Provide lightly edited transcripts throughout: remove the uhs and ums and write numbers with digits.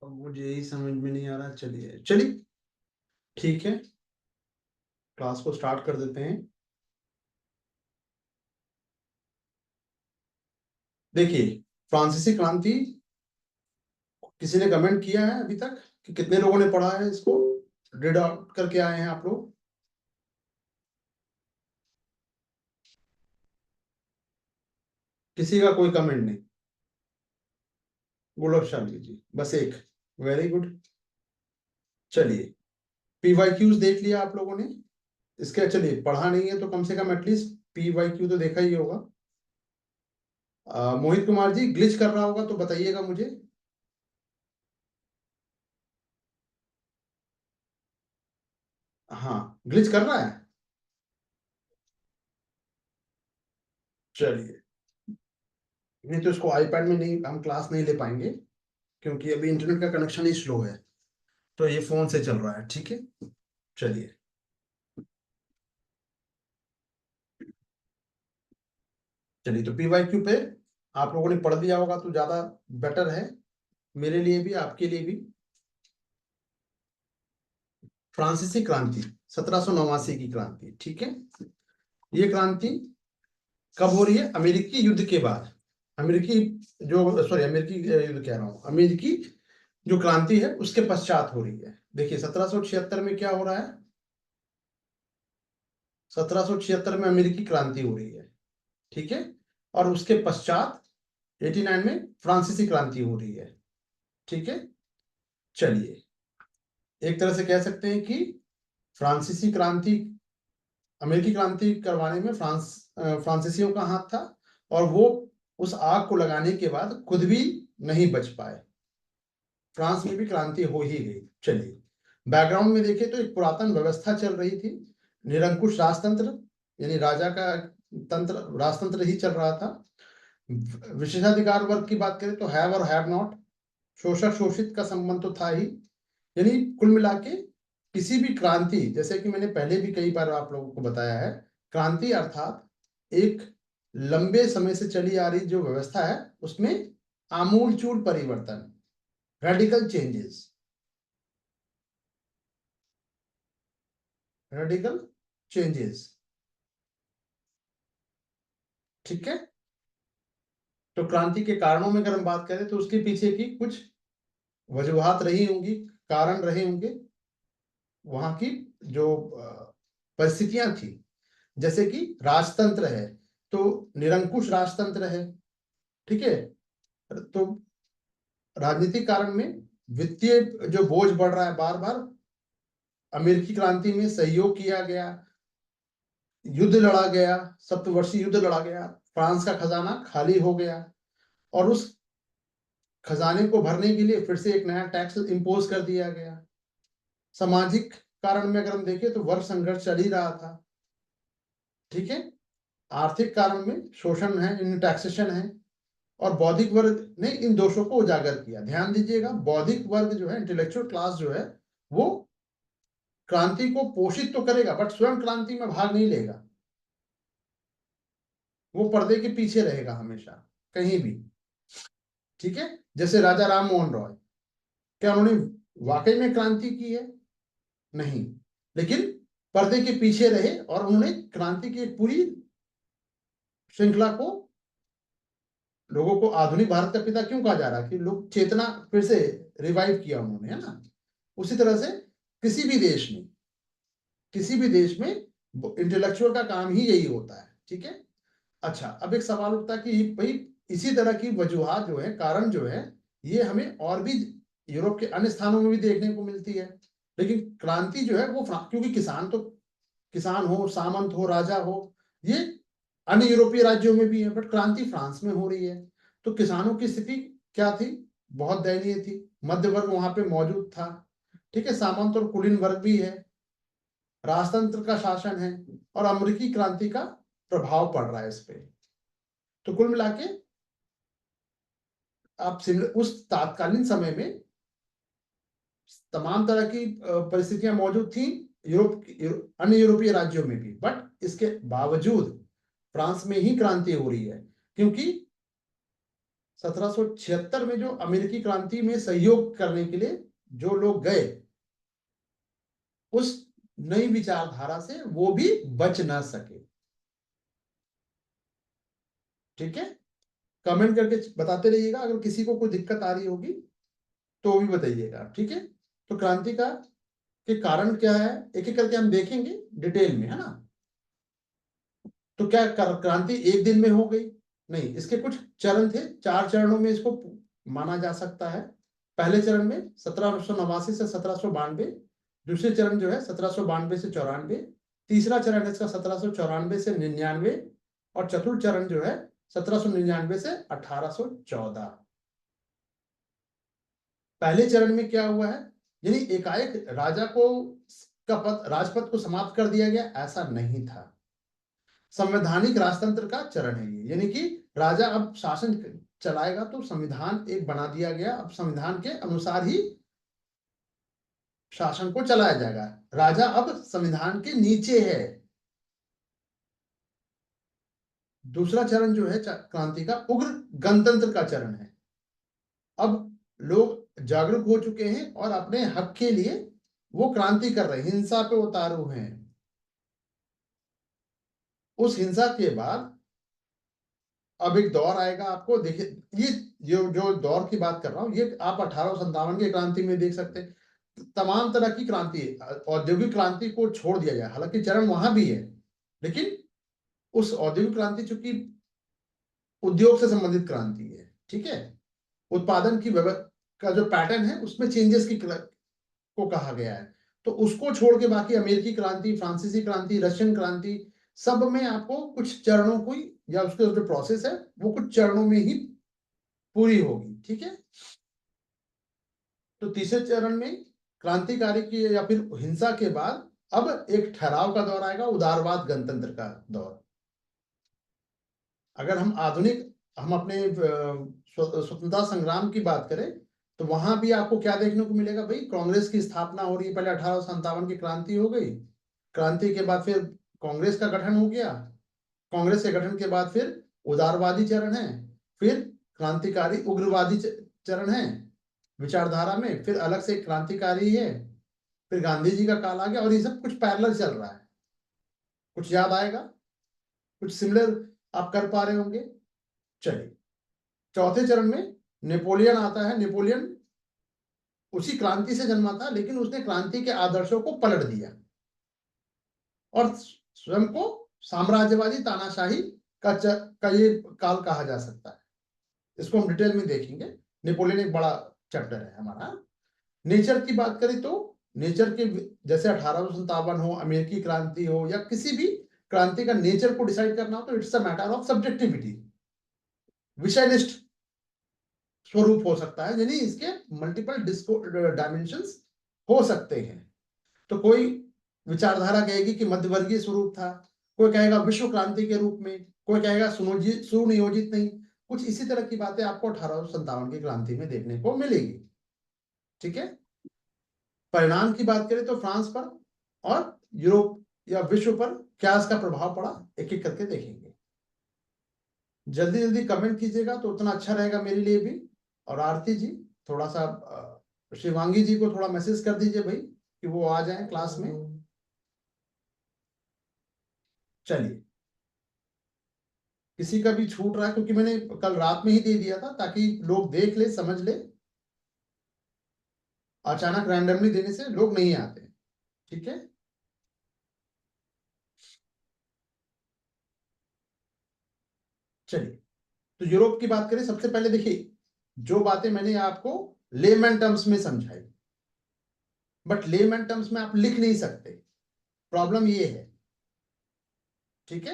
अब मुझे यही समझ में नहीं आ रहा। चलिए चलिए ठीक है, क्लास को स्टार्ट कर देते हैं। देखिए, फ्रांसीसी क्रांति किसी ने कमेंट किया है अभी तक कि कितने लोगों ने पढ़ा है इसको, रीड आउट करके आए हैं आप लोग? किसी का कोई कमेंट नहीं? गौरवशाली जी बस एक। Very good. चलिए, पीवाईक्यूज देख लिया आप लोगों ने इसके? चलिए, पढ़ा नहीं है तो कम से कम एटलीस्ट पीवाईक्यू तो देखा ही होगा। मोहित कुमार जी, ग्लिच कर रहा होगा तो बताइएगा मुझे। हाँ, ग्लिच कर रहा है। चलिए, नहीं तो इसको आईपैड में नहीं, हम क्लास नहीं ले पाएंगे क्योंकि अभी इंटरनेट का कनेक्शन ही स्लो है। तो ये फोन से चल रहा है, ठीक है। चलिए, चलिए तो पीवाईक्यू पे आप लोगों ने पढ़ लिया होगा तो ज्यादा बेटर है, मेरे लिए भी आपके लिए भी। फ्रांसीसी क्रांति, 1789 की क्रांति, ठीक है। ये क्रांति कब हो रही है? अमेरिकी युद्ध के बाद। अमेरिकी जो, सॉरी, अमेरिकी युद्ध कह रहा हूं, अमेरिकी जो क्रांति है उसके पश्चात हो रही है। देखिए, 1776 में क्या हो रहा है? 1776 में अमेरिकी क्रांति हो रही है, ठीक है। और उसके पश्चात 89 में फ्रांसीसी क्रांति हो रही है, ठीक है। चलिए, एक तरह से कह सकते हैं कि फ्रांसीसी क्रांति, अमेरिकी क्रांति करवाने में फ्रांसीसियों का हाथ था, और वो उस आग को लगाने के बाद खुद भी नहीं बच पाए, फ्रांस में भी क्रांति हो ही गई। चलिए, बैकग्राउंड में देखें तो एक पुरातन व्यवस्था चल रही थी, निरंकुश राजतंत्र, यानी राजा का तंत्र, राजतंत्र ही चल रहा था। विशेषाधिकार वर्ग की बात करें तो हैव और हैव नॉट, शोषक शोषित का संबंध तो था ही। यानी कुल मिला के किसी भी क्रांति, जैसे कि मैंने पहले भी कई बार आप लोगों को बताया है, क्रांति अर्थात एक लंबे समय से चली आ रही जो व्यवस्था है उसमें आमूलचूल परिवर्तन, रेडिकल चेंजेस, रेडिकल चेंजेस, ठीक है। तो क्रांति के कारणों में अगर हम बात करें तो उसके पीछे की कुछ वजूहात रही होंगी, कारण रहे होंगे, वहां की जो परिस्थितियां थी। जैसे कि राजतंत्र है तो निरंकुश राजतंत्र है, ठीक है। तो राजनीतिक कारण में वित्तीय जो बोझ बढ़ रहा है, बार बार अमेरिकी क्रांति में सहयोग किया गया, युद्ध लड़ा गया, सप्तवर्षीय युद्ध लड़ा गया, फ्रांस का खजाना खाली हो गया, और उस खजाने को भरने के लिए फिर से एक नया टैक्स इंपोज कर दिया गया। सामाजिक कारण में अगर हम देखें तो वर्ग संघर्ष चल ही रहा था, ठीक है। आर्थिक कारण में शोषण है, इन टैक्सेशन है, और बौद्धिक वर्ग ने इन दोषों को उजागर किया। ध्यान दीजिएगा, बौद्धिक वर्ग जो है, इंटेलेक्चुअल क्लास जो है, वो क्रांति को पोषित तो करेगा बट स्वयं क्रांति में भाग नहीं लेगा, वो पर्दे के पीछे रहेगा हमेशा, कहीं भी, ठीक है। जैसे राजा राम मोहन रॉय, क्या उन्होंने वाकई में क्रांति की है? नहीं, लेकिन पर्दे के पीछे रहे और उन्होंने क्रांति की एक पूरी श्रृंखला को, लोगों को आधुनिक भारत का पिता क्यों कहा जा रहा है कि लोग चेतना फिर से रिवाइव किया उन्होंने, है ना। उसी तरह से किसी भी देश में, किसी भी देश में इंटेलेक्चुअल का काम ही यही होता है, ठीक है। अच्छा, अब एक सवाल उठता है कि भाई इसी तरह की वजूहात जो है, कारण जो है, ये हमें और भी यूरोप के अन्य स्थानों में भी देखने को मिलती है। लेकिन क्रांति जो है वो क्योंकि किसान तो, किसान हो, सामंत हो, राजा हो, ये अन्य यूरोपीय राज्यों में भी है, बट क्रांति फ्रांस में हो रही है। तो किसानों की स्थिति क्या थी? बहुत दयनीय थी। मध्य वर्ग वहां पे मौजूद था, ठीक है। सामंत और कुलीन वर्ग भी है, राजतंत्र का शासन है, और अमेरिकी क्रांति का प्रभाव पड़ रहा है इस पे। तो कुल मिला के आप उस तात्कालीन समय में तमाम तरह की परिस्थितियां मौजूद थी अन्य यूरोपीय राज्यों में भी, बट इसके बावजूद फ्रांस में ही क्रांति हो रही है, क्योंकि 1776 में जो अमेरिकी क्रांति में सहयोग करने के लिए जो लोग गए, उस नई विचारधारा से वो भी बच ना सके। ठीक है, कमेंट करके बताते रहिएगा, अगर किसी को कोई दिक्कत आ रही होगी तो भी बताइएगा। ठीक है, तो क्रांति का के कारण क्या है, एक एक करके हम देखेंगे डिटेल में, है ना। तो क्या क्रांति एक दिन में हो गई? नहीं, इसके कुछ चरण थे, 4 चरणों में इसको माना जा सकता है। पहले चरण में 1789 से 1792, दूसरे चरण जो है 1792 से 94, तीसरा चरण इसका 1794 से 99, और चतुर्थ चरण जो है 1799 से 1814। पहले चरण में क्या हुआ है, यानी एकाएक राजा को का पद, राजपद को समाप्त कर दिया गया, ऐसा नहीं था। संवैधानिक राजतंत्र का चरण है ये, यानी कि राजा अब शासन चलाएगा तो संविधान एक बना दिया गया, अब संविधान के अनुसार ही शासन को चलाया जाएगा, राजा अब संविधान के नीचे है। दूसरा चरण जो है क्रांति का, उग्र गणतंत्र का चरण है। अब लोग जागरूक हो चुके हैं और अपने हक के लिए वो क्रांति कर रहे हैं, हिंसा पे उतारू हैं। उस हिंसा के बाद अब एक दौर आएगा, आपको देखिए, ये जो दौर की बात कर रहा हूं, ये आप 1857 की क्रांति में देख सकते हैं। तमाम तरह की क्रांति, औद्योगिक क्रांति को छोड़ दिया जाए, हालांकि चरण वहां भी है, लेकिन उस औद्योगिक क्रांति चूंकि उद्योग से संबंधित क्रांति है, ठीक है, उत्पादन की का जो पैटर्न है उसमें चेंजेस को कहा गया है, तो उसको छोड़ के बाकी अमेरिकी क्रांति, फ्रांसीसी क्रांति, रशियन क्रांति, सब में आपको कुछ चरणों को या उसके जो प्रोसेस है वो कुछ चरणों में ही पूरी होगी। ठीक है, तो तीसरे चरण में क्रांतिकारी की या फिर हिंसा के बाद अब एक ठहराव का दौर आएगा, उदारवाद गणतंत्र का दौर। अगर हम अपने स्वतंत्रता संग्राम की बात करें तो वहां भी आपको क्या देखने को मिलेगा भाई, कांग्रेस की स्थापना हो रही है, पहले 1857 की क्रांति हो गई, क्रांति के बाद फिर कांग्रेस का गठन हो गया, कांग्रेस के गठन के बाद फिर उदारवादी चरण है, फिर क्रांतिकारी उग्रवादी चरण है विचारधारा में, फिर अलग से क्रांतिकारी है, फिर गांधी जी का काल आ गया, और ये सब कुछ पैरेलल चल रहा है। कुछ याद आएगा, कुछ सिमिलर आप कर पा रहे होंगे। चलिए, चौथे चरण में नेपोलियन आता है। नेपोलियन उसी क्रांति से जन्मा था, लेकिन उसने क्रांति के आदर्शों को पलट दिया और स्वयं को साम्राज्यवादी तानाशाही का ये काल कहा जा सकता है। इसको हम डिटेल में देखेंगे, नेपोलियन एक बड़ा चैप्टर है हमारा। नेचर की बात करें तो नेचर के, जैसे 1857 हो, अमेरिकी क्रांति हो, या किसी भी क्रांति का नेचर को डिसाइड करना हो तो it's a matter of subjectivity, विषयनिष्ठ स्वरूप हो सकता है, यानी इसके मल्टीपल डायमेंशंस हो सकते हैं। तो कोई विचारधारा कहेगी कि मध्यवर्गीय स्वरूप था, कोई कहेगा विश्व क्रांति के रूप में, कोई कहेगा सुनियोजित नहीं, कुछ इसी तरह की बातें आपको 1857 की क्रांति में देखने को मिलेगी। ठीक है, परिणाम की बात करें तो फ्रांस पर और यूरोप या विश्व पर क्या इसका प्रभाव पड़ा, एक एक करके देखेंगे। जल्दी जल्दी कमेंट कीजिएगा तो उतना अच्छा रहेगा मेरे लिए भी। और आरती जी, थोड़ा सा शिवांगी जी को थोड़ा मैसेज कर दीजिए भाई कि वो आ जाएं क्लास में। चलिए, किसी का भी छूट रहा है, क्योंकि मैंने कल रात में ही दे दिया था ताकि लोग देख ले, समझ ले, अचानक रैंडमली देने से लोग नहीं आते। ठीक है, चलिए, तो यूरोप की बात करें, सबसे पहले देखिए, जो बातें मैंने आपको लेमैन टर्म्स में समझाई, बट लेमैन टर्म्स में आप लिख नहीं सकते, प्रॉब्लम ये है। ठीक है,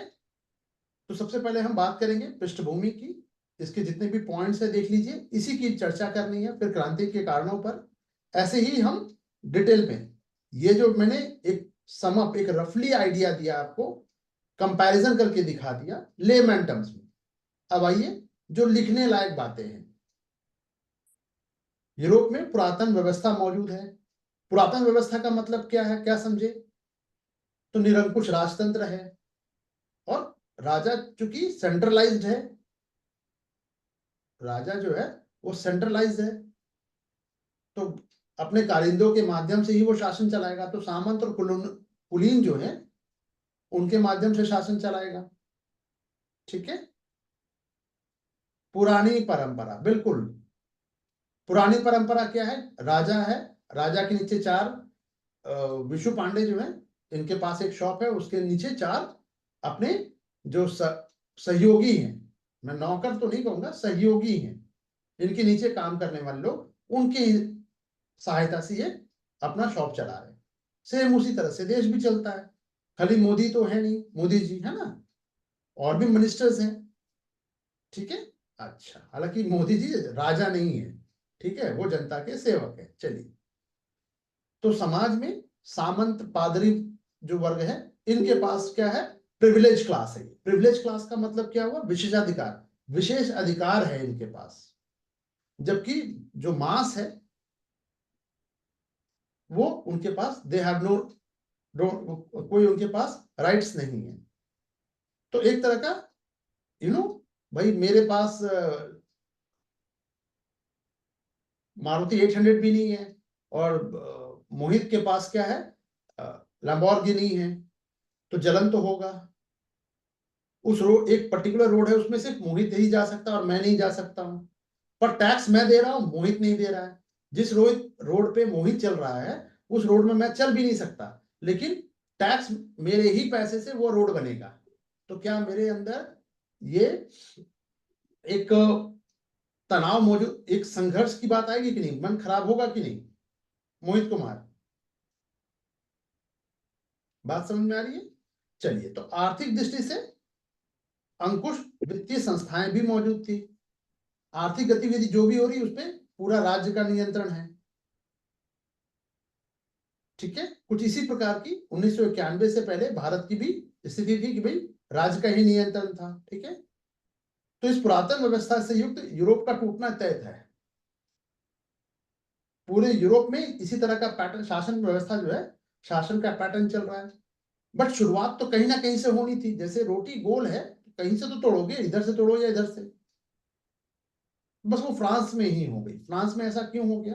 तो सबसे पहले हम बात करेंगे पृष्ठभूमि की, इसके जितने भी पॉइंट्स है देख लीजिए, इसी की चर्चा करनी है, फिर क्रांति के कारणों पर ऐसे ही हम डिटेल में, ये जो मैंने एक समअप, एक रफली आइडिया दिया आपको, कंपैरिजन करके दिखा दिया लेमैन टर्म्स में। अब आइए जो लिखने लायक बातें हैं। यूरोप में पुरातन व्यवस्था मौजूद है। पुरातन व्यवस्था का मतलब क्या है, क्या समझे, तो निरंकुश राजतंत्र है, और राजा चूंकि सेंट्रलाइज्ड है, राजा जो है वो सेंट्रलाइज है, तो अपने कारिंदों के माध्यम से ही वो शासन चलाएगा। तो सामंत और कुलीन जो है उनके माध्यम से शासन चलाएगा। ठीक है, पुरानी परंपरा, बिल्कुल पुरानी परंपरा क्या है, राजा है, राजा के नीचे 4 विशु पांडे जो है, इनके पास एक शॉप है, उसके नीचे 4 अपने जो सहयोगी हैं, मैं नौकर तो नहीं कहूंगा, सहयोगी हैं, इनके नीचे काम करने वाले लोग, उनकी सहायता से ये अपना शॉप चला रहे हैं। सेम उसी तरह से देश भी चलता है। खाली मोदी तो है नहीं, मोदी जी है ना, और भी मिनिस्टर्स हैं। ठीक है, अच्छा, हालांकि मोदी जी राजा नहीं है, ठीक है, वो जनता के सेवक है। चलिए, तो समाज में सामंत पादरी जो वर्ग है, इनके पास क्या है, प्रिविलेज क्लास है। प्रिविलेज क्लास का मतलब क्या हुआ, विशेषाधिकार, विशेष अधिकार है इनके पास। जबकि जो मास है वो उनके पास दे हैव नो, कोई उनके पास राइट्स नहीं है। तो एक तरह का भाई मेरे पास मारुति 800 भी नहीं है, और मोहित के पास क्या है, लैम्बोर्गिनी है, तो जलन तो होगा। उस रोड, एक पर्टिकुलर रोड है, उसमें सिर्फ मोहित ही जा सकता है और मैं नहीं जा सकता हूं, पर टैक्स मैं दे रहा हूं, मोहित नहीं दे रहा है। जिस रोड पे मोहित चल रहा है उस रोड में मैं चल भी नहीं सकता, लेकिन टैक्स मेरे ही पैसे से वो रोड बनेगा। तो क्या मेरे अंदर ये एक तनाव मौजूद, एक संघर्ष की बात आएगी कि नहीं, मन खराब होगा कि नहीं, मोहित कुमार, बात समझ में आ रही है? चलिए, तो आर्थिक दृष्टि से अंकुश वित्तीय संस्थाएं भी मौजूद थी। आर्थिक गतिविधि जो भी हो रही है उस पर पूरा राज्य का नियंत्रण है। ठीक है, कुछ इसी प्रकार की 1991 से पहले भारत की भी स्थिति थी कि भाई राज्य का ही नियंत्रण था। ठीक है, तो इस पुरातन व्यवस्था से युक्त यूरोप का टूटना तय है। पूरे यूरोप में इसी तरह का पैटर्न, शासन व्यवस्था जो है, शासन का पैटर्न चल रहा है। बट शुरुआत तो कहीं ना कहीं से होनी थी। जैसे रोटी गोल है, कहीं से तो तोड़ोगे, इधर से तोड़ो या इधर से। बस वो फ्रांस में ही हो गई। फ्रांस में ऐसा क्यों हो गया?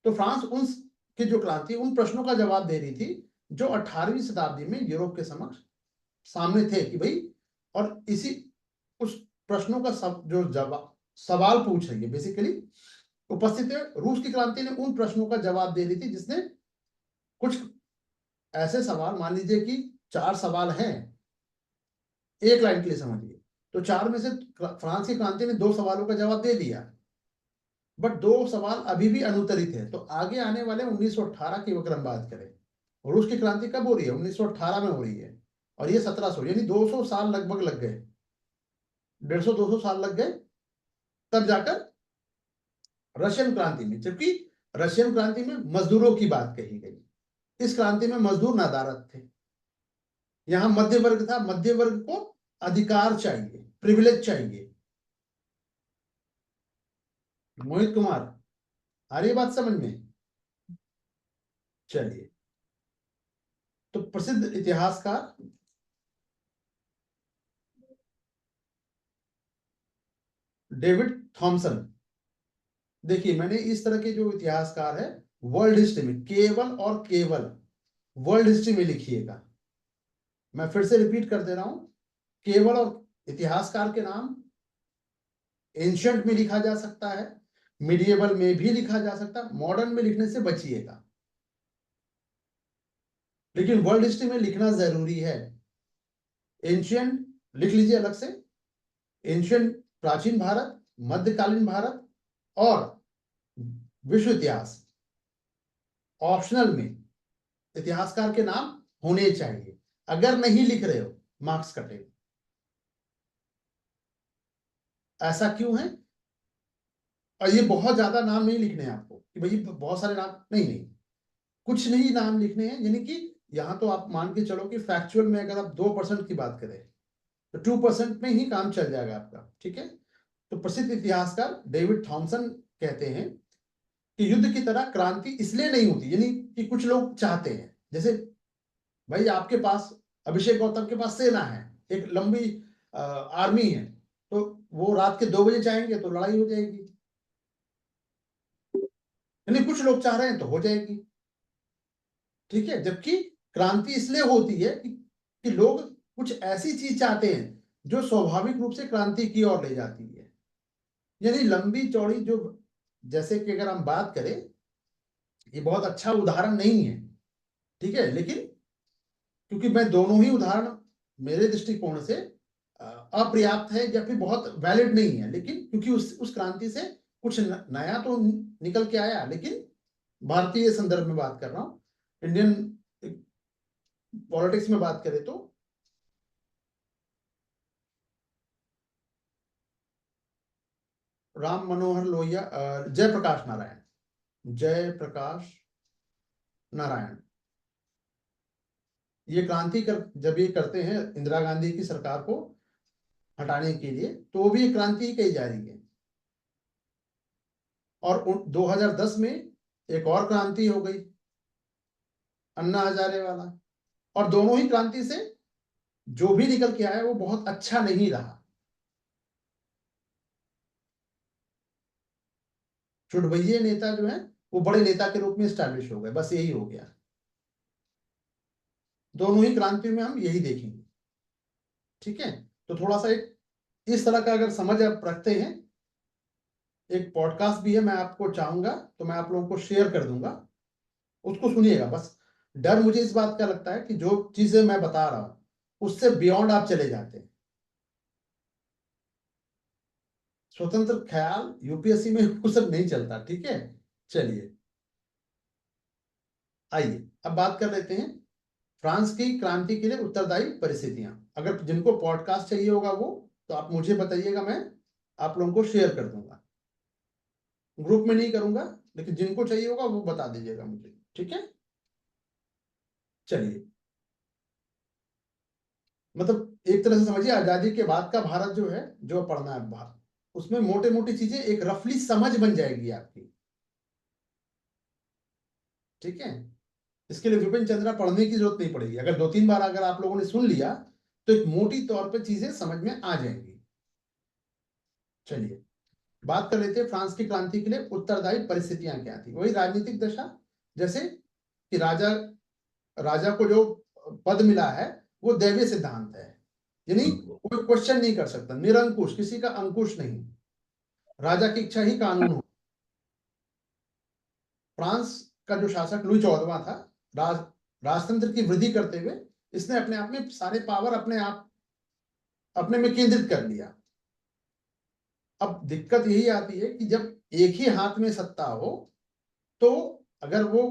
तो फ्रांस उन की जो क्रांति, उन प्रश्नों का जवाब दे रही थी जो 18वीं शताब्दी में यूरोप के समक्ष सामने थे कि भाई, और इसी उस प्रश्नों का जो जवाब, सवाल पूछ रही है बेसिकली उपस्थित है। रूस की क्रांति ने उन प्रश्नों का जवाब दे रही थी जिसने कुछ ऐसे सवाल, मान लीजिए कि 4 सवाल हैं, एक लाइन के लिए समझिए, तो 4 में से फ्रांस की क्रांति ने 2 सवालों का जवाब दे दिया, बट 2 सवाल अभी भी अनुत्तरित है। तो आगे आने वाले 1918 की अगर हम बात करें, रूस की क्रांति कब हो रही है, 1918 में हो रही है, और ये 1700, यानी 200 साल लगभग लग गए, 150-200 साल लग गए, तब जाकर रशियन क्रांति में। जबकि रशियन क्रांति में मजदूरों की बात कही गई, इस क्रांति में मजदूर नादारत थे। यहां मध्य वर्ग था, मध्य वर्ग को अधिकार चाहिए, प्रिविलेज चाहिए। मोहित कुमार, आ रही बात समझ में? चलिए, तो प्रसिद्ध इतिहासकार डेविड थॉमसन, देखिए मैंने इस तरह के जो इतिहासकार है वर्ल्ड हिस्ट्री में, केवल और केवल वर्ल्ड हिस्ट्री में लिखिएगा। मैं फिर से रिपीट कर दे रहा हूं, केवल और इतिहासकार के नाम एंशियंट में लिखा जा सकता है, मिडिएवल में भी लिखा जा सकता है, मॉडर्न में लिखने से बचिएगा, लेकिन वर्ल्ड हिस्ट्री में लिखना जरूरी है। एंशियंट लिख लीजिए अलग से, एंशियंट प्राचीन भारत, मध्यकालीन भारत, और विश्व इतिहास। ऑप्शनल में इतिहासकार के नाम होने चाहिए, अगर नहीं लिख रहे हो मार्क्स कटेगा। ऐसा क्यों है? और ये बहुत ज्यादा नाम नहीं लिखने हैं आपको कि भाई बहुत सारे नाम, नहीं नहीं, कुछ नहीं नाम लिखने हैं। यानी कि यहां तो आप मान के चलो कि फैक्चुअल में अगर आप 2% की बात करें तो 2% में ही काम चल जाएगा आपका। ठीक है, तो प्रसिद्ध इतिहासकार डेविड थॉमसन कहते हैं कि युद्ध की तरह क्रांति इसलिए नहीं होती, यानी कि कुछ लोग चाहते हैं, जैसे भाई आपके पास अभिषेक गौतम के पास सेना है, एक लंबी आर्मी है, तो वो रात के 2 बजे चाहेंगे तो लड़ाई हो जाएगी, यानी कुछ लोग चाह रहे हैं तो हो जाएगी। ठीक है, जबकि क्रांति इसलिए होती है कि लोग कुछ ऐसी चीज चाहते हैं जो स्वाभाविक रूप से क्रांति की ओर ले जाती है। यानी लंबी चौड़ी जो, जैसे कि अगर हम बात करें, ये बहुत अच्छा उदाहरण नहीं है, ठीक है, लेकिन क्योंकि मैं दोनों ही उदाहरण मेरे दृष्टिकोण से अपर्याप्त है या फिर बहुत वैलिड नहीं है, लेकिन क्योंकि उस क्रांति से कुछ नया तो निकल के आया, लेकिन भारतीय संदर्भ में बात कर रहा हूं, इंडियन पॉलिटिक्स में बात करें तो राम मनोहर लोहिया, जयप्रकाश नारायण, जयप्रकाश नारायण, ये क्रांति जब ये करते हैं इंदिरा गांधी की सरकार को हटाने के लिए, तो वो भी एक क्रांति ही कही जा रही है। और 2010 में एक और क्रांति हो गई, अन्ना हजारे वाला। और दोनों ही क्रांति से जो भी निकल के आया वो बहुत अच्छा नहीं रहा। चुटभइये नेता जो है वो बड़े नेता के रूप में स्टैब्लिश हो गए, बस यही हो गया। दोनों ही क्रांतियों में हम यही देखेंगे। ठीक है, तो थोड़ा सा एक इस तरह का अगर समझ आप रखते हैं, एक पॉडकास्ट भी है, मैं आपको चाहूंगा तो मैं आप लोगों को शेयर कर दूंगा, उसको सुनिएगा। बस डर मुझे इस बात का लगता है कि जो चीजें मैं बता रहा हूं उससे बियॉन्ड आप चले जाते हैं। स्वतंत्र ख्याल यूपीएससी में वो सब नहीं चलता। ठीक है, चलिए आइए अब बात कर लेते हैं फ्रांस की क्रांति के लिए उत्तरदायी परिस्थितियां। अगर जिनको पॉडकास्ट चाहिए होगा वो, तो आप मुझे बताइएगा, मैं आप लोगों को शेयर कर दूंगा। ग्रुप में नहीं करूंगा, लेकिन जिनको चाहिए होगा वो बता दीजिएगा मुझे। ठीक है, चलिए, मतलब एक तरह से समझिए, आजादी के बाद का भारत जो है, जो पढ़ना है भारत, उसमें मोटे मोटी चीजें एक रफली समझ बन जाएगी आपकी। ठीक है, इसके लिए विपिन चंद्रा पढ़ने की जरूरत नहीं पड़ेगी। अगर 2-3 बार अगर आप लोगों ने सुन लिया तो एक मोटी तौर पे चीजें समझ में आ जाएंगी। चलिए बात कर लेते हैं फ्रांस की क्रांति के लिए उत्तरदायी परिस्थितियां क्या थी। वही राजनीतिक दशा, जैसे कि राजा राजा को जो पद मिला है वो दैवीय सिद्धांत है, यानी कोई क्वेश्चन नहीं कर सकता, निरंकुश, किसी का अंकुश नहीं, राजा की इच्छा ही कानून हो। फ्रांस का जो शासक लुई 14वां था, राज राजतंत्र की वृद्धि करते हुए इसने अपने आप में सारे पावर अपने में केंद्रित कर लिया। अब दिक्कत यही आती है कि जब एक ही हाथ में सत्ता हो, तो अगर वो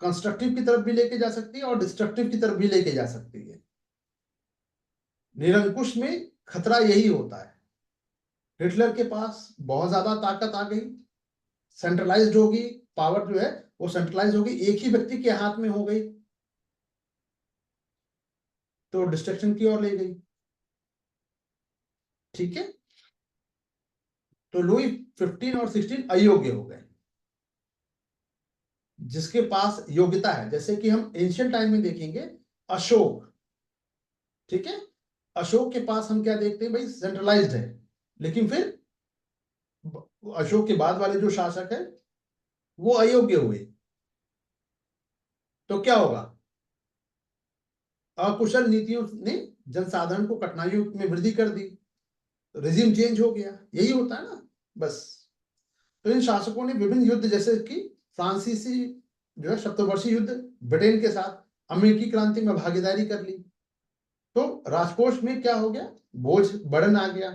कंस्ट्रक्टिव की तरफ भी लेके जा सकती है और डिस्ट्रक्टिव की तरफ भी लेके जा सकती है। निरंकुश में खतरा यही होता है। हिटलर के पास बहुत ज्यादा ताकत आ गई, सेंट्रलाइज्ड होगी, पावर जो है वो सेंट्रलाइज होगी, एक ही व्यक्ति के हाथ में हो गई, तो डिस्ट्रक्शन की ओर ले गई। ठीक है, तो लुई 15 और 16 अयोग्य हो गए। जिसके पास योग्यता है, जैसे कि हम एंशियंट टाइम में देखेंगे, अशोक। ठीक है, अशोक के पास हम क्या देखते हैं भाई, सेंट्रलाइज्ड है, लेकिन फिर अशोक के बाद वाले जो शासक है वो अयोग्य हुए, तो क्या होगा, अकुशल नीतियों ने जनसाधारण को कठिनाइयों में वृद्धि कर दी, रिजिम चेंज हो गया, यही होता है ना, बस। तो इन शासकों ने विभिन्न युद्ध, जैसे कि फ्रांसीसी जो है सप्तवर्षीय युद्ध, ब्रिटेन के साथ, अमेरिकी क्रांति में भागीदारी कर ली, तो राजकोष में क्या हो गया, बोझ बढ़न आ गया।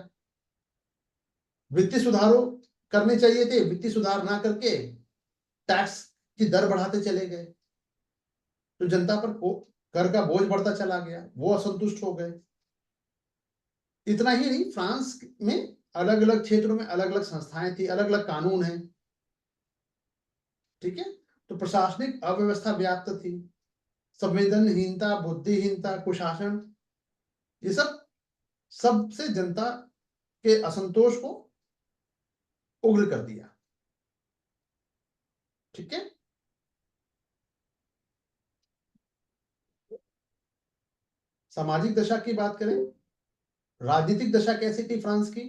वित्तीय सुधारों करने चाहिए थे, वित्तीय सुधार ना करके टैक्स की दर बढ़ाते चले गए, तो जनता पर कर का बोझ बढ़ता चला गया, वो असंतुष्ट हो गए। इतना ही नहीं, फ्रांस में अलग अलग क्षेत्रों में अलग अलग संस्थाएं थी, अलग अलग कानून हैं। ठीक है, तो प्रशासनिक अव्यवस्था व्याप्त थी, संवेदनहीनता, बुद्धिहीनता, कुशासन, ये सब सबसे जनता के असंतोष को उग्र कर दिया। ठीक है, सामाजिक दशा की बात करें राजनीतिक दशा कैसी थी फ्रांस की,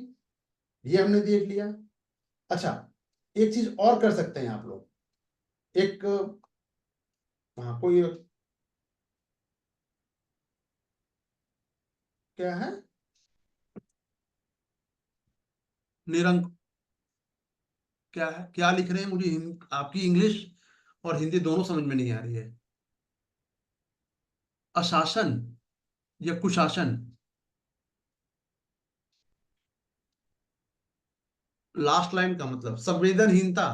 ये हमने देख लिया। अच्छा, एक चीज और कर सकते हैं आप लोग, एक हाँ कोई क्या है, निरंक क्या है, क्या लिख रहे हैं, मुझे आपकी इंग्लिश और हिंदी दोनों समझ में नहीं आ रही है। अशासन या कुशासन, लास्ट लाइन का मतलब संवेदनहीनता।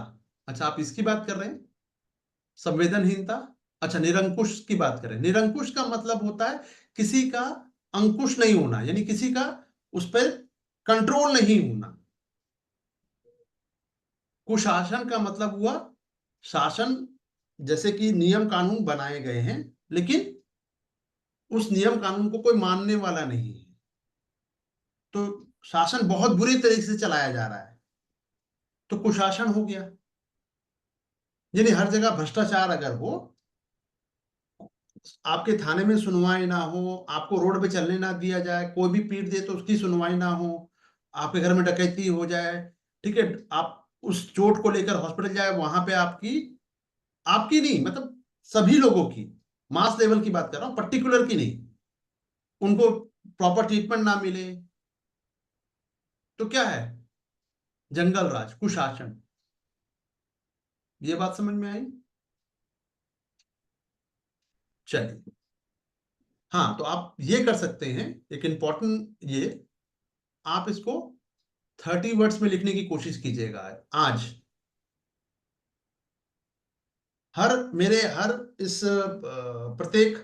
अच्छा, आप इसकी बात कर रहे हैं, संवेदनहीनता। अच्छा, निरंकुश की बात करें, निरंकुश का मतलब होता है किसी का अंकुश नहीं होना, यानी किसी का उस पर कंट्रोल नहीं होना। कुशासन का मतलब हुआ शासन, जैसे कि नियम कानून बनाए गए हैं लेकिन उस नियम कानून को कोई मानने वाला नहीं है, तो शासन बहुत बुरी तरीके से चलाया जा रहा है, तो कुशासन हो गया। यानी हर जगह भ्रष्टाचार अगर हो, आपके थाने में सुनवाई ना हो, आपको रोड पे चलने ना दिया जाए, कोई भी पीट दे तो उसकी सुनवाई ना हो, आपके घर में डकैती हो जाए, ठीक है, आप उस चोट को लेकर हॉस्पिटल जाए, वहां पे आपकी आपकी नहीं, मतलब सभी लोगों की, मास लेवल की बात कर रहा हूं, पर्टिकुलर की नहीं, उनको प्रॉपर ट्रीटमेंट ना मिले, तो क्या है, जंगल राज, कुशासन। ये बात समझ में आई? चलिए, हाँ, तो आप ये कर सकते हैं, एक इंपॉर्टेंट ये, आप इसको 30 वर्ड्स में लिखने की कोशिश कीजिएगा आज। हर इस प्रत्येक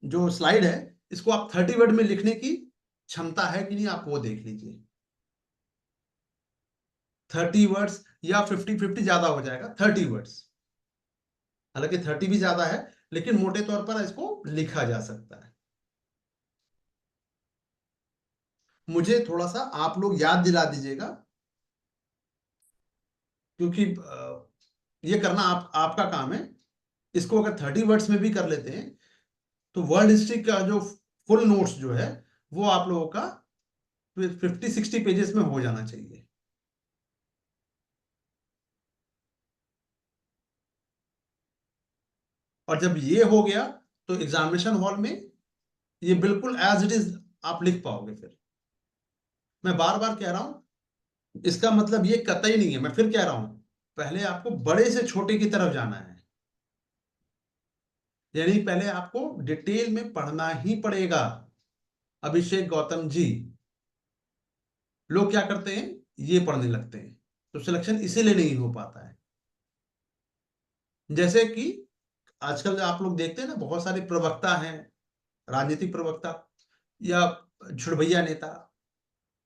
जो स्लाइड है, इसको आप 30 वर्ड में लिखने की क्षमता है कि नहीं, आप वो देख लीजिए। 30 वर्ड्स या 50-50 ज्यादा हो जाएगा, 30 वर्ड्स, हालांकि 30 भी ज्यादा है, लेकिन मोटे तौर पर इसको लिखा जा सकता है। मुझे थोड़ा सा आप लोग याद दिला दीजिएगा, क्योंकि ये करना आपका काम है। इसको अगर 30 वर्ड्स में भी कर लेते हैं तो वर्ल्ड हिस्ट्री का जो फुल नोट्स जो है वो आप लोगों का 50-60 पेजेस में हो जाना चाहिए। और जब ये हो गया तो एग्जामिनेशन हॉल में ये बिल्कुल एज इट इज आप लिख पाओगे। फिर मैं बार बार कह रहा हूं, इसका मतलब ये कतई नहीं है, मैं फिर कह रहा हूं, पहले आपको बड़े से छोटे की तरफ जाना है, यानी पहले आपको डिटेल में पढ़ना ही पड़ेगा। अभिषेक गौतम जी, लोग क्या करते हैं, ये पढ़ने लगते हैं, तो सिलेक्शन इसीलिए नहीं हो पाता है। जैसे कि आजकल आप लोग देखते हैं ना, बहुत सारे प्रवक्ता हैं, राजनीतिक प्रवक्ता या छुड़भैया नेता,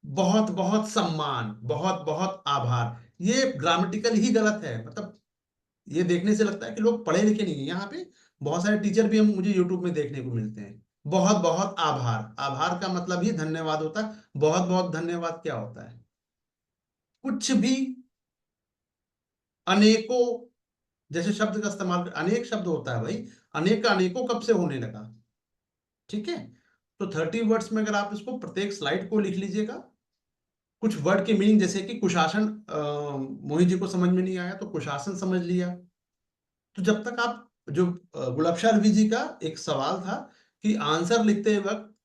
बहुत बहुत सम्मान, बहुत बहुत आभार, ये ग्रामेटिकल ही गलत है, मतलब ये देखने से लगता है कि लोग पढ़े लिखे नहीं है। यहाँ पे बहुत सारे टीचर भी हम मुझे यूट्यूब में देखने को मिलते हैं, बहुत बहुत आभार, आभार का मतलब ही धन्यवाद होता है, बहुत बहुत धन्यवाद क्या होता है, कुछ भी, अनेकों जैसे शब्द का इस्तेमाल, अनेक शब्द होता है भाई, अनेक का अनेकों कब से होने लगा, ठीक है। तो 30 वर्ड्स में अगर आप इसको प्रत्येक स्लाइड को लिख लीजिएगा, कुछ वर्ड के मीनिंग, जैसे कि कुशासन, मोहित जी को समझ में नहीं आया तो कुशासन समझ लिया। तो जब तक आप जो गुलाबशाह रवि जी का एक सवाल था कि आंसर लिखते वक्त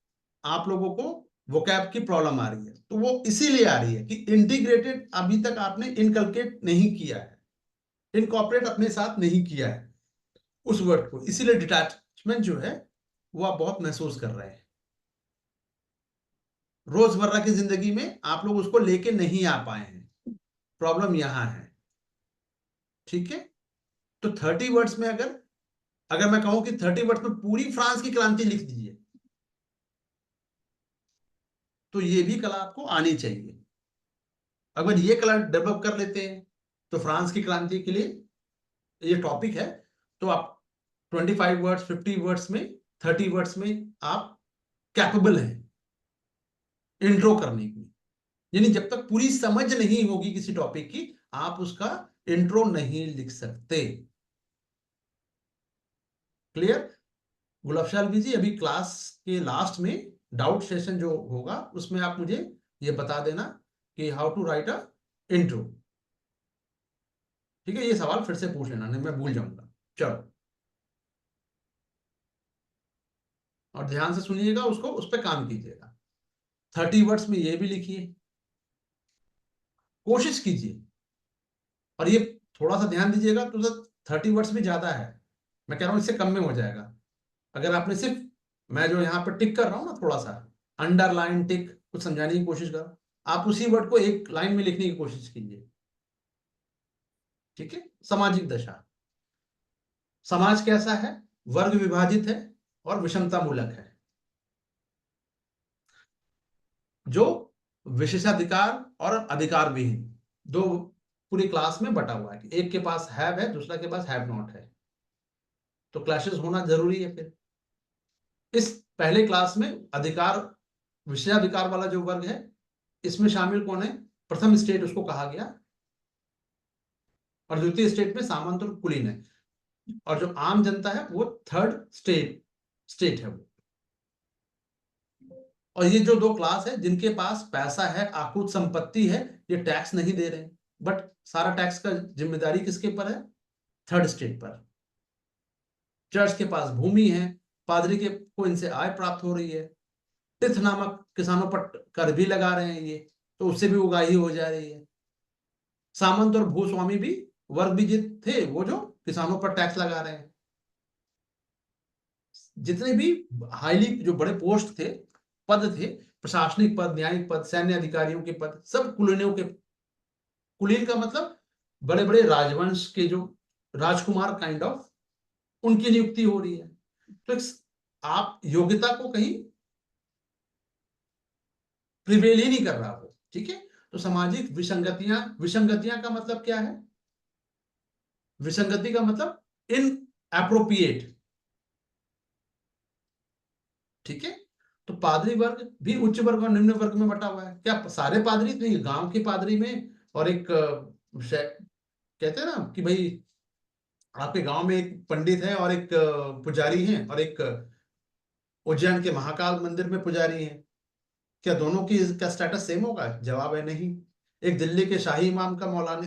आप लोगों को वोकैब की प्रॉब्लम आ रही है, तो वो इसीलिए आ रही है कि इंटीग्रेटेड अभी तक आपने इनकलकेट नहीं किया है, इनकॉर्पोरेट अपने साथ नहीं किया है उस वर्ड को, इसीलिए डिटैचमेंट जो है वो आप बहुत महसूस कर रहे हैं। रोजमर्रा की जिंदगी में आप लोग उसको लेके नहीं आ पाए हैं, प्रॉब्लम यहां है, ठीक है। तो 30 वर्ड्स में अगर अगर मैं कहूं कि 30 वर्ड्स में पूरी फ्रांस की क्रांति लिख दीजिए, तो ये भी कला आपको आनी चाहिए। अगर ये कला डेवलप कर लेते हैं तो फ्रांस की क्रांति के लिए ये टॉपिक है, तो आप 25 वर्ड्स, 50 वर्ड्स में, 30 वर्ड्स में आप कैपेबल हैं इंट्रो करने की। यानी जब तक पूरी समझ नहीं होगी किसी टॉपिक की, आप उसका इंट्रो नहीं लिख सकते। क्लियर? गुलाब शाह जी अभी क्लास के लास्ट में डाउट सेशन जो होगा उसमें आप मुझे ये बता देना कि how to write a intro. ठीक है, ये सवाल फिर से पूछ लेना, नहीं मैं भूल जाऊंगा। चलो, और ध्यान से सुनिएगा, उसको उस पर काम कीजिएगा। 30 वर्ड्स में ये भी लिखिए, कोशिश कीजिए। और ये थोड़ा सा ध्यान दीजिएगा, तो 30 वर्ड्स भी ज्यादा है, मैं कह रहा हूं इससे कम में हो जाएगा। अगर आपने सिर्फ, मैं जो यहाँ पर टिक कर रहा हूँ ना, थोड़ा सा अंडरलाइन टिक, कुछ समझाने की कोशिश कर, आप उसी वर्ड को एक लाइन में लिखने की कोशिश कीजिए। ठीक है, सामाजिक दशा, समाज कैसा है, वर्ग विभाजित है और विषमता मूलक है, जो विशेषाधिकार और अधिकार विहीन, दो पूरी क्लास में बटा हुआ है कि एक के पास हैव है, दूसरा के पास हैव नॉट है, तो क्लैशेस होना जरूरी है। फिर इस पहले क्लास में अधिकार, विशेषाधिकार वाला जो वर्ग है, इसमें शामिल कौन है, प्रथम स्टेट उसको कहा गया, और द्वितीय स्टेट में सामंत और कुलीन है, और जो आम जनता है वो थर्ड स्टेट है वो। और ये जो दो क्लास है जिनके पास पैसा है, आकुत संपत्ति है, ये टैक्स नहीं दे रहे, बट सारा टैक्स का जिम्मेदारी किसके पर है, थर्ड स्टेट पर। चर्च के पास भूमि है, पादरी के को इनसे आय प्राप्त हो रही है, टिथ नामक किसानों पर कर भी लगा रहे हैं ये, तो उससे भी उगाही हो जा रही है। सामंत और भूस्वामी भी वर्ग भी थे, वो जो किसानों पर टैक्स लगा रहे हैं। जितने भी हाईली जो बड़े पोस्ट थे, पद थे, प्रशासनिक पद, न्यायिक पद, सैन्य अधिकारियों के पद, सब कुलीनों के। कुलीन का मतलब बड़े बड़े राजवंश के जो राजकुमार काइंड ऑफ, उनकी नियुक्ति हो रही है। तो आप योग्यता को कहीं प्रिवेल ही नहीं कर रहा हो। ठीक है, तो सामाजिक विसंगतियां, विसंगतियां का मतलब क्या है, विसंगति का मतलब इन एप्रोप्रिएट। ठीक है, तो पादरी वर्ग भी उच्च वर्ग और निम्न वर्ग में बटा हुआ है। क्या सारे पादरी नहीं, गांव के पादरी में, और एक कहते हैं ना कि भाई आपके गांव में एक पंडित है और एक पुजारी है, और एक उज्जैन के महाकाल मंदिर में पुजारी है, क्या दोनों की का स्टेटस सेम होगा, जवाब है नहीं। एक दिल्ली के शाही इमाम का मौलाना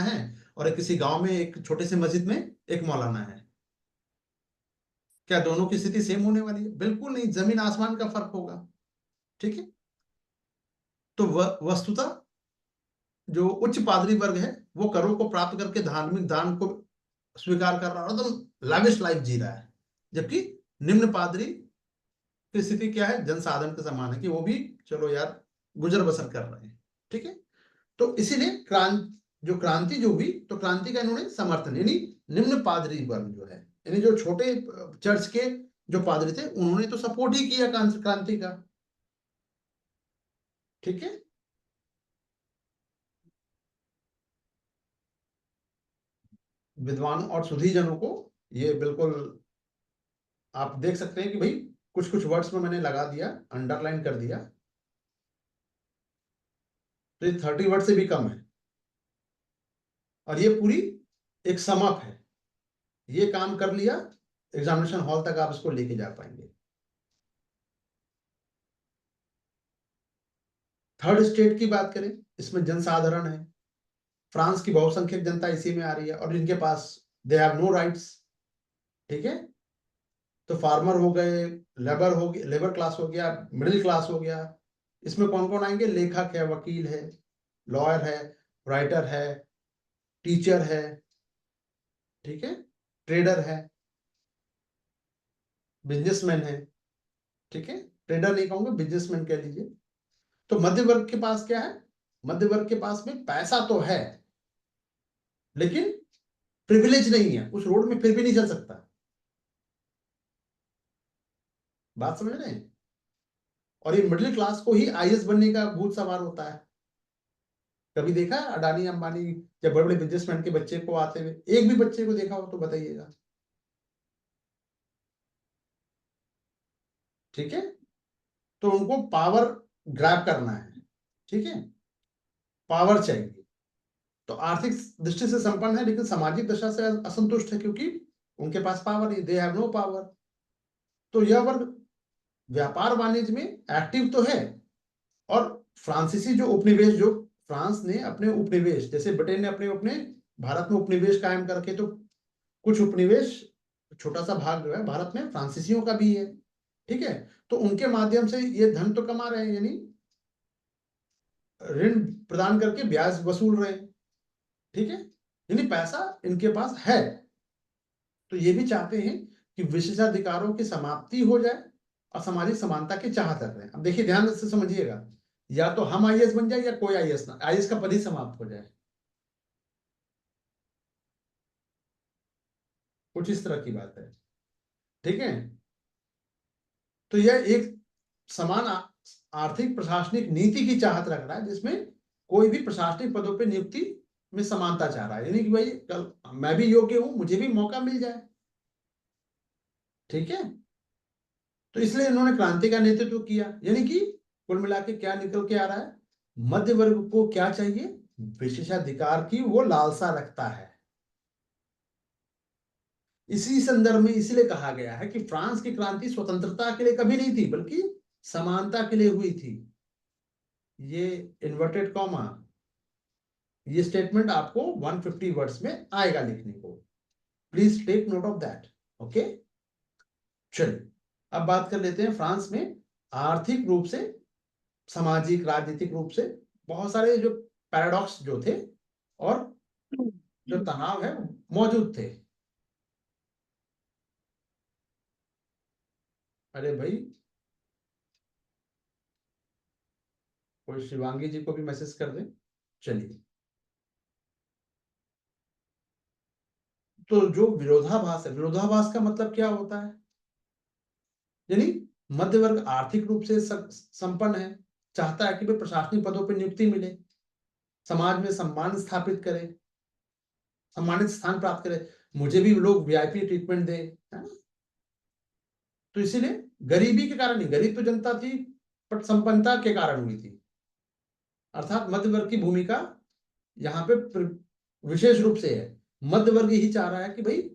है, और एक किसी गांव में एक छोटे से मस्जिद में एक मौलाना है, क्या दोनों की स्थिति सेम होने वाली है, बिल्कुल नहीं, जमीन आसमान का फर्क होगा। ठीक है, तो वस्तुतः जो उच्च पादरी वर्ग है वो करों को प्राप्त करके धार्मिक दान को स्वीकार कर रहा है, एकदम लाविश लाइफ जी रहा है, जबकि निम्न पादरी की स्थिति क्या है, जनसाधन के समान है कि वो भी चलो यार गुजर बसर कर रहे हैं। ठीक है, तो इसीलिए क्रांति जो हुई, तो क्रांति का इन्होंने समर्थन, यानी निम्न पादरी वर्ग जो है, यानी जो छोटे चर्च के जो पादरी थे, उन्होंने तो सपोर्ट ही किया क्रांति का। ठीक है, विद्वान और सुधीजनों को ये बिल्कुल आप देख सकते हैं कि भाई कुछ कुछ वर्ड्स में मैंने लगा दिया, अंडरलाइन कर दिया, तो ये 30 वर्ड से भी कम है, और ये पूरी एक समअप है। ये काम कर लिया, एग्जामिनेशन हॉल तक आप इसको लेके जा पाएंगे। थर्ड स्टेट की बात करें, इसमें जनसाधारण है, फ्रांस की बहुसंख्यक जनता इसी में आ रही है, और इनके पास दे हैव नो राइट्स। ठीक है, तो फार्मर हो गए, लेबर हो गया, लेबर क्लास हो गया, मिडिल क्लास हो गया। इसमें कौन कौन आएंगे, लेखक है, वकील है, लॉयर है, राइटर है, टीचर है, ठीक है, ट्रेडर है, बिजनेसमैन है। ठीक है, ट्रेडर नहीं कहूंगा, बिजनेसमैन कह लीजिए। तो मध्य वर्ग के पास क्या है, मध्य वर्ग के पास में पैसा तो है, लेकिन प्रिविलेज नहीं है, उस रोड में फिर भी नहीं चल सकता। बात समझ रहे हैं, और ये मिडिल क्लास को ही आईएएस बनने का भूत सवार होता है। कभी देखा है अडानी अंबानी जब बड़े बड़े बिजनेसमैन के बच्चे को आते हुए, एक भी बच्चे को देखा हो तो बताइएगा। ठीक है, तो उनको पावर ग्रैब करना है। ठीक है, पावर चाहिए, तो आर्थिक दृष्टि से संपन्न है, लेकिन सामाजिक दशा से असंतुष्ट है, क्योंकि उनके पास पावर नहीं, दे हैव नो पावर। तो यह वर्ग व्यापार वाणिज्य में एक्टिव तो है, और फ्रांसीसी जो उपनिवेश, जो फ्रांस ने अपने उपनिवेश, जैसे ब्रिटेन ने अपने अपने भारत में उपनिवेश कायम करके, तो कुछ उपनिवेश, छोटा सा भाग जो है भारत में फ्रांसीसियों का भी है, ठीक है। तो उनके माध्यम से ये धन तो कमा रहे हैं, यानी ऋण प्रदान करके ब्याज वसूल रहे हैं, ठीक है, यानी पैसा इनके पास है। तो ये भी चाहते हैं कि विशेषाधिकारों की समाप्ति हो जाए और सामाजिक समानता की चाहत रख रहे हैं। अब देखिए, ध्यान से समझिएगा, या तो हम आईएएस बन जाए या कोई आईएएस ना, आईएएस का पद ही समाप्त हो जाए, कुछ इस तरह की बात है, ठीक है। तो यह एक समान आर्थिक प्रशासनिक नीति की चाहत रख रहा है, जिसमें कोई भी प्रशासनिक पदों पर नियुक्ति में समानता चाह रहा है, यानी कि भाई कल मैं भी योग्य हूं, मुझे भी मौका मिल जाए, ठीक है। तो इसलिए इन्होंने क्रांति का नेतृत्व किया, यानी कि कुल मिला के क्या निकल के आ रहा है, मध्य वर्ग को क्या चाहिए, विशेषाधिकार की वो लालसा रखता है। इसी संदर्भ में इसीलिए कहा गया है कि फ्रांस की क्रांति स्वतंत्रता के लिए कभी नहीं थी, बल्कि समानता के लिए हुई थी। ये इन्वर्टेड कॉमा, ये स्टेटमेंट आपको 150 वर्ड्स में आएगा लिखने को, please take note of that, okay. चलिए अब बात कर लेते हैं फ्रांस में आर्थिक रूप से, सामाजिक, राजनीतिक रूप से बहुत सारे जो पैराडॉक्स जो थे और जो तनाव है मौजूद थे। अरे भाई, कोई शिवांगी जी को भी मैसेज कर दें। चलिए, तो जो विरोधाभास है, विरोधाभास का मतलब क्या होता है, यानी मध्य वर्ग आर्थिक रूप से संपन्न है, चाहता है कि वे प्रशासनिक पदों पर नियुक्ति मिले, समाज में सम्मान स्थापित करे, सम्मानित स्थान प्राप्त करे, मुझे भी लोग वीआईपी ट्रीटमेंट दे, है ना। तो इसीलिए गरीबी के कारण नहीं, गरीब तो जनता थी, पर संपन्नता के कारण हुई थी, अर्थात मध्य वर्ग की भूमिका यहाँ पे विशेष रूप से है। मध्य वर्ग ही चाह रहा है कि भाई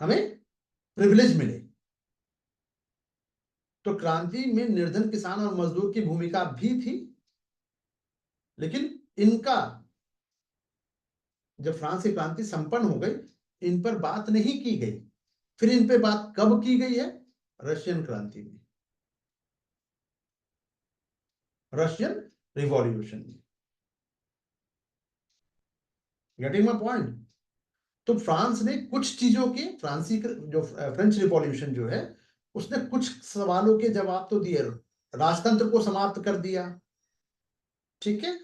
हमें प्रिविलेज मिले। तो क्रांति में निर्धन किसान और मजदूर की भूमिका भी थी, लेकिन इनका, जब फ्रांस की क्रांति संपन्न हो गई, इन पर बात नहीं की गई। फिर इन पे बात कब की गई है, रशियन क्रांति में, रशियन रिवॉल्यूशन में। Getting my point. तो फ्रांस ने कुछ चीजों के, फ्रांसी जो फ्रेंच रिवॉल्यूशन जो है, उसने कुछ सवालों के जवाब तो दिए, राजतंत्र को समाप्त कर दिया, ठीक है,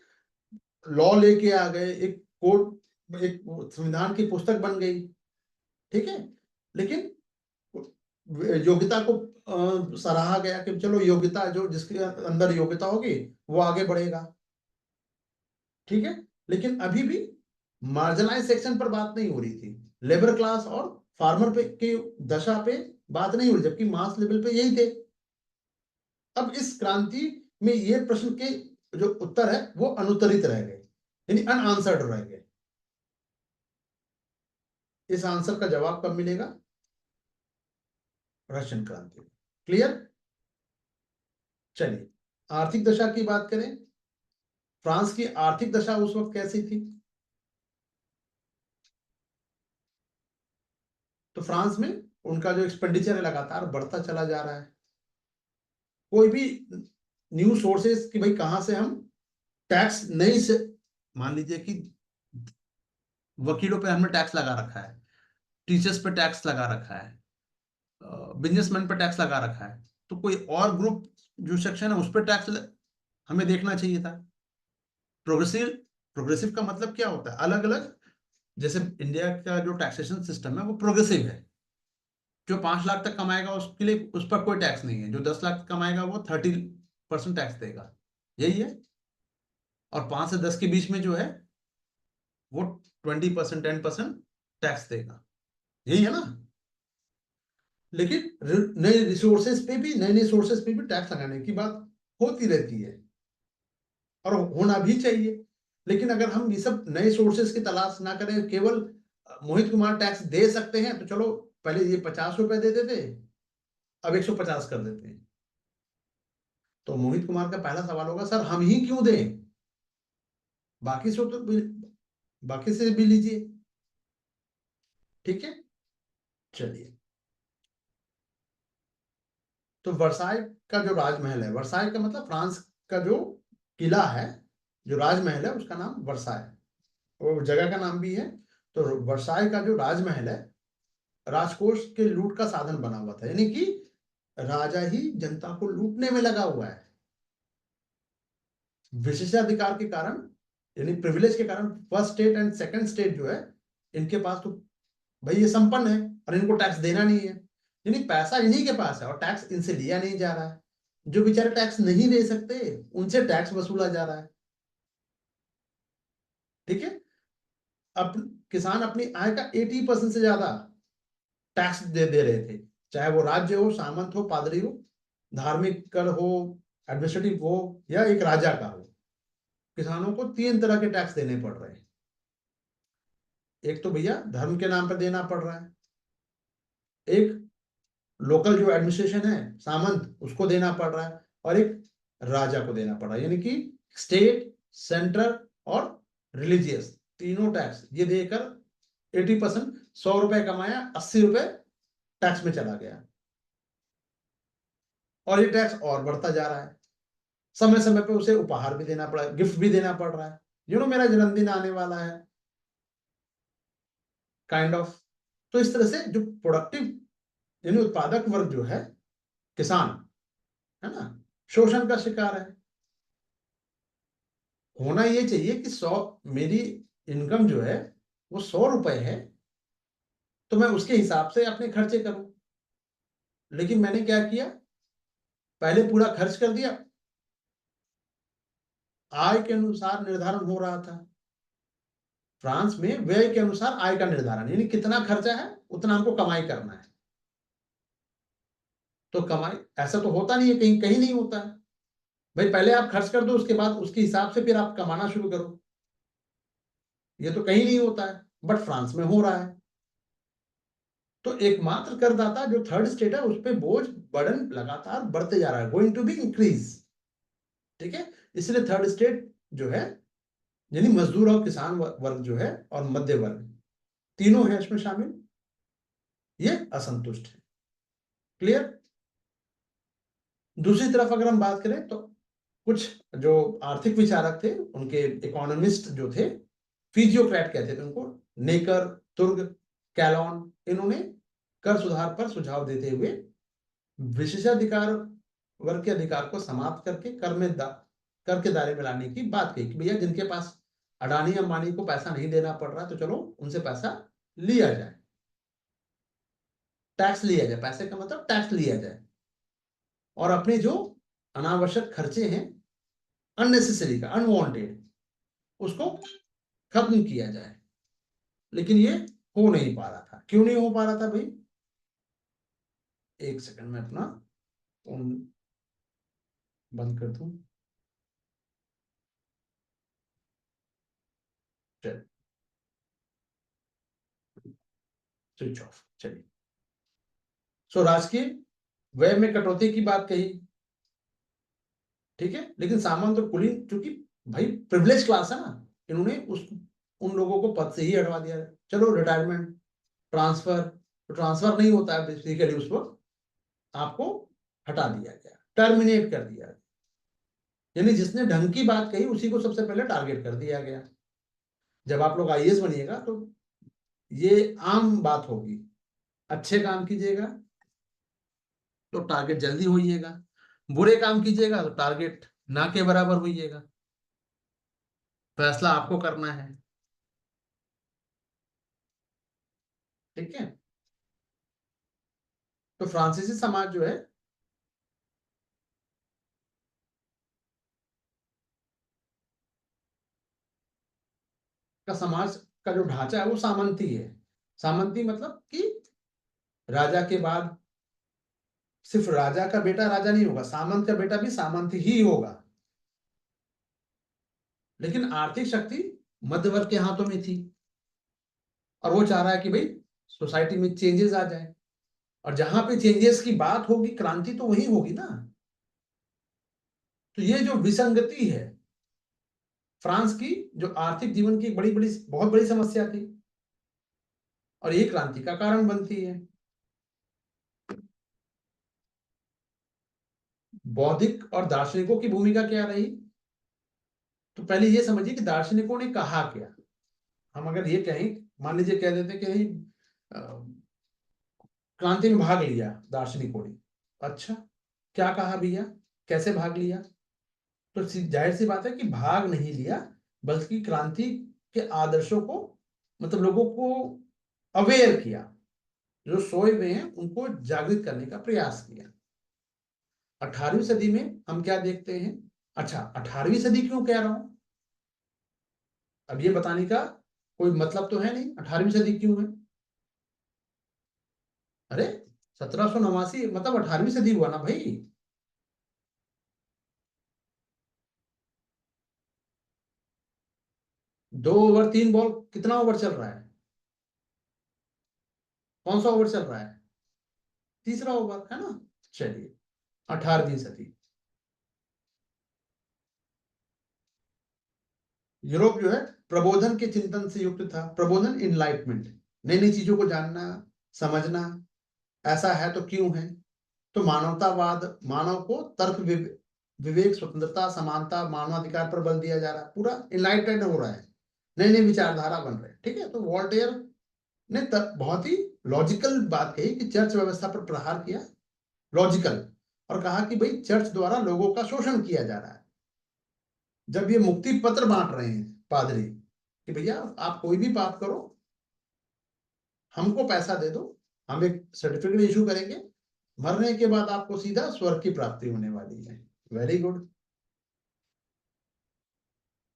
लॉ लेके आ गए, एक कोड, एक संविधान की पुस्तक बन गई, ठीक है। लेकिन योग्यता को सराहा गया कि चलो योग्यता, जो जिसके अंदर योग्यता होगी वो आगे बढ़ेगा, ठीक है। लेकिन अभी भी मार्जिनलाइज सेक्शन पर बात नहीं हो रही थी, लेबर क्लास और फार्मर पे की दशा पे बात नहीं हो रही, जबकि मास लेवल पे यही थे। अब इस क्रांति में ये प्रश्न के जो उत्तर है वो अनुत्तरित रह गए, यानी अनआंसर्ड रह गए। इस आंसर का जवाब कब मिलेगा, रशियन क्रांति में। क्लियर। चलिए आर्थिक दशा की बात करें, फ्रांस की आर्थिक दशा उस वक्त कैसी थी। तो फ्रांस में उनका जो एक्सपेंडिचर है लगातार बढ़ता चला जा रहा है। कोई भी न्यू सोर्सेस कि भाई कहां से हम टैक्स नहीं से, मान लीजिए कि वकीलों पे हमने टैक्स लगा रखा है, टीचर्स पे टैक्स लगा रखा है, बिजनेसमैन पे टैक्स लगा रखा है, तो कोई और ग्रुप जो सेक्शन है उस पर टैक्स हमें देखना चाहिए था। प्रोग्रेसिव, प्रोग्रेसिव का मतलब क्या होता है, अलग अलग, जैसे इंडिया का जो टैक्सेशन सिस्टम है वो प्रोग्रेसिव है। जो 5 लाख तक कमाएगा उसके लिए उस पर कोई टैक्स नहीं है, जो 10 लाख कमाएगा वो 30% टैक्स देगा, यही है। और 5 से 10 के बीच में जो है वो 20%, 10% टैक्स देगा, यही है ना। लेकिन नए रिसोर्सेस पे भी, नए नए सोर्सेस पे भी टैक्स लगाने की बात होती रहती है, और होना भी चाहिए। लेकिन अगर हम ये सब नए सोर्सेस की तलाश ना करें, केवल मोहित कुमार टैक्स दे सकते हैं, तो चलो पहले ये 50 रुपए देते थे, अब 150 कर देते हैं। तो मोहित कुमार का पहला सवाल होगा, सर हम ही क्यों दें, बाकी से तो बाकी से भी लीजिए। ठीक है, चलिए। तो वर्साई का जो राजमहल है, वर्साई का मतलब फ्रांस का जो किला है, जो राजमहल है उसका नाम वर्साई, वो जगह का नाम भी है। तो वर्साई का जो राजमहल है, राजकोष के लूट का साधन बना हुआ था, यानी कि राजा ही जनता को लूटने में लगा हुआ है। विशेषाधिकार के कारण, यानी प्रिविलेज के कारण, first state and second state जो है, इनके पास तो भाई ये संपन्न है और इनको टैक्स देना नहीं है, यानी पैसा इन्हीं के पास है और टैक्स इनसे लिया नहीं जा रहा है। जो बेचारे टैक्स नहीं दे सकते उनसे टैक्स वसूला जा रहा है। ठीक है, अब किसान अपनी आय का 80% से ज्यादा टैक्स दे रहे थे, चाहे वो राज्य हो, सामंत हो, पादरी हो, धार्मिक कर हो, एडमिनिस्ट्रेटिव हो, या एक राजा का हो। किसानों को 3 तरह के टैक्स देने पड़ रहे हैं। एक तो भैया धर्म के नाम पर देना पड़ रहा है, एक लोकल जो एडमिनिस्ट्रेशन है सामंत उसको देना पड़ रहा है, और एक राजा को देना पड़ रहा है, यानी कि स्टेट, सेंटर और रिलीजियस तीनों टैक्स ये देकर 80%, 100 रुपए कमाया, 80 रुपए टैक्स में चला गया, और ये टैक्स और बढ़ता जा रहा है। समय समय पे उसे उपहार भी देना पड़ा, गिफ्ट भी देना पड़ रहा है, मेरा जन्मदिन आने वाला है, काइंड ऑफ। तो इस तरह से जो प्रोडक्टिव, यानी उत्पादक वर्ग जो है, किसान, है ना, शोषण का शिकार है। होना ये चाहिए कि 100, मेरी इनकम जो है वो 100 रुपए है, तो मैं उसके हिसाब से अपने खर्चे करूं। लेकिन मैंने क्या किया, पहले पूरा खर्च कर दिया, आय के अनुसार निर्धारण हो रहा था। फ्रांस में व्यय के अनुसार आय का निर्धारण, यानी कितना खर्चा है उतना हमको कमाई करना है। तो कमाई ऐसा तो होता नहीं है, कहीं कहीं नहीं होता है भाई, पहले आप खर्च कर दो उसके बाद उसके हिसाब से फिर आप कमाना शुरू करो, ये तो कहीं नहीं होता है, बट फ्रांस में हो रहा है। तो एकमात्र करदाता जो थर्ड स्टेट है उस पर बोझ, बर्डन लगातार बढ़ते जा रहा है, गोइंग टू बी इंक्रीज। ठीक है, इसलिए थर्ड स्टेट जो है, यानी मजदूर और किसान वर्ग जो है और मध्य वर्ग, तीनों है इसमें शामिल, ये असंतुष्ट है। क्लियर। दूसरी तरफ अगर हम बात करें तो कुछ जो आर्थिक विचारक थे, उनके इकोनॉमिस्ट जो थे, फिजियोक्रेट कहते थे उनको, नेकर, तुर्ग, कैलॉन, इन्होंने कर सुधार पर सुझाव देते हुए विशेषाधिकार वर्ग के अधिकार को समाप्त करके कर के दायरे में लाने की बात कही कि भैया जिनके पास अडानी अंबानी को पैसा नहीं देना पड़ रहा तो चलो उनसे पैसा लिया जाए, टैक्स लिया जाए, पैसे का मतलब टैक्स लिया जाए, और अपने जो अनावश्यक खर्चे हैं, अननेसेसरी का, अनवांटेड, उसको खत्म किया जाए। लेकिन ये हो नहीं पा रहा था। क्यों नहीं हो पा रहा था भाई, एक सेकंड में अपना फोन बंद कर दूं। चल, स्विच ऑफ। चलिए, सो राजकीय व्यय में कटौती की बात कही। ठीक है, लेकिन सामंत और कुलीन चूंकि भाई प्रिविलेज क्लास है ना, इन्होंने उन लोगों को पद से ही हटवा दिया। चलो रिटायरमेंट, ट्रांसफर, तो ट्रांसफर नहीं होता है बेसिकली उस वक्त, आपको हटा दिया गया, टर्मिनेट कर दिया, यानी जिसने ढंग की बात कही उसी को सबसे पहले टारगेट कर दिया गया। जब आप लोग आईएएस बनिएगा तो ये आम बात होगी, अच्छे काम कीजिएगा तो टारगेट जल्दी होइएगा, बुरे काम कीजिएगा तो टारगेट ना के बराबर होइएगा। फैसला आपको करना है। ठीक है, तो फ्रांसीसी समाज जो है, का समाज का जो ढांचा है वो सामंती है। सामंती मतलब कि राजा के बाद सिर्फ राजा का बेटा राजा नहीं होगा, सामंत का बेटा भी सामंत ही होगा। लेकिन आर्थिक शक्ति मध्य वर्ग के हाथों में थी, और वो चाह रहा है कि भाई सोसाइटी में चेंजेस आ जाए, और जहां पे चेंजेस की बात होगी, क्रांति तो वही होगी ना। तो ये जो विसंगति है, फ्रांस की जो आर्थिक जीवन की एक बड़ी बड़ी बहुत बड़ी समस्या थी, और ये क्रांति का कारण बनती है। बौद्धिक और दार्शनिकों की भूमिका क्या रही? तो पहले ये समझिए कि दार्शनिकों ने कहा क्या। हम अगर ये कहें, मान लीजिए कह देते कि क्रांति में भाग लिया दार्शनिकों ने, अच्छा क्या कहा भैया, कैसे भाग लिया? तो जाहिर सी बात है कि भाग नहीं लिया, बल्कि क्रांति के आदर्शों को, मतलब लोगों को अवेयर किया, जो सोए हुए हैं उनको जागृत करने का प्रयास किया। 18वीं सदी में हम क्या देखते हैं? अच्छा, 18वीं सदी क्यों कह रहा हूं, अब ये बताने का कोई मतलब तो है नहीं 18वीं सदी क्यों है। अरे 1789 मतलब 18वीं सदी हुआ ना भाई। 2 ओवर 3 बॉल कितना ओवर चल रहा है? कौन सा ओवर चल रहा है? तीसरा ओवर है ना। चलिए, 18वीं सदी, यूरोप जो है प्रबोधन के चिंतन से युक्त था। प्रबोधन, इनलाइटमेंट, नई नई चीजों को जानना, समझना, ऐसा है तो क्यों है। तो मानवतावाद, मानव को तर्क, विवेक, स्वतंत्रता, समानता, मानवाधिकार पर बल दिया जा रहा है, पूरा इनलाइटेड हो रहा है, नई नई विचारधारा बन रहे हैं। ठीक है, तो वॉल्टेयर ने बहुत ही लॉजिकल बात कही कि चर्च व्यवस्था पर प्रहार किया, लॉजिकल, और कहा कि भाई चर्च द्वारा लोगों का शोषण किया जा रहा है। जब ये मुक्ति पत्र बांट रहे हैं पादरी कि भैया आप कोई भी पाप करो, हमको पैसा दे दो, हम एक सर्टिफिकेट इशू करेंगे, मरने के बाद आपको सीधा स्वर्ग की प्राप्ति होने वाली है। Very good.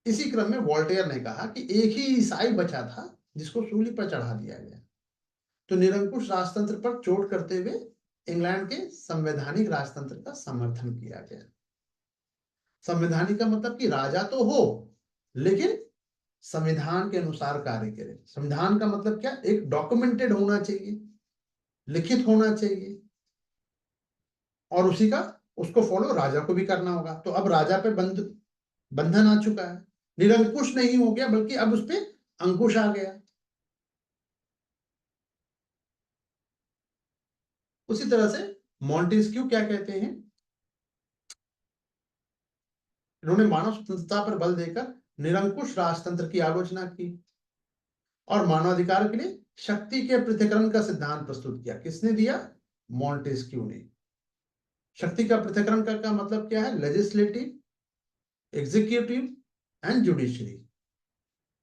इसी क्रम में वॉल्टेयर ने कहा कि एक ही ईसाई बचा था जिसको सूली पर चढ़ा दिया गया। तो निरंकुश राजतंत्र पर चोट करते हुए इंग्लैंड के संवैधानिक राजतंत्र का समर्थन किया गया। संवैधानिक का मतलब कि राजा तो हो, लेकिन संविधान के अनुसार कार्य करे। संविधान का मतलब क्या? एक डॉक्यूमेंटेड होना चाहिए, लिखित होना चाहिए, और उसी का, उसको फॉलो राजा को भी करना होगा। तो अब राजा पे बंधन आ चुका है, निरंकुश नहीं हो गया, बल्कि अब उस पर अंकुश आ गया। उसी तरह से मॉन्टेस्क्यू क्या कहते हैं? इन्होंने मानव स्वतंत्रता पर बल देकर निरंकुश राजतंत्र की आलोचना की और मानवाधिकार के लिए शक्ति के पृथक्करण का सिद्धांत प्रस्तुत किया। किसने दिया? मॉन्टेस्क्यू ने। शक्ति का पृथक्करण का मतलब क्या है? Legislative, executive and judiciary.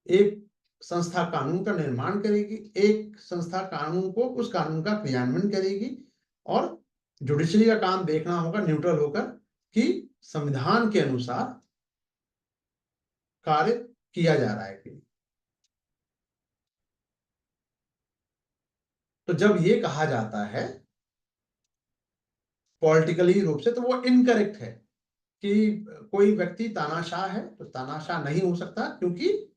एक संस्था कानून का निर्माण करेगी, एक संस्था कानून को, उस कानून का क्रियान्वयन करेगी, और जुडिशरी का काम देखना होगा न्यूट्रल होकर कि संविधान के अनुसार कार्य किया जा रहा है कि। तो जब ये कहा जाता है पॉलिटिकली रूप से, तो वो इनकरेक्ट है कि कोई व्यक्ति तानाशाह है तो तानाशाह नहीं हो सकता, क्योंकि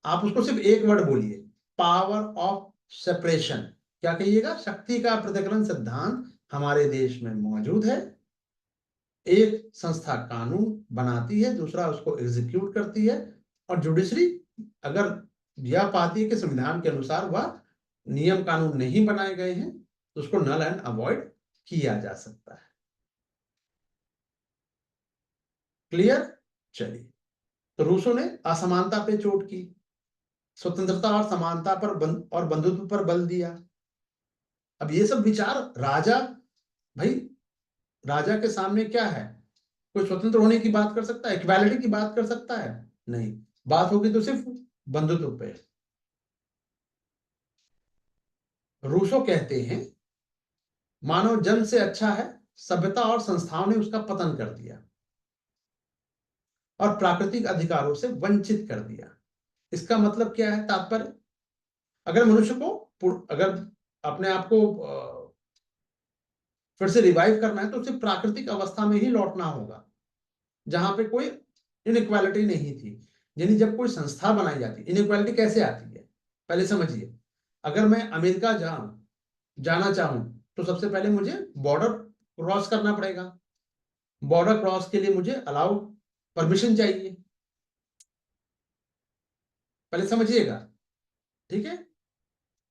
आप उसको सिर्फ एक वर्ड बोलिए, पावर ऑफ सेपरेशन। क्या कहिएगा? शक्ति का पृथक्करण सिद्धांत हमारे देश में मौजूद है। एक संस्था कानून बनाती है, दूसरा उसको एग्जीक्यूट करती है, और जुडिशरी अगर यह पाती है कि संविधान के अनुसार वह नियम कानून नहीं बनाए गए हैं, तो उसको नल एंड अवॉइड किया जा सकता है। क्लियर? चलिए, तो रूसो ने असमानता पे चोट की, स्वतंत्रता और समानता पर और बंधुत्व पर बल दिया। अब ये सब विचार राजा, भाई राजा के सामने क्या है? कोई स्वतंत्र होने की बात कर सकता है, इक्वालिटी की बात कर सकता है? नहीं, बात होगी तो सिर्फ बंधुत्व पे। रूसो कहते हैं मानव जन्म से अच्छा है, सभ्यता और संस्थाओं ने उसका पतन कर दिया और प्राकृतिक अधिकारों से वंचित कर दिया। इसका मतलब क्या है? तात्पर्य, अगर मनुष्य को, अगर अपने आप को फिर से रिवाइव करना है, तो उसे प्राकृतिक अवस्था में ही लौटना होगा, जहां पे कोई इनइक्वालिटी नहीं थी। यानी जब कोई संस्था बनाई जाती, इनइक्वालिटी कैसे आती है पहले समझिए। अगर मैं अमेरिका जाना चाहूं, तो सबसे पहले मुझे बॉर्डर क्रॉस करना पड़ेगा। बॉर्डर क्रॉस के लिए मुझे अलाउ परमिशन चाहिए, पहले समझिएगा, ठीक है।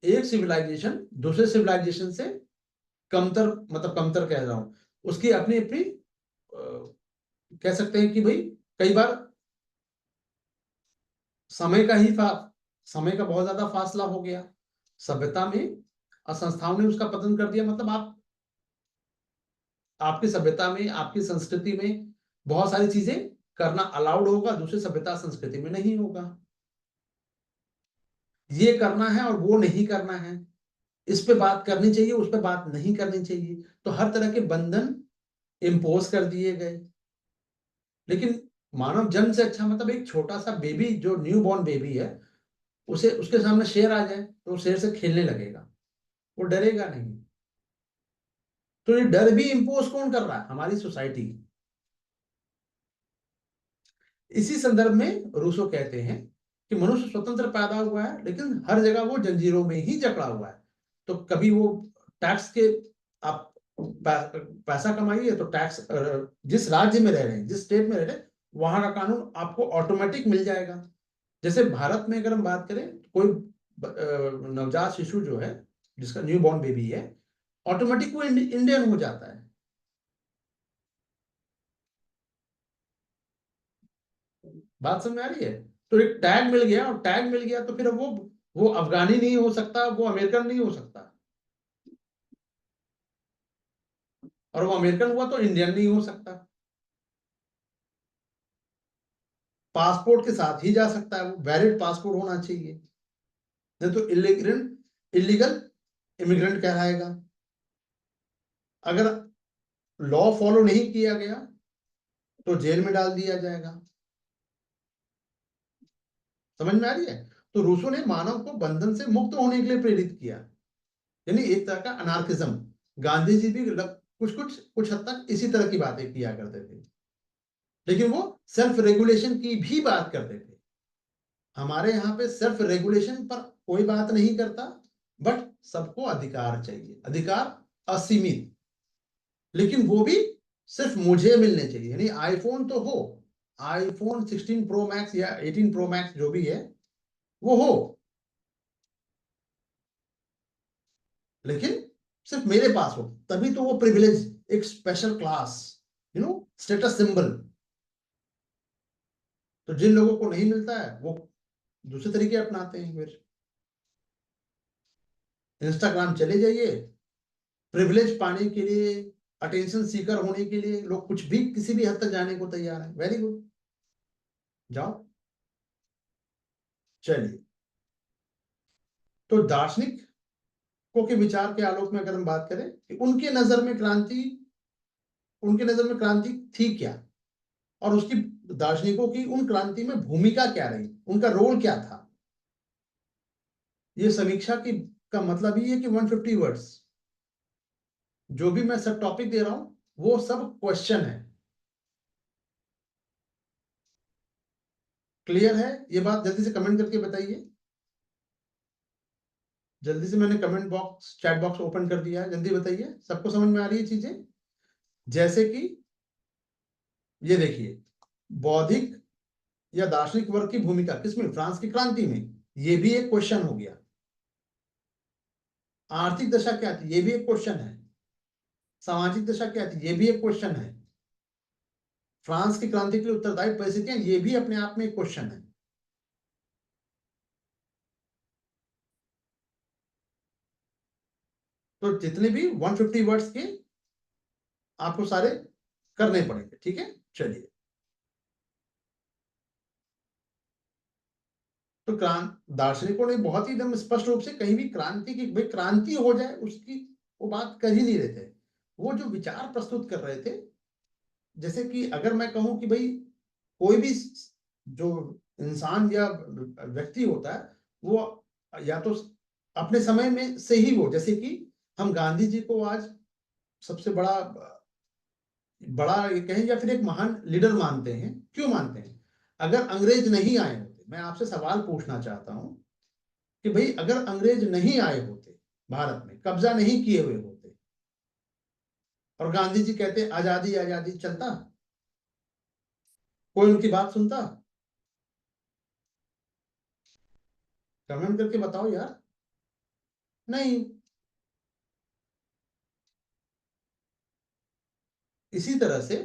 एक सिविलाइजेशन दूसरे सिविलाइजेशन से कमतर, मतलब कमतर कह रहा हूं, उसकी अपनी अपनी कह सकते हैं कि भाई कई बार समय का ही समय का बहुत ज्यादा फासला हो गया सभ्यता में, और संस्थाओं ने उसका पतन कर दिया। मतलब आपकी सभ्यता में, आपकी संस्कृति में बहुत सारी चीजें करना अलाउड होगा, दूसरी सभ्यता संस्कृति में नहीं होगा। ये करना है और वो नहीं करना है, इस पे बात करनी चाहिए, उस पे बात नहीं करनी चाहिए, तो हर तरह के बंधन इम्पोज कर दिए गए। लेकिन मानव जन्म से अच्छा, मतलब एक छोटा सा बेबी जो न्यू बॉर्न बेबी है, उसे उसके सामने शेर आ जाए तो शेर से खेलने लगेगा, वो डरेगा नहीं। तो ये डर भी इम्पोज कौन कर रहा है? हमारी सोसाइटी। इसी संदर्भ में रूसो कहते हैं कि मनुष्य स्वतंत्र पैदा हुआ है, लेकिन हर जगह वो जंजीरों में ही जकड़ा हुआ है। तो कभी वो टैक्स के, आप पैसा कमाइए तो टैक्स, जिस राज्य में रह रहे हैं, जिस स्टेट में रह रहे हैं, वहां का कानून आपको ऑटोमेटिक मिल जाएगा। जैसे भारत में अगर हम बात करें, कोई नवजात शिशु जो है, जिसका न्यू बॉर्न बेबी है, ऑटोमेटिक वो इंडियन हो जाता है। बात समझ में आ रही है? तो एक टैग मिल गया, और टैग मिल गया तो फिर वो अफगानी नहीं हो सकता, वो अमेरिकन नहीं हो सकता, और वो अमेरिकन हुआ तो इंडियन नहीं हो सकता। पासपोर्ट के साथ ही जा सकता है, वो वैलिड पासपोर्ट होना चाहिए, नहीं तो इलीगल इमिग्रेंट कहलाएगा। अगर लॉ फॉलो नहीं किया गया तो जेल में डाल दिया जाएगा। समझ में आ रही है? तो रूसो ने मानव को बंधन से मुक्त होने के लिए प्रेरित किया, यानी एक तरह का अनार्किज्म। गांधी जी भी कुछ हद तक इसी तरह की बातें किया करते थे, लेकिन वो सेल्फ रेगुलेशन की भी बात करते थे। हमारे यहाँ पे सेल्फ रेगुलेशन पर कोई बात नहीं करता, बट सबको अधिकार चाहिए, अधिकार असीमित, लेकिन वो भी सिर्फ मुझे मिलने चाहिए। यानी आईफोन तो हो, आईफोन 16 प्रो मैक्स या 18 प्रो मैक्स जो भी है वो हो, लेकिन सिर्फ मेरे पास हो, तभी तो वो प्रिविलेज, एक स्पेशल क्लास, स्टेटस सिंबल। तो जिन लोगों को नहीं मिलता है वो दूसरे तरीके अपनाते हैं। फिर इंस्टाग्राम चले जाइए, प्रिविलेज पाने के लिए, अटेंशन सीकर होने के लिए लोग कुछ भी, किसी भी हद तक जाने को तैयार है। वेरी गुड, जाओ। चलिए, तो दार्शनिकों के विचार के आलोक में अगर हम बात करें कि उनके नजर में क्रांति थी क्या, और उसकी, दार्शनिकों की उन क्रांति में भूमिका क्या रही, उनका रोल क्या था। ये समीक्षा की का मतलब ही है कि 150 वर्ड्स, जो भी मैं सब टॉपिक दे रहा हूं वो सब क्वेश्चन है। क्लियर है ये बात? जल्दी से कमेंट करके बताइए। जल्दी से, मैंने comment box, chat box open कर दिया है, जल्दी बताइए सबको समझ में आ रही है चीजें। जैसे कि ये देखिए, बौद्धिक या दार्शनिक वर्ग की भूमिका किसमें? फ्रांस की क्रांति में, ये भी एक क्वेश्चन हो गया। आर्थिक दशा क्या थी? ये भी एक क्वेश्चन है। सामाजिक दशा क्या थी? ये भी एक क्वेश्चन है। फ्रांस की क्रांति के लिए उत्तरदायी परिस्थितियां, ये भी अपने आप में एक क्वेश्चन है। तो जितने भी 150 वर्ड्स के आपको सारे करने पड़ेंगे, ठीक है। चलिए, तो दार्शनिकों ने बहुत ही एकदम स्पष्ट रूप से कहीं भी क्रांति की, भाई क्रांति हो जाए उसकी वो बात कर ही नहीं रहे थे। वो जो विचार प्रस्तुत कर रहे थे, जैसे कि अगर मैं कहूं कि भाई कोई भी जो इंसान या व्यक्ति होता है, वो या तो अपने समय में से ही, वो जैसे कि हम गांधी जी को आज सबसे बड़ा बड़ा ये कहें या फिर एक महान लीडर मानते हैं। क्यों मानते हैं? अगर अंग्रेज नहीं आए होते, मैं आपसे सवाल पूछना चाहता हूं कि भाई अगर अंग्रेज नहीं आए होते, भारत में कब्जा नहीं किए हुए होते, और गांधी जी कहते आजादी आजादी, चलता? कोई उनकी बात सुनता? कमेंट करके बताओ यार। नहीं। इसी तरह से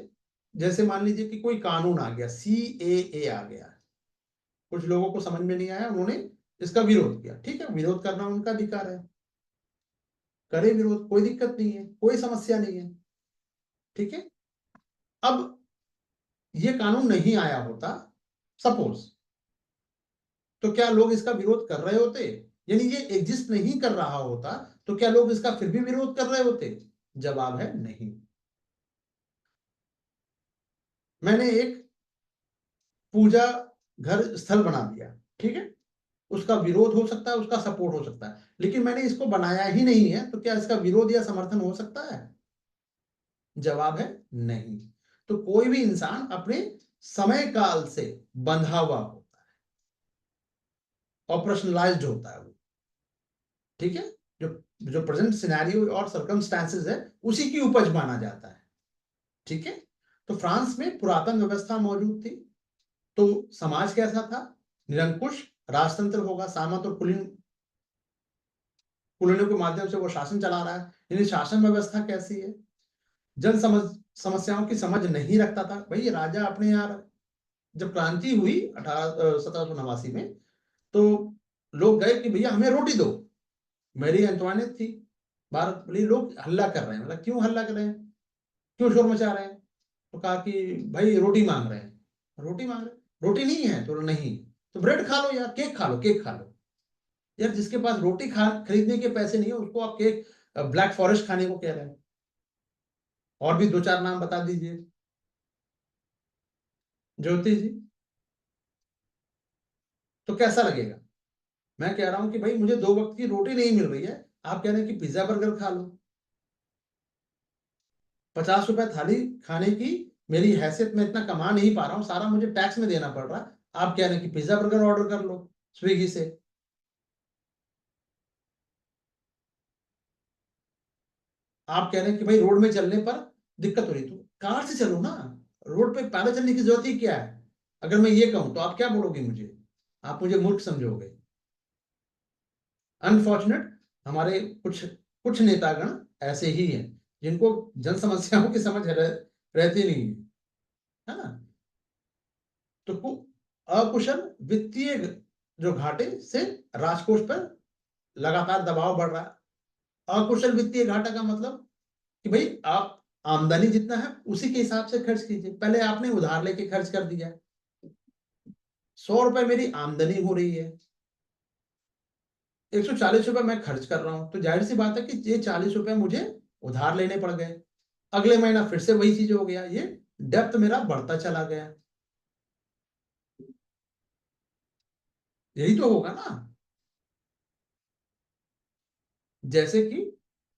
जैसे मान लीजिए कि कोई कानून आ गया, CAA आ गया, कुछ लोगों को समझ में नहीं आया, उन्होंने इसका विरोध किया। ठीक है, विरोध करना उनका अधिकार है, करे विरोध, कोई दिक्कत नहीं है, कोई समस्या नहीं है। ठीक है। अब ये कानून नहीं आया होता सपोज, तो क्या लोग इसका विरोध कर रहे होते? यानी ये एग्जिस्ट नहीं कर रहा होता तो क्या लोग इसका फिर भी विरोध कर रहे होते? जवाब है नहीं। मैंने एक पूजा घर स्थल बना दिया, ठीक है, उसका विरोध हो सकता है, उसका सपोर्ट हो सकता है, लेकिन मैंने इसको बनाया ही नहीं है, तो क्या इसका विरोध या समर्थन हो सकता है? जवाब है नहीं। तो कोई भी इंसान अपने समय काल से बंधा हुआ होता है, ऑपरेशनलाइज्ड होता है वो। ठीक है, जो जो प्रेजेंट सिनेरियो और सर्कमस्टांसेस है उसी की उपज माना जाता है। ठीक है। तो फ्रांस में पुरातन व्यवस्था मौजूद थी। तो समाज कैसा था? निरंकुश राजतंत्र होगा, सामंत और कुलीनों के माध्यम से वो शासन चला रहा है। यानी शासन व्यवस्था कैसी है? जन समस्याओं की समझ नहीं रखता था। भाई राजा अपने यार, जब क्रांति हुई 1789 में, तो लोग गए कि भैया हमें रोटी दो। मेरी अंतवानेत थी, बाहर बोली लोग हल्ला कर रहे हैं। मतलब क्यों हल्ला कर रहे हैं, क्यों शोर मचा रहे हैं? तो कहा कि भाई रोटी मांग रहे हैं। रोटी मांग रहे हैं, रोटी नहीं है तो नहीं, तो ब्रेड खा लो यार, केक खा लो, केक खा लो। यार जिसके पास रोटी खा खरीदने के पैसे नहीं है उसको आप केक, ब्लैक फॉरेस्ट खाने को कह रहे हैं। और भी दो चार नाम बता दीजिए। ज्योति जी, तो कैसा लगेगा? मैं कह रहा हूं कि भाई मुझे 2 वक्त की रोटी नहीं मिल रही है, आप कह रहे हैं कि पिज्जा बर्गर खा लो। 50 रुपए थाली खाने की मेरी हैसियत में इतना कमा नहीं पा रहा हूं, सारा मुझे टैक्स में देना पड़ रहा है। आप कह रहे हैं कि पिज्जा बर्गर ऑर्डर कर लो स्विगी से। आप कह रहे हैं कि भाई रोड में चलने पर दिक्कत हो रही, तो कार से चलो ना, रोड पे पैदल चलने की जरूरत ही क्या है? अगर मैं ये कहूं तो आप क्या बोलोगे मुझे? आप मुझे मूर्ख समझोगे। अनफॉर्चुनेट, हमारे कुछ कुछ नेतागण ऐसे ही हैं जिनको जन समस्याओं की समझ रहती नहीं है, है ना? तो अकुशल वित्तीय जो घाटे से राजकोष पर लगातार दबाव बढ़ रहा है। अकुशल वित्तीय घाटा का मतलब कि भाई आप आमदनी जितना है उसी के हिसाब से खर्च कीजिए। पहले आपने उधार लेके खर्च कर दिया, 100 रुपए मेरी आमदनी हो रही है, 140 रुपए मैं खर्च कर रहा हूं, तो जाहिर सी बात है कि ये 40 रुपए मुझे उधार लेने पड़ गए। अगले महीना फिर से वही चीज हो गया, ये डेप्थ मेरा बढ़ता चला गया। यही तो होगा ना। जैसे कि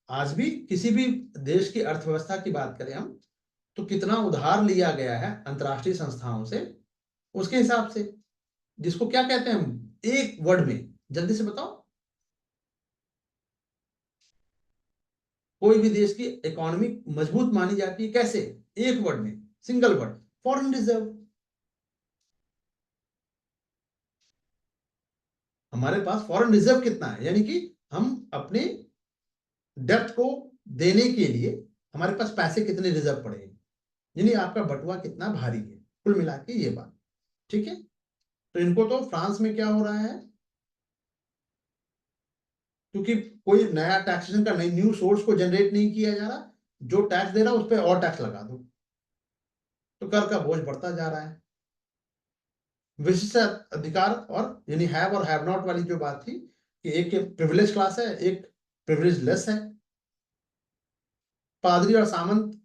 आज भी किसी भी देश की अर्थव्यवस्था की बात करें हम, तो कितना उधार लिया गया है अंतरराष्ट्रीय संस्थाओं से, उसके हिसाब से, जिसको क्या कहते हैं हम एक वर्ड में, जल्दी से बताओ। कोई भी देश की इकोनॉमी मजबूत मानी जाती है कैसे? एक वर्ड में, सिंगल वर्ड, फॉरेन रिजर्व। हमारे पास फॉरेन रिजर्व कितना है, यानी कि हम अपने डेप्थ को देने के लिए हमारे पास पैसे कितने रिजर्व पड़े हैं, यानी आपका बटुआ कितना भारी है, कुल मिला के ये बात। ठीक है। तो इनको तो फ्रांस में क्या हो रहा है, क्योंकि कोई नया टैक्सेशन का नई न्यू सोर्स को जनरेट नहीं किया जा रहा, जो टैक्स दे रहा है उस पर और टैक्स लगा दो, तो कर का बोझ बढ़ता जा रहा है। विशिष्ट अधिकार और यानी हैव और हैव नॉट वाली जो बात थी कि एक प्रिविलेज क्लास है, एक प्रिविलेज लेस है। पादरी और सामंत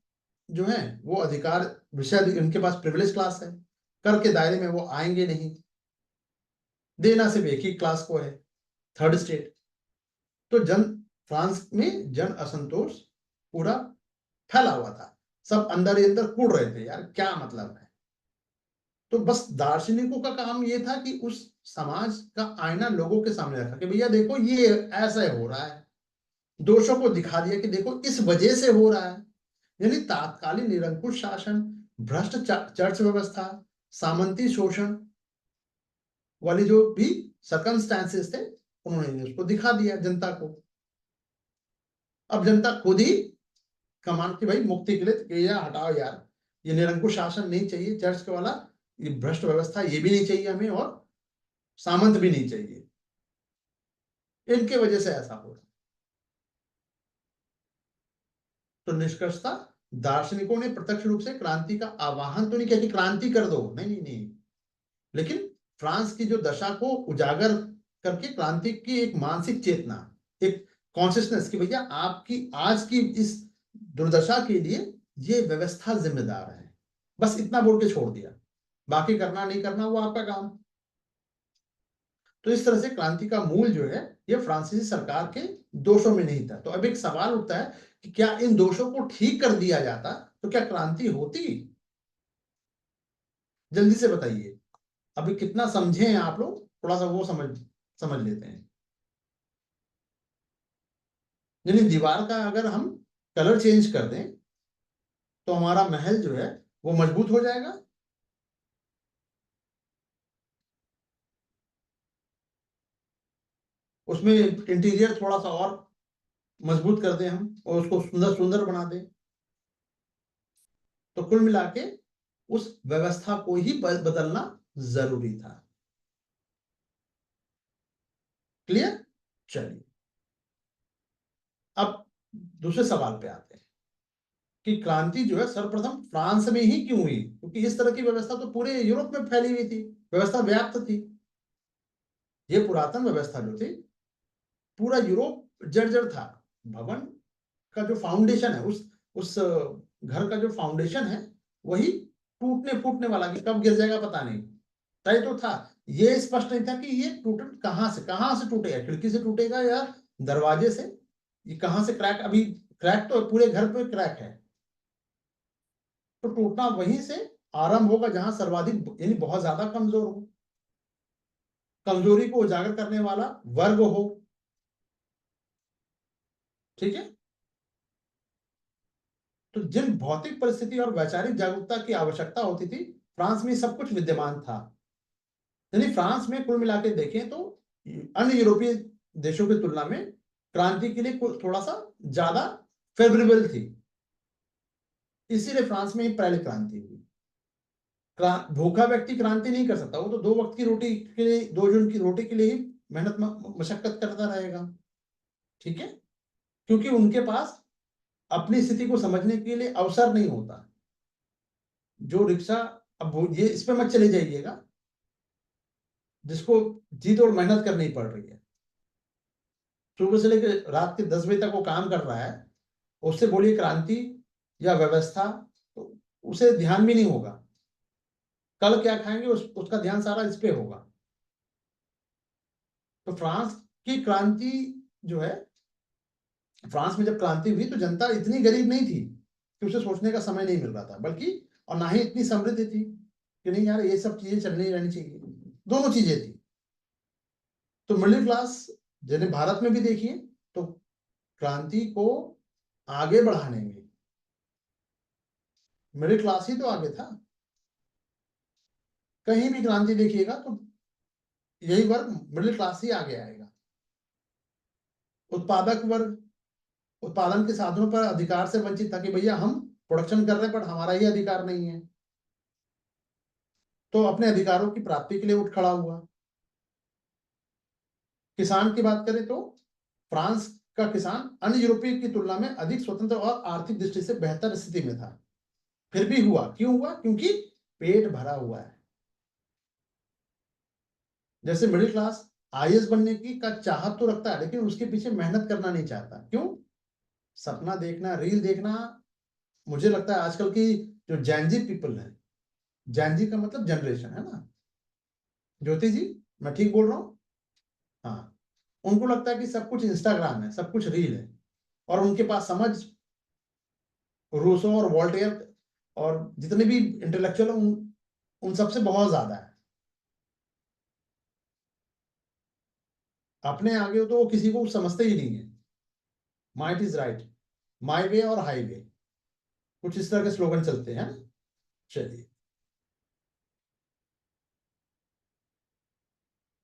जो है वो अधिकार विषय, उनके पास प्रिविलेज क्लास है, कर के दायरे में वो आएंगे नहीं, देना सिर्फ एक ही क्लास को है, थर्ड स्टेट। तो फ्रांस में जन असंतोष पूरा फैला हुआ था, सब अंदर ही अंदर कूद रहे थे यार क्या मतलब है। तो बस दार्शनिकों का काम ये था कि उस समाज का आईना लोगों के सामने रखा कि भैया देखो ये ऐसा हो रहा है, दोषों को दिखा दिया कि देखो इस वजह से हो रहा है। यानी तात्कालिक निरंकुश शासन, भ्रष्ट चर्च व्यवस्था, सामंती शोषण वाली जो भी सर्कमस्टांसेस थे, उन्होंने उसको दिखा दिया जनता को। अब जनता खुद ही कमान की भाई मुक्ति के लिए कि यार हटाओ यार, ये निरंकुश शासन नहीं चाहिए, चर्च के वाला ये भ्रष्ट व्यवस्था ये भी नहीं चाहिए हमें, और सामंत भी नहीं चाहिए। इनके वजह से ऐसा हो रहा। तो निष्कर्षता दार्शनिकों ने प्रत्यक्ष रूप से क्रांति का आह्वान तो नहीं किया कि क्रांति कर दो, नहीं नहीं नहीं, लेकिन फ्रांस की जो दशा को उजागर करके क्रांति की एक मानसिक चेतना, एक कॉन्शियसनेस कि भैया आपकी आज की इस दुर्दशा के लिए ये व्यवस्था जिम्मेदार है, बस इतना बोल के छोड़ दिया, बाकी करना नहीं करना वो आपका काम। तो इस तरह से क्रांति का मूल जो है ये फ्रांसीसी सरकार के दोषों में नहीं था। तो अब एक सवाल उठता है कि क्या इन दोषों को ठीक कर दिया जाता तो क्या क्रांति होती? जल्दी से बताइए, अभी कितना समझे हैं आप लोग, थोड़ा सा वो समझ समझ लेते हैं। यानी दीवार का अगर हम कलर चेंज कर दें तो हमारा महल जो है वो मजबूत हो जाएगा। उसमें इंटीरियर थोड़ा सा और मजबूत कर दें हम और उसको सुंदर सुंदर बना दें, तो कुल मिला के उस व्यवस्था को ही बदलना जरूरी था। क्लियर? चलिए अब दूसरे सवाल पे आते हैं कि क्रांति जो है सर्वप्रथम फ्रांस में ही क्यों हुई, क्योंकि इस तरह की व्यवस्था तो पूरे यूरोप में फैली हुई थी, व्यवस्था व्याप्त थी। ये पुरातन व्यवस्था जो थी पूरा यूरोप जर्जर था। भवन का जो फाउंडेशन है, उस घर का जो फाउंडेशन है वही टूटने फूटने वाला, कि कब गिर जाएगा पता नहीं, तय तो था। ये स्पष्ट नहीं था कि ये टूट कहां से टूटेगा, खिड़की से टूटेगा या दरवाजे से, ये कहां से क्रैक, अभी क्रैक तो पूरे घर पे क्रैक है। तो टूटना वहीं से आरंभ होगा जहां सर्वाधिक यानी बहुत ज्यादा कमजोर हो, कमजोरी को उजागर करने वाला वर्ग हो। ठीक है? तो जिन भौतिक परिस्थिति और वैचारिक जागरूकता की आवश्यकता होती थी, फ्रांस में सब कुछ विद्यमान था। यानी फ्रांस में कुल मिला के देखें तो अन्य यूरोपीय देशों की तुलना में क्रांति के लिए थोड़ा सा ज्यादा फेवरेबल थी, इसीलिए फ्रांस में ही पहली क्रांति हुई। भूखा व्यक्ति क्रांति नहीं कर सकता, वो तो दो वक्त की रोटी के लिए, दो जून की रोटी के लिए ही मेहनत मशक्कत करता रहेगा। ठीक है? क्योंकि उनके पास अपनी स्थिति को समझने के लिए अवसर नहीं होता। जो रिक्शा, अब ये इस पे मत चले जाइएगा, जिसको जी तोड़ मेहनत करनी पड़ रही है, सुबह से लेकर रात के 10 बजे तक वो काम कर रहा है, उससे बोलिए क्रांति या व्यवस्था, तो उसे ध्यान भी नहीं होगा, कल क्या खाएंगे उसका ध्यान सारा इस पे होगा। तो फ्रांस की क्रांति जो है, फ्रांस में जब क्रांति हुई तो जनता इतनी गरीब नहीं थी कि उसे सोचने का समय नहीं मिल रहा था, बल्कि और ना ही इतनी समृद्ध थी कि नहीं यार ये सब चीजें चलनी रहनी चाहिए, दोनों चीजें थी। तो मिडिल क्लास, जिन्हें भारत में भी देखिए, तो क्रांति को आगे बढ़ाने में मिडिल क्लास ही तो आगे था। कहीं भी क्रांति देखिएगा तो यही वर्ग मिडिल क्लास ही आगे आएगा। उत्पादक वर्ग उत्पादन के साधनों पर अधिकार से वंचित था कि भैया हम प्रोडक्शन कर रहे हैं पर हमारा ही अधिकार नहीं है, तो अपने अधिकारों की प्राप्ति के लिए उठ खड़ा हुआ। किसान की बात करें तो फ्रांस का किसान अन्य यूरोपीय की तुलना में अधिक स्वतंत्र और आर्थिक दृष्टि से बेहतर स्थिति में था। फिर भी हुआ, क्यों हुआ? क्योंकि पेट भरा हुआ है। जैसे मिडिल क्लास आईएएस बनने की का चाहत तो रखता है, लेकिन उसके पीछे मेहनत करना नहीं चाहता। क्यों? सपना देखना, रील देखना। मुझे लगता है आजकल की जो जैनजी पीपल है, जैनजी का मतलब जनरेशन है ना, ज्योति जी, मैं ठीक बोल रहा हूँ? हाँ, उनको लगता है कि सब कुछ इंस्टाग्राम है, सब कुछ रील है, और उनके पास समझ रूसो और वॉल्टेयर और जितने भी इंटेलेक्चुअल हैं उन सबसे बहुत ज्यादा है। अपने आगे तो वो किसी को समझते ही नहीं है। माइट इज राइट, माई वे और हाईवे। कुछ इस तरह के स्लोगन चलते हैं। चलिए,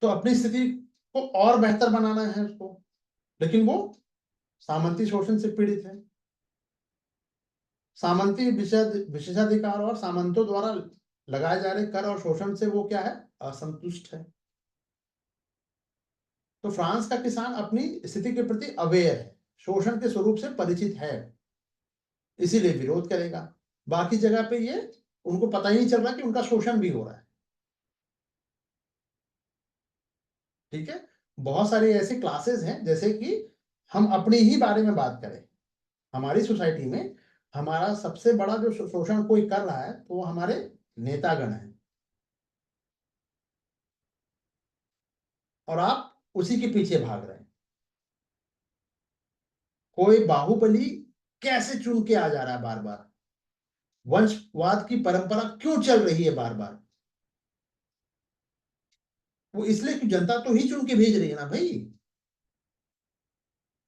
तो अपनी स्थिति को और बेहतर बनाना है उसको, लेकिन वो सामंती शोषण से पीड़ित है। सामंती विशेषाधिकार और सामंतों द्वारा लगाए जा रहे कर और शोषण से वो क्या है, असंतुष्ट है। तो फ्रांस का किसान अपनी स्थिति के प्रति अवेयर है, शोषण के स्वरूप से परिचित है, इसीलिए विरोध करेगा। बाकी जगह पे ये उनको पता ही नहीं चल रहा कि उनका शोषण भी हो रहा है। ठीक है, बहुत सारी ऐसी क्लासेस हैं, जैसे कि हम अपने ही बारे में बात करें, हमारी सोसाइटी में हमारा सबसे बड़ा जो शोषण कोई कर रहा है तो वो हमारे नेतागण हैं, और आप उसी के पीछे भाग रहे हैं। कोई बाहुबली कैसे चुन के आ जा रहा है बार बार, वंशवाद की परंपरा क्यों चल रही है बार बार, वो इसलिए कि जनता तो ही चुन के भेज रही है ना भाई।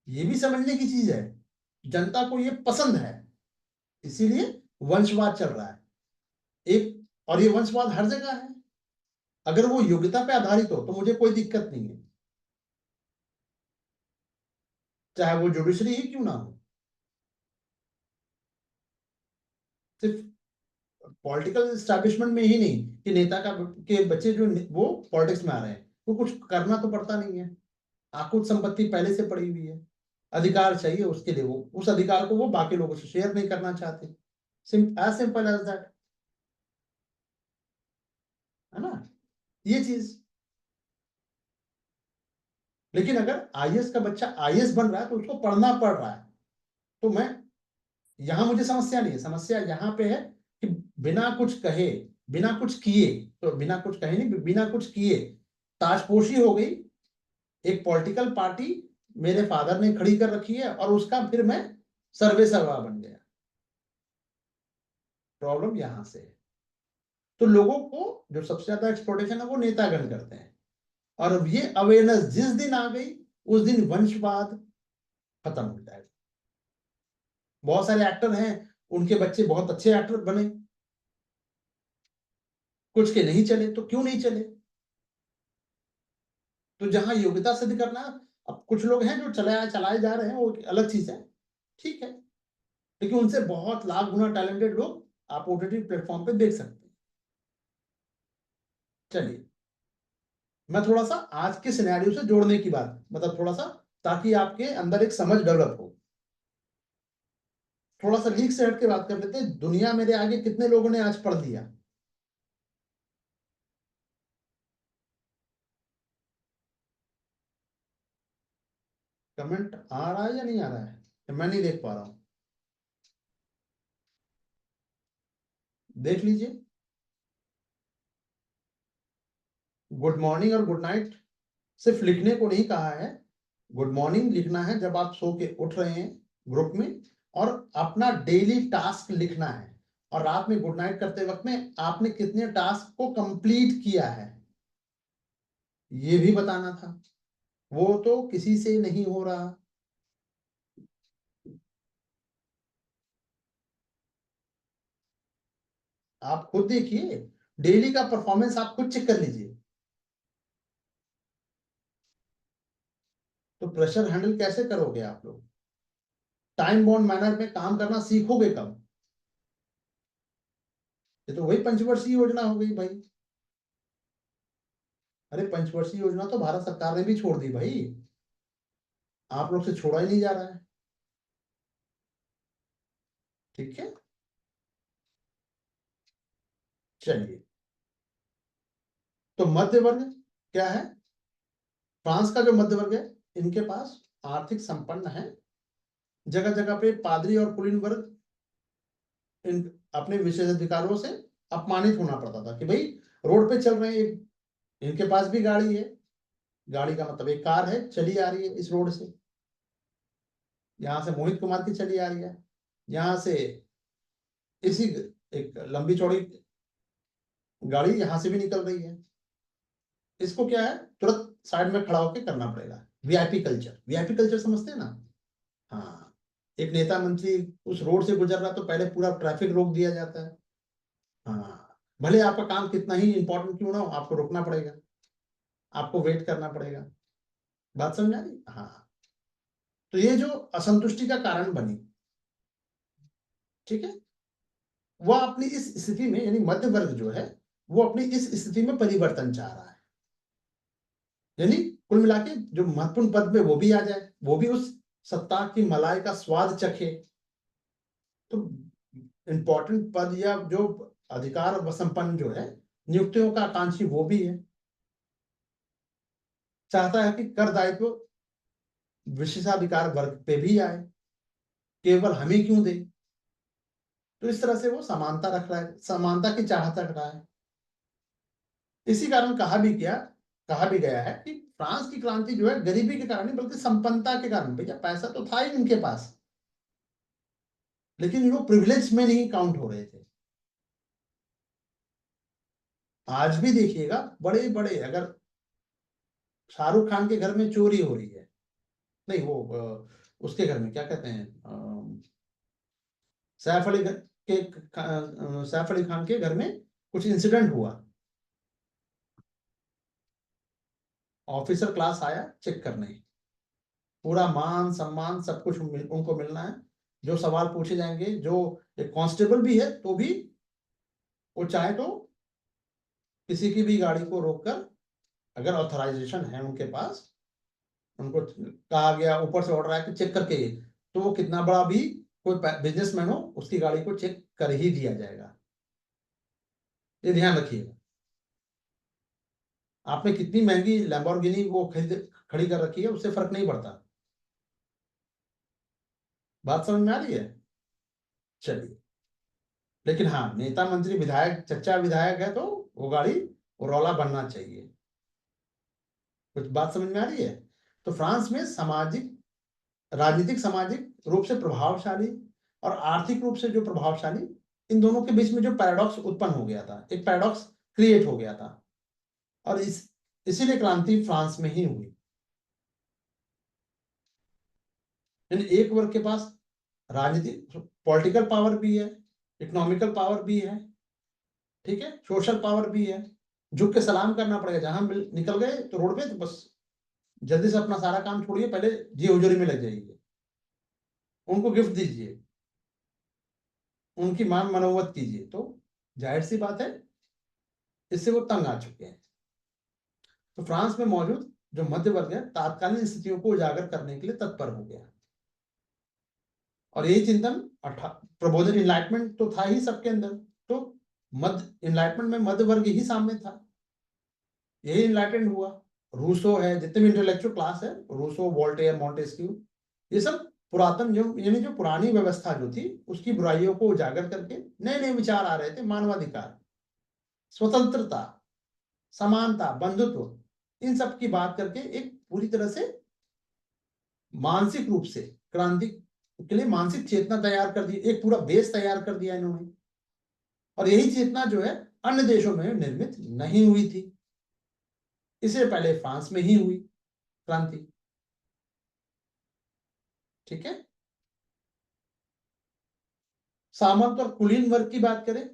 ये भी समझने की चीज है, जनता को ये पसंद है, इसीलिए वंशवाद चल रहा है एक। और ये वंशवाद हर जगह है, अगर वो योग्यता पे आधारित हो तो मुझे कोई दिक्कत नहीं है, चाहे वो जुडिशरी ही क्यों ना हो। सिर्फ पॉलिटिकल एस्टैब्लिशमेंट में ही नहीं कि नेता का के बच्चे जो वो पॉलिटिक्स में आ रहे हैं, वो कुछ करना तो पड़ता नहीं है, आकुल संपत्ति पहले से पड़ी हुई है, अधिकार चाहिए उसके लिए, वो उस अधिकार को वो बाकी लोगों से शेयर नहीं करना चाहते। एज सिंपल एज दैट, है ना, ये चीज। लेकिन अगर आईएएस का बच्चा आईएएस बन रहा है तो उसको पढ़ना पड़ रहा है, तो मैं, यहां मुझे समस्या नहीं है, समस्या यहां पे है कि बिना कुछ कहे, बिना कुछ किए, तो बिना कुछ कहे नहीं, बिना कुछ किए ताजपोशी हो गई एक पॉलिटिकल पार्टी, मेरे फादर ने खड़ी कर रखी है, और उसका फिर मैं सर्वे सर्वा बन गया। प्रॉब्लम यहां से है। तो लोगों को जो सबसे ज्यादा एक्सप्लोटेशन है वो नेतागण करते हैं, और अब ये अवेयरनेस जिस दिन आ गई उस दिन वंशवाद खत्म हो जाएगा। बहुत सारे एक्टर हैं, उनके बच्चे बहुत अच्छे एक्टर बने, कुछ के नहीं चले, तो क्यों नहीं चले? तो जहां योग्यता सिद्ध करना, अब कुछ लोग हैं जो चलाए जा रहे हैं, वो एक अलग चीज है, ठीक है, लेकिन उनसे बहुत लाख गुना टैलेंटेड लोग आप ओटीटी प्लेटफॉर्म पे देख सकते हैं। चलिए, मैं थोड़ा सा आज के सिनेरियो से जोड़ने की बात, मतलब थोड़ा सा, ताकि आपके अंदर एक समझ डेवलप हो। थोड़ा सा लीक से हट के बात कर लेते हैं, दुनिया मेरे आगे कितने लोगों ने आज पढ़ लिया? कमेंट आ रहा है या नहीं आ रहा है, मैं नहीं देख पा रहा हूं, देख लीजिए। गुड मॉर्निंग और गुड नाइट सिर्फ लिखने को नहीं कहा है, गुड मॉर्निंग लिखना है जब आप सो के उठ रहे हैं ग्रुप में, और अपना डेली टास्क लिखना है, और रात में गुड नाइट करते वक्त में आपने कितने टास्क को कंप्लीट किया है ये भी बताना था, वो तो किसी से नहीं हो रहा। आप खुद देखिए, डेली का परफॉर्मेंस आप खुद चेक कर लीजिए। तो प्रेशर हैंडल कैसे करोगे आप लोग? टाइम बाउंड मैनर में काम करना सीखोगे कब? ये तो वही पंचवर्षीय योजना हो गई भाई। अरे पंचवर्षीय योजना तो भारत सरकार ने भी छोड़ दी भाई, आप लोग से छोड़ा ही नहीं जा रहा है। ठीक है, चलिए। तो मध्य वर्ग क्या है? फ्रांस का जो मध्य वर्ग है, इनके पास आर्थिक संपन्न है, जगह जगह पे पादरी और कुलीन वर्ग इन अपने विशेषाधिकारों से अपमानित होना पड़ता था कि भाई रोड पे चल रहे हैं, इनके पास भी गाड़ी है, गाड़ी का मतलब एक कार है, चली आ रही है इस रोड से, यहाँ से मोहित कुमार की चली आ रही है, यहाँ से इसी एक लंबी चौड़ी गाड़ी यहाँ से भी निकल रही है, इसको क्या है, तुरंत साइड में खड़ा होकर करना पड़ेगा। वीआईपी कल्चर, वीआईपी कल्चर समझते हैं ना? हाँ, एक नेता मंत्री उस रोड से गुजर रहा तो पहले पूरा ट्रैफिक रोक दिया जाता है। हाँ, भले आपका काम कितना ही इंपॉर्टेंट क्यों ना हो, आपको रुकना पड़ेगा, आपको वेट करना पड़ेगा। बात समझ आ रही? हाँ, तो ये जो असंतुष्टि का कारण बनी, ठीक है, वह अपनी इस स्थिति में, यानी मध्य वर्ग जो है वो अपनी इस स्थिति में परिवर्तन चाह रहा है, यानी कुल मिला के जो महत्वपूर्ण पद में वो भी आ जाए, वो भी उस सत्ता की मलाई का स्वाद चखे। तो इंपॉर्टेंट पद या जो अधिकार व संपन्न जो है नियुक्तियों का आकांक्षी वो भी है, चाहता है कि कर दायित्व विशेषाधिकार वर्ग पे भी आए, केवल हम ही क्यों दे। तो इस तरह से वो समानता रख रहा है, समानता की चाहत रख रहा है। इसी कारण कहा भी गया है कि फ्रांस की क्रांति जो है गरीबी के कारण नहीं बल्कि संपन्नता के कारण। भैया पैसा तो था ही उनके पास, लेकिन वो प्रिविलेज में नहीं काउंट हो रहे थे। आज भी देखिएगा, बड़े बड़े, अगर शाहरुख खान के घर में चोरी हो रही है, नहीं वो उसके घर में क्या कहते हैं, सैफ अली सैफ अली खान के घर में कुछ इंसिडेंट हुआ, ऑफिसर क्लास आया चेक करने, पूरा मान सम्मान सब कुछ उनको मिलना है, जो सवाल पूछे जाएंगे, जो एक कांस्टेबल भी है तो भी वो चाहे तो किसी की भी गाड़ी को रोककर, अगर ऑथराइजेशन है उनके पास, उनको कहा गया ऊपर से ऑर्डर आया कि चेक करके, तो वो कितना बड़ा भी कोई बिजनेसमैन हो उसकी गाड़ी को चेक कर ही दिया जाएगा। ये ध्यान रखिएगा। आपने कितनी महंगी लैम्बोर्गिनी वो खड़ी कर रखी है, उससे फर्क नहीं पड़ता। बात समझ में आ रही है? चलिए, लेकिन हाँ, नेता मंत्री विधायक, चच्चा विधायक है तो वो गाड़ी वो रौला बनना चाहिए। कुछ बात समझ में आ रही है? तो फ्रांस में सामाजिक, राजनीतिक सामाजिक रूप से प्रभावशाली और आर्थिक रूप से जो प्रभावशाली, इन दोनों के बीच में जो पैराडॉक्स उत्पन्न हो गया था, एक पैराडॉक्स क्रिएट हो गया था, और इसीलिए क्रांति फ्रांस में ही हुई। यानी एक वर्ग के पास राजनीतिक पॉलिटिकल पावर भी है, इकोनॉमिकल पावर भी है, ठीक है, सोशल पावर भी है। झुक के सलाम करना पड़ेगा, जहां निकल गए तो रोड पे, तो बस जल्दी से अपना सारा काम छोड़िए, पहले जी हजूरी में लग जाइए, उनको गिफ्ट दीजिए, उनकी मान मनोवत कीजिए। तो जाहिर सी बात है, इससे वो तंग आ चुके हैं। तो फ्रांस में मौजूद जो मध्य वर्ग है तात्कालीन स्थितियों को उजागर करने के लिए तत्पर हो गया, और यही चिंतन प्रबोधन, इनलाइटमेंट तो था ही सबके अंदर। तो मध्य इनलाइटमेंट में मध्य वर्ग ही सामने था, यही इनलाइटेंड हुआ। रूसो है, जितने भी इंटेलेक्चुअल क्लास है, रूसो, वोल्टेयर, मॉन्टेस्क्यू, ये सब पुरातन, जो यानी जो पुरानी व्यवस्था जो थी उसकी बुराइयों को उजागर करके नए नए विचार आ रहे थे, मानवाधिकार, स्वतंत्रता, समानता, बंधुत्व, इन सब की बात करके एक पूरी तरह से मानसिक रूप से क्रांति के लिए मानसिक चेतना तैयार कर दी, एक पूरा बेस तैयार कर दिया इन्होंने। और यही चेतना जो है अन्य देशों में निर्मित नहीं हुई थी, इससे पहले फ्रांस में ही हुई क्रांति, ठीक है। सामंत और कुलीन वर्ग की बात करें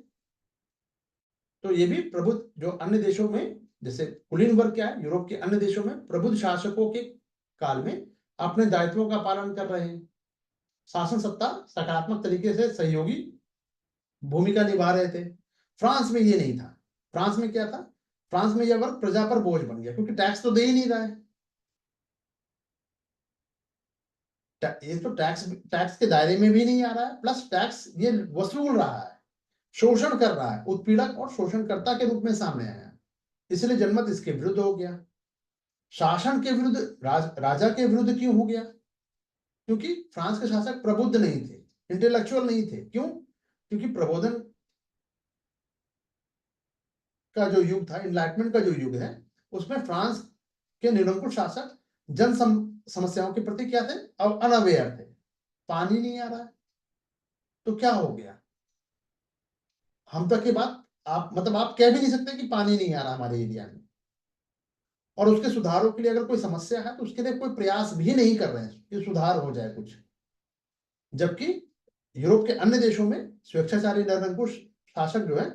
तो ये भी प्रबुद्ध, जो अन्य देशों में, जैसे कुलीन वर्ग क्या है, यूरोप के अन्य देशों में प्रबुद्ध शासकों के काल में अपने दायित्वों का पालन कर रहे हैं, शासन सत्ता सकारात्मक तरीके से सहयोगी भूमिका निभा रहे थे। फ्रांस में ये नहीं था। फ्रांस में क्या था? फ्रांस में यह वर्ग प्रजा पर बोझ बन गया, क्योंकि टैक्स तो दे ही नहीं रहा है। ये तो टैक्स टैक्स के दायरे में भी नहीं आ रहा है, प्लस टैक्स ये वसूल रहा है, शोषण कर रहा है, उत्पीड़क और शोषणकर्ता के रूप में सामने आया, इसलिए जनमत इसके विरुद्ध हो गया। शासन के विरुद्ध, राजा के विरुद्ध क्यों हो गया? क्योंकि फ्रांस के शासक प्रबुद्ध नहीं थे, इंटेलेक्चुअल नहीं थे। क्यों? क्योंकि प्रबोधन का जो युग था, इनलाइटमेंट का जो युग है, उसमें फ्रांस के निरंकुश शासक जन समस्याओं के प्रति क्या थे? अनअवेयर थे। पानी नहीं आ रहा है तो क्या हो गया? हम तक की बात, आप मतलब आप कह भी नहीं सकते कि पानी नहीं आ रहा हमारे एरिया में, और उसके सुधारों के लिए अगर कोई समस्या है तो उसके लिए कोई प्रयास भी नहीं कर रहे हैं कि सुधार हो जाए कुछ। जबकि यूरोप के अन्य देशों में स्वेच्छाचारी निरंकुश शासक जो है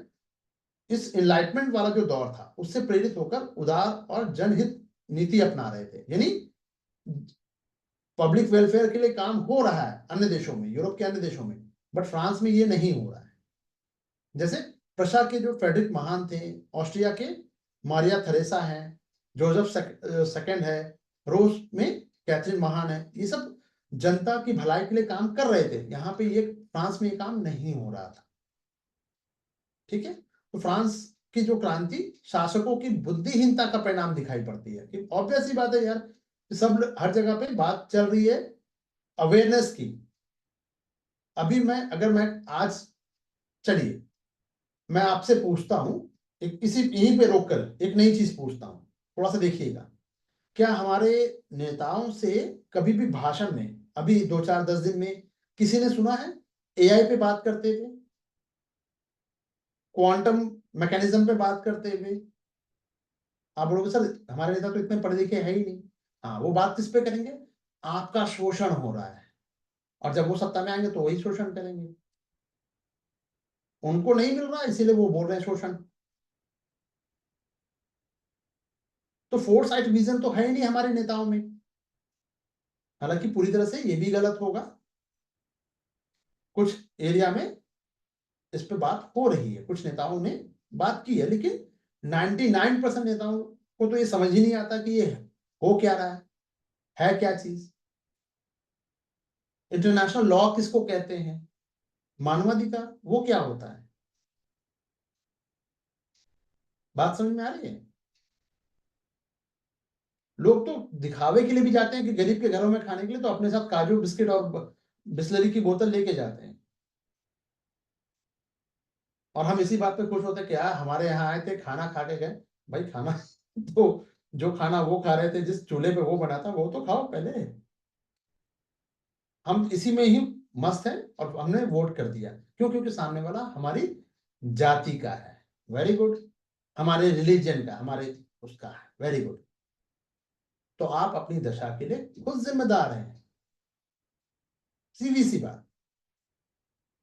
इस इनलाइटमेंट वाला जो दौर था उससे प्रेरित होकर उदार और जनहित नीति अपना रहे थे। यानी पब्लिक वेलफेयर के लिए काम हो रहा है अन्य देशों में, यूरोप के अन्य देशों में, बट फ्रांस में ये नहीं हो रहा है। जैसे प्रशा के जो फ्रेडरिक महान थे, ऑस्ट्रिया के मारिया थेरेसा हैं, जोसेफ सेकंड है, रूस में कैथरीन महान है, ये सब जनता की भलाई के लिए काम कर रहे थे। यहाँ पे ये फ्रांस में ये काम नहीं हो रहा था। ठीक है, तो फ्रांस की जो क्रांति शासकों की बुद्धिहीनता का परिणाम दिखाई पड़ती है। कि ऑब्वियस सी बात है यार, सब हर जगह पे बात चल रही है अवेयरनेस की। अभी मैं आज, चलिए मैं आपसे पूछता हूं, एक किसी यहीं पे रोककर एक नई चीज पूछता हूं, थोड़ा सा देखिएगा। क्या हमारे नेताओं से कभी भी भाषण में अभी 2-4-10 दिन में किसी ने सुना है एआई पे बात करते हुए, क्वांटम मैकेनिज्म पे बात करते हुए? आप बोलोगे सर हमारे नेता तो इतने पढ़े लिखे है ही नहीं। हाँ, वो बात किस पे करेंगे? आपका शोषण हो रहा है, और जब वो सत्ता में आएंगे तो वही शोषण करेंगे। उनको नहीं मिल रहा इसीलिए वो बोल रहे हैं शोषण। तो फोरसाइट विजन तो है ही नहीं हमारे नेताओं में। हालांकि पूरी तरह से ये भी गलत होगा, कुछ एरिया में इस पे बात हो रही है, कुछ नेताओं ने बात की है, लेकिन 99% नेताओं को तो ये समझ ही नहीं आता कि ये हो क्या रहा है क्या चीज। इंटरनेशनल लॉ किसको कहते हैं, मानवाधिकार वो क्या होता है? बात समझ में आ रही है? लोग तो दिखावे के लिए भी जाते हैं कि गरीब के घरों में खाने के लिए, तो अपने साथ काजू बिस्किट और बिस्लरी की बोतल लेके जाते हैं, और हम इसी बात पे खुश होते हैं कि यार हमारे यहाँ आए थे, खाना खा के गए। भाई खाना तो जो खाना वो खा रहे थे, जिस चूल्हे पे वो बना था, वो तो खाओ पहले। हम इसी में ही मस्त हैं और हमने वोट कर दिया। क्यों? क्योंकि सामने वाला हमारी जाति का है, वेरी गुड, हमारे रिलीजन का, हमारे उसका है, वेरी गुड। तो आप अपनी दशा के लिए खुद जिम्मेदार हैं, सीधी सी बात।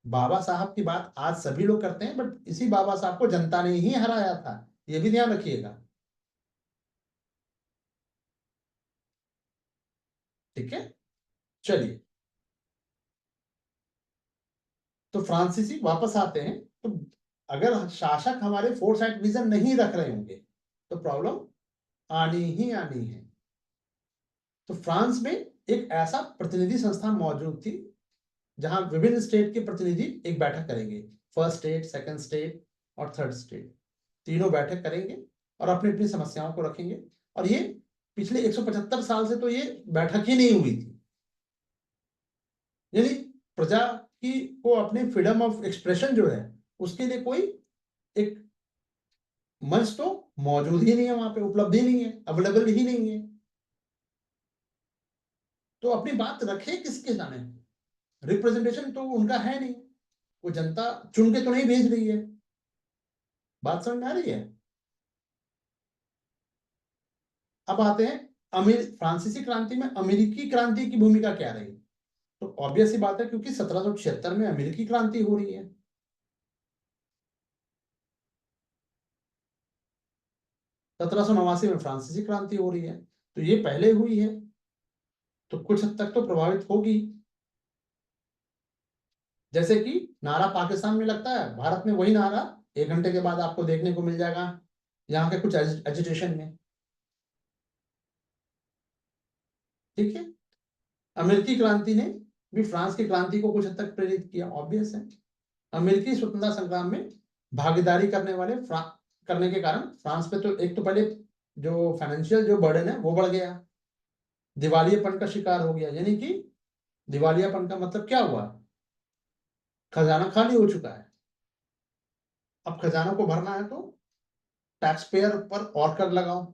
बाबा साहब की बात आज सभी लोग करते हैं, बट इसी बाबा साहब को जनता ने ही हराया था, ये भी ध्यान रखिएगा। ठीक है, चलिए, तो फ्रांसीसी वापस आते हैं। तो अगर शासक हमारे फोरसाइट विजन नहीं रख रहे होंगे तो प्रॉब्लम आनी ही आनी है। तो फ्रांस में एक ऐसा प्रतिनिधि संस्था मौजूद थी जहां विभिन्न स्टेट के प्रतिनिधि एक बैठक करेंगे, फर्स्ट स्टेट, सेकंड स्टेट और थर्ड स्टेट, तीनों बैठक करेंगे और अपनी अपनी समस्याओं को रखेंगे। और ये पिछले 175 साल से तो ये बैठक ही नहीं हुई थी। यानी प्रजा की को अपने फ्रीडम ऑफ एक्सप्रेशन जो है उसके लिए कोई एक मंच तो मौजूद ही नहीं है, वहां पे उपलब्ध ही नहीं है, अवेलेबल ही नहीं है। तो अपनी बात रखे किसके जाने, रिप्रेजेंटेशन तो उनका है नहीं, वो जनता चुन के तो नहीं भेज रही है। बात समझ में आ रही है? अब आते हैं फ्रांसीसी क्रांति में अमेरिकी क्रांति की भूमिका क्या रही। तो ऑब्वियस सी बात है, क्योंकि 1776 में अमेरिकी क्रांति हो रही है, 1789 में फ्रांसीसी क्रांति हो रही है, तो ये पहले हुई है, तो कुछ हद तक तो प्रभावित होगी। जैसे कि नारा पाकिस्तान में लगता है, भारत में वही नारा 1 घंटे के बाद आपको देखने को मिल जाएगा यहाँ के कुछ एजिटेशन में। ठीक है, अमेरिकी क्रांति ने भी फ्रांस की क्रांति को कुछ हद तक प्रेरित किया, ऑब्वियस है। अमेरिकी स्वतंत्रता संग्राम में भागीदारी करने के कारण फ्रांस पे तो एक तो पहले जो फाइनेंशियल जो बर्डन है वो बढ़ गया, दिवालियापन का शिकार हो गया। यानी कि दिवालियापन का मतलब क्या हुआ, खजाना खाली हो चुका है। अब खजाना को भरना है तो टैक्स पेयर पर और कर लगाओ,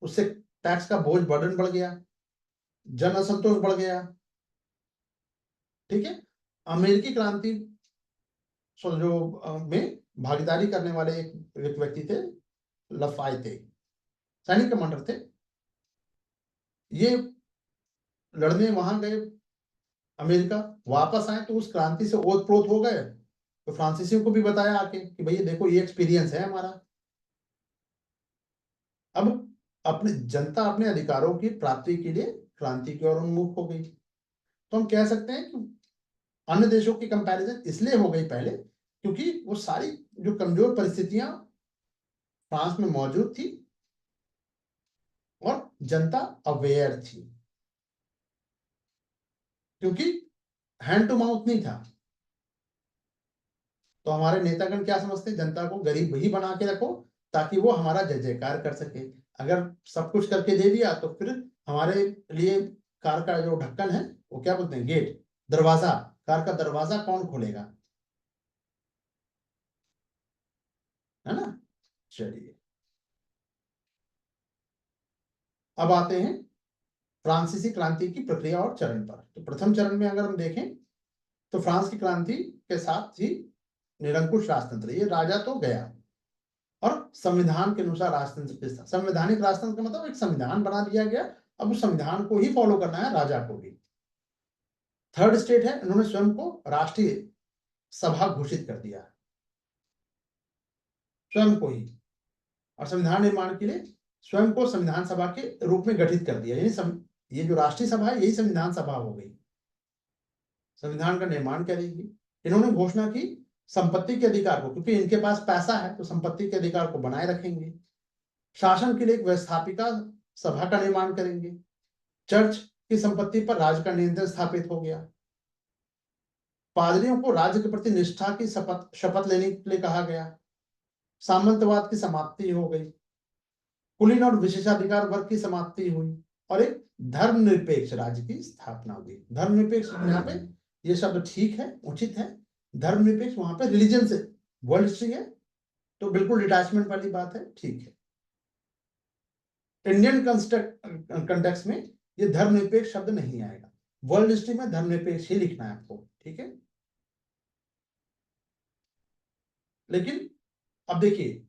उससे टैक्स का बोझ बर्डन बढ़ गया, जन असंतोष बढ़ गया। ठीक है, अमेरिकी क्रांति में भागीदारी करने वाले एक व्यक्ति थे, लफायते, सैनिक कमांडर थे। ये लड़ने वहां गए अमेरिका वापस आए तो उस क्रांति से ओतप्रोत हो गए, तो फ्रांसीसियों को भी बताया आके कि भैया देखो ये एक्सपीरियंस है हमारा। अब अपने जनता अपने अधिकारों की प्राप्ति के लिए क्रांति की ओर उन्मुख हो गई। तो हम कह सकते हैं कि अन्य देशों की कंपैरिजन इसलिए हो गई पहले क्योंकि वो सारी जो कमजोर परिस्थितियां फ्रांस में मौजूद थी और जनता अवेयर थी, क्योंकि हैंड टू माउथ नहीं था। तो हमारे नेतागण क्या समझते हैं, जनता को गरीब ही बना के रखो ताकि वो हमारा जय जयकार कर सके। अगर सब कुछ करके दे दिया तो फिर हमारे लिए कार का जो ढक्कन है, वो क्या बोलते हैं, गेट, दरवाजा, कार का दरवाजा कौन खोलेगा, है ना। चलिए अब आते हैं फ्रांसीसी क्रांति की प्रक्रिया और चरण पर। तो प्रथम चरण में अगर हम देखें तो फ्रांस की क्रांति के साथ ही निरंकुश राजतंत्र, ये राजा तो गया और संविधान के अनुसार राजतंत्र के साथ, संवैधानिक राजतंत्र का मतलब एक संविधान बना दिया गया, अब उस संविधान को ही फॉलो करना है राजा को भी। थर्ड स्टेट है, उन्होंने स्वयं को राष्ट्रीय सभा घोषित कर दिया, स्वयं को ही, और संविधान निर्माण के लिए स्वयं को संविधान सभा के रूप में गठित कर दिया, यानी ये जो राष्ट्रीय सभा है यही संविधान सभा हो गई, संविधान का निर्माण करेगी। इन्होंने घोषणा की संपत्ति के अधिकार को, क्योंकि इनके पास पैसा है तो संपत्ति के अधिकार को बनाए रखेंगे। शासन के लिए एक व्यवस्थापिका सभा का निर्माण करेंगे। चर्च की संपत्ति पर राज्य का नियंत्रण स्थापित हो गया। पादरियों को राज्य के प्रति निष्ठा की शपथ लेने के लिए कहा गया। सामंतवाद की समाप्ति हो गई। कुलीन और विशेषाधिकार वर्ग की समाप्ति हुई और एक धर्मनिरपेक्ष राज्य की स्थापना हुई। धर्मनिरपेक्ष यहाँ पे ये शब्द ठीक है, उचित है। धर्मनिरपेक्ष वहां पे रिलीजन से, वर्ल्ड हिस्ट्री है तो बिल्कुल डिटैचमेंट वाली बात है, ठीक है। इंडियन कंटेक्स्ट में ये धर्मनिरपेक्ष शब्द नहीं आएगा, वर्ल्ड हिस्ट्री में धर्मनिरपेक्ष ही लिखना है आपको, ठीक है। लेकिन अब देखिए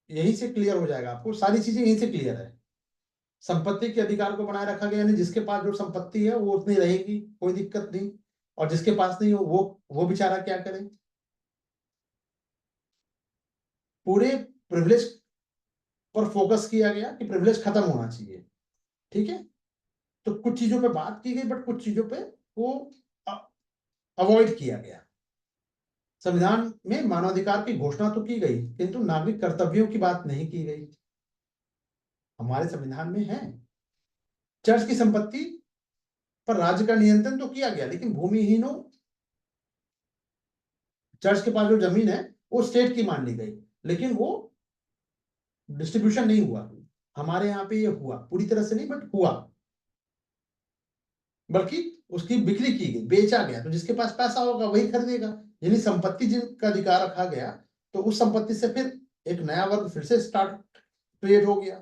यहीं से क्लियर हो जाएगा आपको, सारी चीजें यहीं से क्लियर है। संपत्ति के अधिकार को बनाए रखा गया, यानी जिसके पास जो संपत्ति है वो उतनी रहेगी, कोई दिक्कत नहीं, और जिसके पास नहीं हो वो बेचारा क्या करे। पूरे प्रिविलेज पर फोकस किया गया कि प्रिविलेज खत्म होना चाहिए, ठीक है। तो कुछ चीजों पे बात की गई बट कुछ चीजों पे वो अवॉइड किया गया। संविधान में मानवाधिकार की घोषणा तो की गई किंतु नागरिक कर्तव्यों की बात नहीं की गई, हमारे संविधान में है। चर्च की संपत्ति पर राज्य का नियंत्रण तो किया गया, लेकिन भूमिहीनों, चर्च के पास जो जमीन है वो स्टेट की मान ली गई, लेकिन वो डिस्ट्रीब्यूशन नहीं हुआ। हमारे यहाँ पे ये हुआ, पूरी तरह से नहीं बट हुआ, बल्कि उसकी बिक्री की गई, बेचा गया, तो जिसके पास पैसा होगा वही खरीदेगा, यानी संपत्ति जिनका अधिकार रखा गया तो उस संपत्ति से फिर एक नया वर्ग फिर से स्टार्ट क्रिएट हो गया।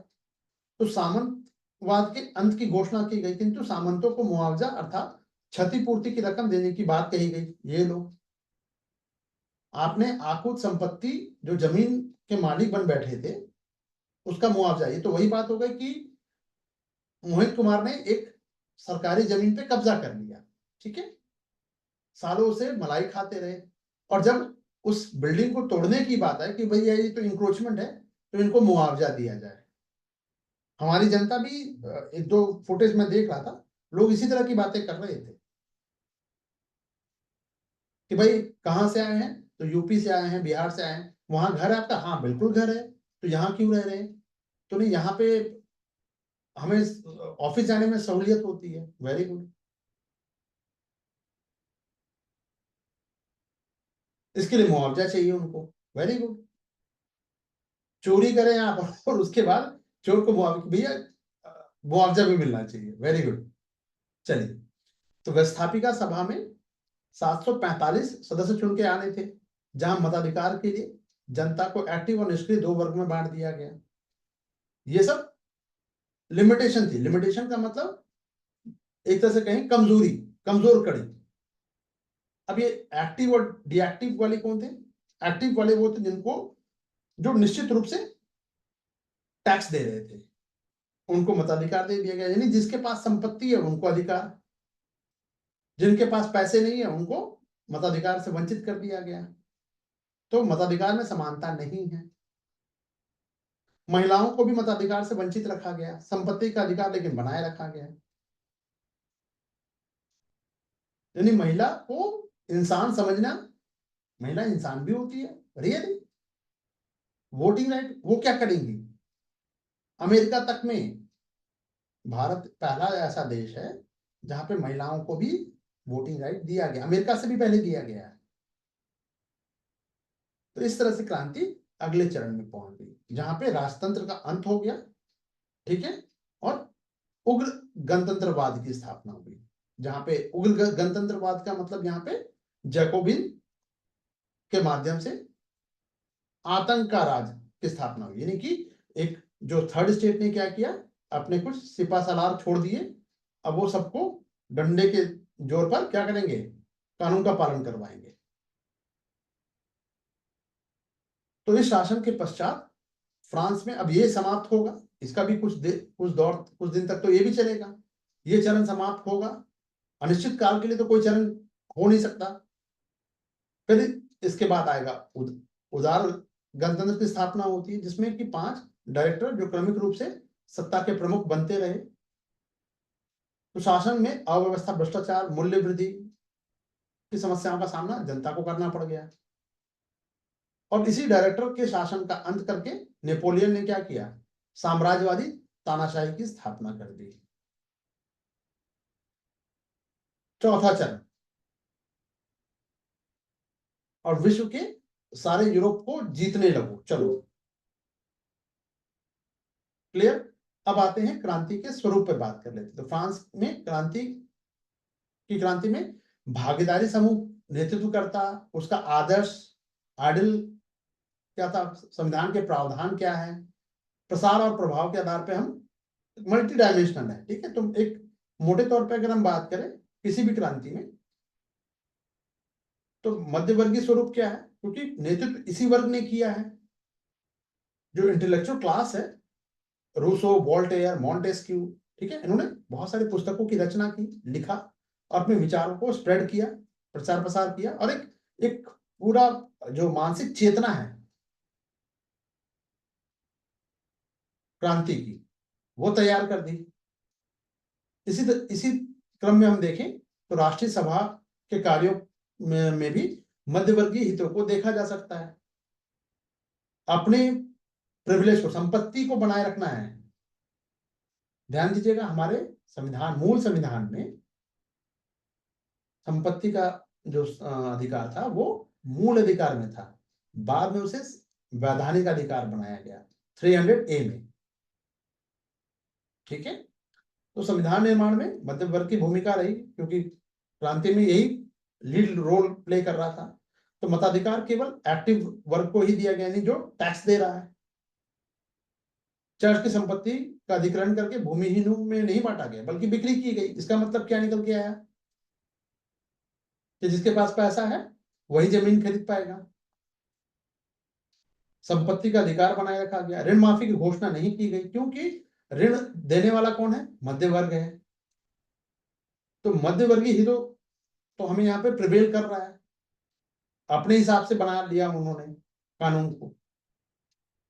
तो सामंतवाद के अंत की घोषणा की गई किंतु सामंतों को मुआवजा अर्थात क्षतिपूर्ति की रकम देने की बात कही गई। ये लो, आपने आकुत संपत्ति जो जमीन के मालिक बन बैठे थे उसका मुआवजा, ये तो वही बात हो गई कि मोहित कुमार ने एक सरकारी जमीन पे कब्जा कर लिया, ठीक है, सालों से मलाई खाते रहे, और जब उस बिल्डिंग को तोड़ने की बात है कि भैया ये तो इंक्रोचमेंट है तो इनको मुआवजा दिया जाए। हमारी जनता भी, एक दो फुटेज में देख रहा था, लोग इसी तरह की बातें कर रहे थे कि भाई कहाँ से आए हैं, तो यूपी से आए हैं, बिहार से आए हैं, वहां घर है आपका, हाँ बिल्कुल घर है, तो यहाँ क्यों रह रहे हैं, तो नहीं यहाँ पे हमें ऑफिस जाने में सहूलियत होती है, वेरी गुड, इसके लिए मुआवजा चाहिए उनको, वेरी गुड। चोरी करें आप और उसके बाद चोर को मुआवजा, भैया मुआवजा भी मिलना चाहिए, वेरी गुड। चलिए, तो व्यवस्थापिका सभा में 745 सदस्य चुन के आने थे, जहां मताधिकार के लिए जनता को एक्टिव और निष्क्रिय दो वर्ग में बांट दिया गया। ये सब लिमिटेशन थी, लिमिटेशन का मतलब एक तरह से कहें कमजोरी, कमजोर कड़ी। अब ये एक्टिव और डीएक्टिव वाले कौन थे, एक्टिव वाले वो थे जिनको, जो निश्चित रूप से टैक्स दे रहे थे, उनको मताधिकार दे दिया गया, यानी जिसके पास संपत्ति है उनको अधिकार, जिनके पास पैसे नहीं है उनको मताधिकार से वंचित कर दिया गया। तो मताधिकार में समानता नहीं है। महिलाओं को भी मताधिकार से वंचित रखा गया, संपत्ति का अधिकार लेकिन बनाए रखा गया। यानी महिला को इंसान समझना, महिला इंसान भी होती है रियली। वोटिंग राइट वो क्या करेंगी? अमेरिका तक में भारत पहला ऐसा देश है जहां पे महिलाओं को भी वोटिंग राइट दिया गया, अमेरिका से भी पहले दिया गया है। तो इस तरह से क्रांति अगले चरण में पहुंच गई जहां पे राजतंत्र का अंत हो गया, ठीक है, और उग्र गणतंत्रवाद की स्थापना हुई। जहां पे उग्र गणतंत्रवाद का मतलब यहाँ पे जैकोबिन के माध्यम से आतंक का राज की स्थापना हुई। यानी कि एक जो थर्ड स्टेट ने क्या किया, अपने कुछ सिपासलार छोड़ दिए, अब वो सबको डंडे के जोर पर क्या करेंगे, कानून का पालन करवाएंगे। तो इस शासन के पश्चात फ्रांस में अब ये समाप्त होगा, इसका भी कुछ दिन तक तो ये भी चलेगा, ये चरण समाप्त होगा, अनिश्चित काल के लिए तो कोई चरण हो नहीं सकता। फिर इसके बाद आएगा उदार गणतंत्र की स्थापना होती है, जिसमें कि 5 डायरेक्टर जो क्रमिक रूप से सत्ता के प्रमुख बनते रहे। तो शासन में अव्यवस्था, भ्रष्टाचार, मूल्य वृद्धि की समस्याओं का सामना जनता को करना पड़ गया। और इसी डायरेक्टर के शासन का अंत करके नेपोलियन ने क्या किया, साम्राज्यवादी तानाशाही की स्थापना कर दी। चौथा चरण, और विश्व के सारे यूरोप को जीतने लगो, चलो। क्लियर? अब आते हैं क्रांति के स्वरूप पे बात कर लेते हैं। तो फ्रांस में क्रांति में भागीदारी समूह नेतृत्व करता, उसका आदर्श आइडियल क्या था, संविधान के प्रावधान क्या है, प्रसार और प्रभाव के आधार पे हम मल्टी डायमेंशनल है, ठीक है। तो एक मोटे तौर पे अगर हम बात करें किसी भी क्रांति में, तो मध्यवर्गीय स्वरूप क्या है, क्योंकि नेतृत्व इसी वर्ग ने किया है। जो इंटेलेक्चुअल क्लास है, रूसो, वोल्टेयर, मॉन्टेस्क्यू, ठीक है, इन्होंने बहुत सारी पुस्तकों की रचना की, लिखा, अपने विचारों को स्प्रेड किया, प्रचार प्रसार किया, और एक पूरा जो मानसिक चेतना है क्रांति की, वो तैयार कर दी। इसी क्रम में हम देखें तो राष्ट्रीय सभा के कार्यों में भी मध्यवर्गीय हितों को देखा जा सकता है। अपने प्रिविलेज को, संपत्ति को बनाए रखना है। ध्यान दीजिएगा, हमारे संविधान, मूल संविधान में संपत्ति का जो अधिकार था वो मूल अधिकार में था, बाद में उसे वैधानिक अधिकार बनाया गया 300A में, ठीक है। तो संविधान निर्माण में मध्य वर्ग की भूमिका रही, क्योंकि क्रांति में यही लीड रोल प्ले कर रहा था। तो मताधिकार केवल एक्टिव वर्ग को ही दिया गया, नहीं जो टैक्स दे रहा है। चर्च की संपत्ति का अधिग्रहण करके भूमिहीनों में नहीं बांटा गया, बल्कि बिक्री की गई। इसका मतलब क्या निकल के आया कि जिसके पास पैसा है वही जमीन खरीद पाएगा। संपत्ति का अधिकार बनाए रखा गया। ऋण माफी की घोषणा नहीं की गई, क्योंकि ऋण देने वाला कौन है, मध्य वर्ग है। तो मध्यवर्गीय हितों तो हमें यहाँ पे प्रिवेल कर रहा है, अपने हिसाब से बना लिया उन्होंने कानून को,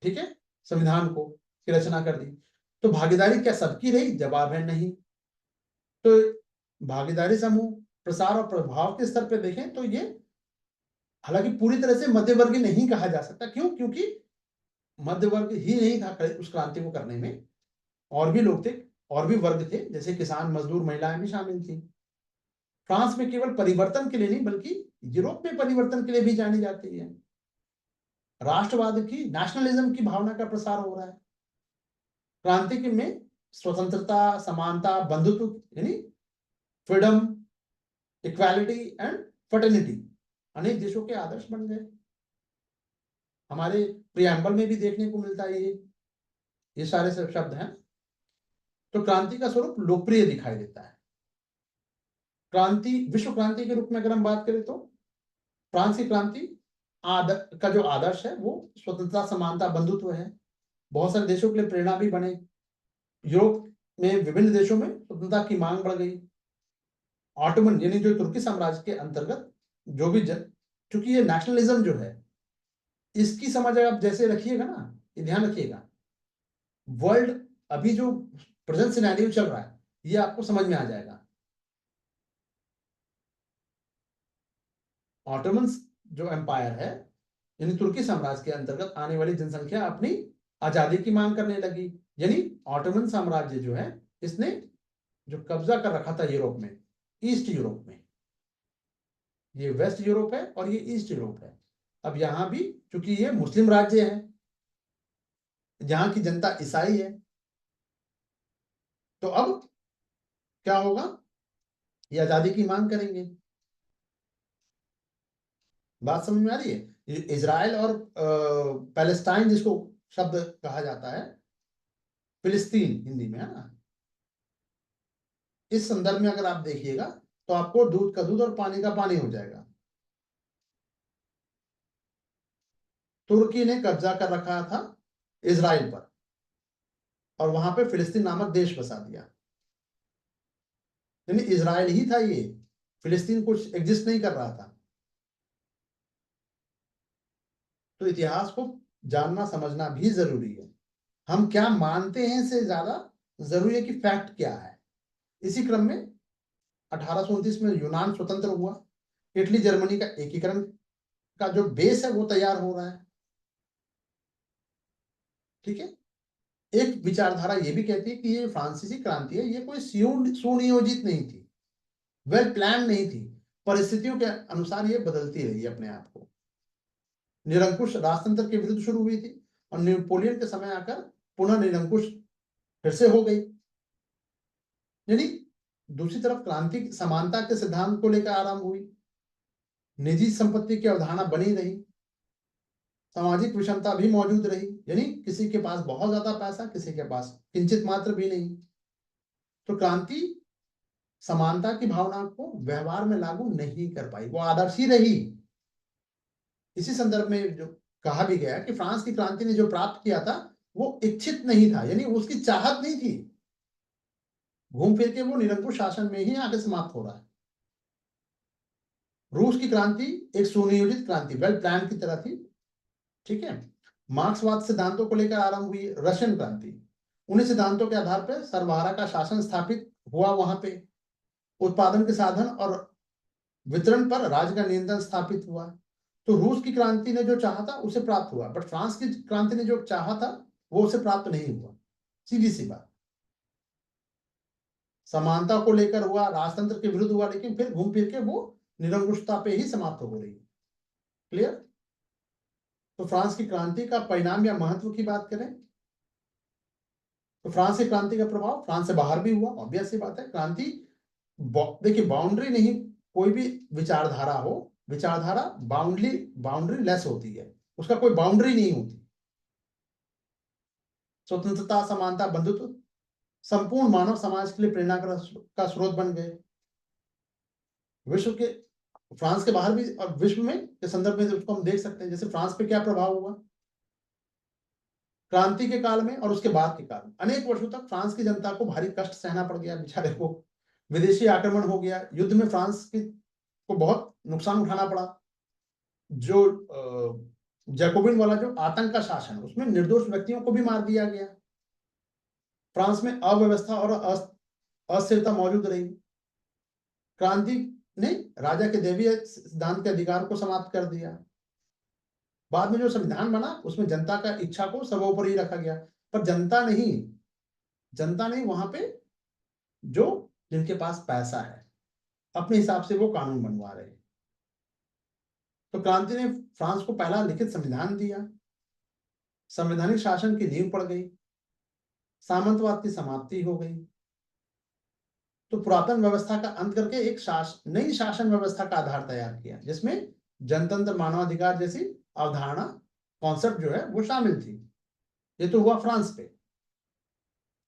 ठीक है, संविधान को की रचना कर दी। तो भागीदारी क्या सबकी रही? जवाब है नहीं। तो भागीदारी समूह, प्रसार और प्रभाव के स्तर पे देखें तो ये हालांकि पूरी तरह से मध्यवर्गीय नहीं कहा जा सकता। क्यों? क्योंकि मध्यवर्ग ही नहीं था उस क्रांति को करने में, और भी लोग थे, और भी वर्ग थे, जैसे किसान, मजदूर, महिलाएं भी शामिल थी। फ्रांस में केवल परिवर्तन के लिए नहीं, बल्कि यूरोप में परिवर्तन के लिए भी जानी जाती है। राष्ट्रवाद की, नेशनलिज्म की भावना का प्रसार हो रहा है। क्रांति के में स्वतंत्रता, समानता, बंधुत्व यानी फ्रीडम, इक्वालिटी एंड फर्टर्निटी अनेक देशों के आदर्श बन गए। हमारे प्रियम्बल में भी देखने को मिलता है ये सारे सब शब्द हैं। तो क्रांति का स्वरूप लोकप्रिय दिखाई देता है। क्रांति, विश्व क्रांति के रूप में अगर हम बात करें तो फ्रांस की क्रांति का जो आदर्श है वो स्वतंत्रता, समानता, बंधुत्व है। बहुत सारे देशों के लिए प्रेरणा भी बने। यूरोप में विभिन्न देशों में स्वतंत्रता की मांग बढ़ गई, ऑटोमन यानी जो तुर्की साम्राज्य के अंतर्गत जो भी क्योंकि ये नेशनलिज्म जो है इसकी समझ आप जैसे रखिएगा ना, ये ध्यान रखिएगा, वर्ल्ड अभी जो प्रेजेंट सिनेरियो चल रहा है ये आपको समझ में आ जाएगा। ऑटोमन जो एम्पायर है यानी तुर्की साम्राज्य के अंतर्गत आने वाली जनसंख्या अपनी आजादी की मांग करने लगी, यानी ऑटोमन साम्राज्य जो है इसने जो कब्जा कर रखा था यूरोप में, ईस्ट यूरोप में, ये वेस्ट यूरोप है और ये ईस्ट यूरोप है, अब यहां भी चूंकि ये मुस्लिम राज्य है, जहां की जनता ईसाई है, तो अब क्या होगा, ये आजादी की मांग करेंगे। बात समझ में आ रही है? इजराइल और पैलेस्टाइन जिसको शब्द कहा जाता है, फिलिस्तीन हिंदी में, है ना, इस संदर्भ में अगर आप देखिएगा तो आपको दूध का दूध और पानी का पानी हो जाएगा। तुर्की ने कब्जा कर रखा था इजराइल पर और वहां पे फिलिस्तीन नामक देश बसा दिया, यानी इजराइल ही था ये, फिलिस्तीन कुछ एग्जिस्ट नहीं कर रहा था। तो इतिहास को जानना समझना भी जरूरी है। हम क्या मानते हैं से ज्यादा जरूरी है कि फैक्ट क्या है। इसी क्रम में 1829 में यूनान स्वतंत्र हुआ, इटली जर्मनी का एकीकरण का जो बेस है वो तैयार हो रहा है। ठीक है, एक विचारधारा ये भी कहती है कि ये फ्रांसीसी क्रांति है, ये कोई सुनियोजित नहीं थी, वेल प्लान नहीं थी, परिस्थितियों के अनुसार ये बदलती रही अपने आप को। निरंकुश राजतंत्र के विरुद्ध शुरू हुई थी और नेपोलियन के समय आकर पुनः निरंकुश फिर से हो गई। यानी दूसरी तरफ क्रांति समानता के सिद्धांत को लेकर आरंभ हुई, निजी संपत्ति की अवधारणा बनी रही, सामाजिक विषमता भी मौजूद रही, यानी किसी के पास बहुत ज्यादा पैसा, किसी के पास किंचित मात्र भी नहीं। तो क्रांति समानता की भावना को व्यवहार में लागू नहीं कर पाई, वो आदर्श ही रही। इसी संदर्भ में जो कहा भी गया कि फ्रांस की क्रांति ने जो प्राप्त किया था वो इच्छित नहीं था, यानी उसकी चाहत नहीं थी, घूम फिर के वो निरंकुश शासन में ही आके समाप्त हो रहा है। रूस की क्रांति एक सुनियोजित क्रांति, वेल प्लान की तरह थी। ठीक है, मार्क्सवाद सिद्धांतों को लेकर आरंभ हुई रशियन क्रांति, उन्हीं सिद्धांतों के आधार पर सर्वहारा का शासन स्थापित हुआ, वहां पे उत्पादन के साधन और वितरण पर राज्य का नियंत्रण स्थापित हुआ। तो रूस की क्रांति ने जो चाहा था उसे प्राप्त हुआ, बट फ्रांस की क्रांति ने जो चाहा था वो उसे प्राप्त नहीं हुआ। सीधी सी बात, समानता को लेकर हुआ, राजतंत्र के विरुद्ध हुआ, लेकिन फिर घूम फिर के वो निरंकुशता पे ही समाप्त हो रही है। क्लियर? तो फ्रांस की क्रांति का परिणाम या महत्व की बात करें तो फ्रांस की क्रांति का प्रभाव फ्रांस से बाहर भी हुआ, ऑब्वियस सी बात है। क्रांति देखिए बाउंड्री नहीं, कोई भी विचारधारा हो, विचारधारा बाउंड्री लेस होती है, उसका कोई बाउंड्री नहीं होती। स्वतंत्रता, समानता, बंधुत्व संपूर्ण मानव समाज के लिए प्रेरणा का स्रोत बन गए। विश्व के फ्रांस के बाहर भी और विश्व में के संदर्भ में उसको हम देख सकते हैं, जैसे फ्रांस पे क्या प्रभाव हुआ क्रांति के काल में और उसके बाद के काल में। अनेक वर्षों तक फ्रांस की जनता को भारी कष्ट सहना पड़ गया, बेचारे को विदेशी आक्रमण हो गया, युद्ध में फ्रांस को बहुत नुकसान उठाना पड़ा। जो जैकोबिन वाला जो आतंक का शासन, उसमें निर्दोष व्यक्तियों को भी मार दिया गया। फ्रांस में अव्यवस्था और अस्थिरता मौजूद रही। क्रांति ने राजा के दैवीय सिद्धांत के अधिकार को समाप्त कर दिया। बाद में जो संविधान बना उसमें जनता का इच्छा को सर्वोपरि रखा गया, पर जनता नहीं वहां पे जो जिनके पास पैसा है अपने हिसाब से वो कानून बनवा रहे। तो क्रांति ने फ्रांस को पहला लिखित संविधान दिया, संवैधानिक शासन की नींव पड़ गई, सामंतवाद की समाप्ति हो गई। तो पुरातन व्यवस्था का अंत करके एक नई शासन व्यवस्था का आधार तैयार किया, जिसमें जनतंत्र, मानवाधिकार जैसी अवधारणा, कॉन्सेप्ट जो है वो शामिल थी। ये तो हुआ फ्रांस पे।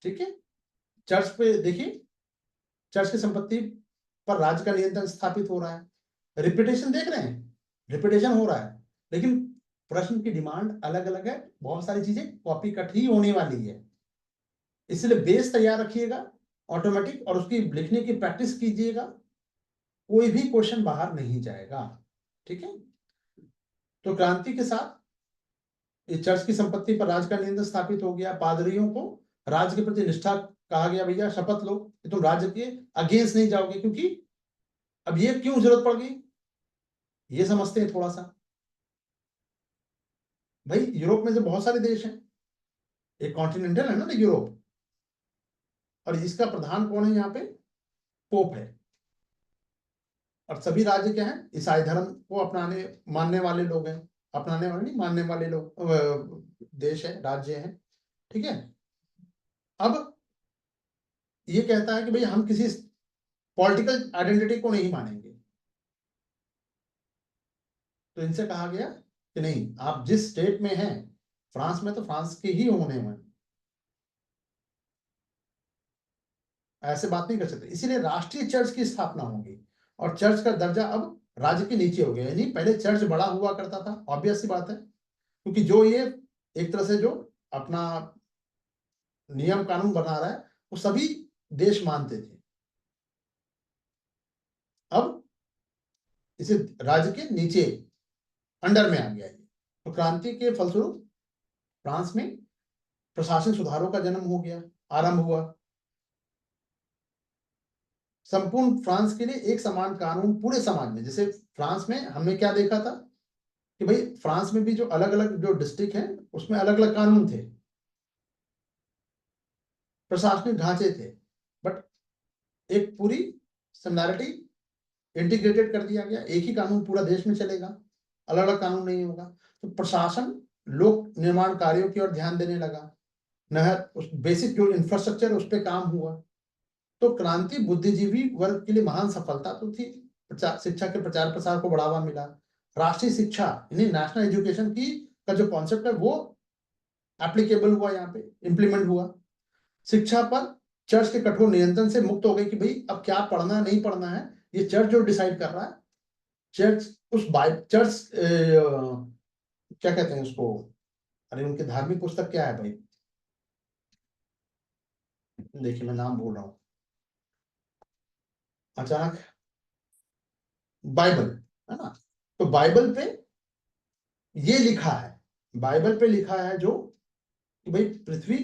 ठीक है, चर्च पे देखिए, चर्च की संपत्ति पर राज्य का नियंत्रण स्थापित हो रहा है। रिपीटेशन देख रहे हैं, रिपीटेशन हो रहा है, लेकिन प्रश्न की डिमांड अलग अलग है, बहुत सारी चीजें कॉपी कट ही होने वाली है। इसलिए बेस तैयार रखिएगा ऑटोमेटिक, और उसकी लिखने की प्रैक्टिस कीजिएगा। कोई भी क्वेश्चन बाहर नहीं जाएगा। ठीक है, तो क्रांति के साथ इस चर्च की संपत्ति पर राज का नियंत्रण स्थापित हो गया। पादरियों को राज्य के प्रति निष्ठा कहा गया, भैया शपथ लो कि तुम राज्य के अगेंस्ट नहीं जाओगे। क्योंकि अब ये क्यों जरूरत पड़ गई, ये समझते हैं थोड़ा सा। भाई यूरोप में से बहुत सारे देश हैं, एक कॉन्टिनेंटल है ना यूरोप, और इसका प्रधान कौन है यहाँ पे, पोप है। और सभी राज्य क्या है, ईसाई धर्म को अपनाने मानने वाले लोग हैं, अपनाने वाले नहीं, मानने वाले लोग देश है, राज्य है। ठीक है, अब ये कहता है कि भाई हम किसी पॉलिटिकल आइडेंटिटी को नहीं मानेंगे। तो इनसे कहा गया कि नहीं, आप जिस स्टेट में हैं, फ्रांस में तो फ्रांस के ही होने हैं, ऐसे बात नहीं कर सकते। इसीलिए राष्ट्रीय चर्च की स्थापना होगी और चर्च का दर्जा अब राज्य के नीचे हो गया। यानी पहले चर्च बड़ा हुआ करता था, ऑब्वियस सी बात है, क्योंकि जो ये एक तरह से जो अपना नियम कानून बना रहा है वो सभी देश मानते थे। अब इसे राज्य के नीचे अंडर में आ गया। तो क्रांति के फलस्वरूप फ्रांस में प्रशासन सुधारों का जन्म हो गया, आरंभ हुआ। संपूर्ण फ्रांस के लिए एक समान कानून पूरे समाज में। जैसे फ्रांस में हमने क्या देखा था कि भाई फ्रांस में भी जो अलग अलग जो डिस्ट्रिक्ट हैं उसमें अलग अलग कानून थे, प्रशासनिक ढांचे थे, बट एक पूरी सिमिलैरिटी इंटीग्रेटेड कर दिया गया। एक ही कानून पूरा देश में चलेगा, अलग अलग कानून नहीं होगा। तो प्रशासन लोक निर्माण कार्यों की ओर ध्यान देने लगा, नहर, उस बेसिक जो इंफ्रास्ट्रक्चर उस पर काम हुआ। तो क्रांति बुद्धिजीवी वर्ग के लिए महान सफलता तो थी। शिक्षा के प्रचार प्रसार को बढ़ावा मिला। राष्ट्रीय शिक्षा यानी नेशनल एजुकेशन की का जो कॉन्सेप्ट है वो एप्लीकेबल हुआ, यहाँ पे इम्प्लीमेंट हुआ। शिक्षा पर चर्च के कठोर नियंत्रण से मुक्त हो गए कि भाई अब क्या पढ़ना नहीं पढ़ना है ये चर्च जो डिसाइड कर रहा है। चर्च उस चर्च क्या कहते हैं उसको, अरे उनकी धार्मिक पुस्तक क्या है भाई, देखिए मैं नाम भूल रहा हूँ अचानक, बाइबल है ना। तो बाइबल पे ये लिखा है, बाइबल पे लिखा है जो कि भाई पृथ्वी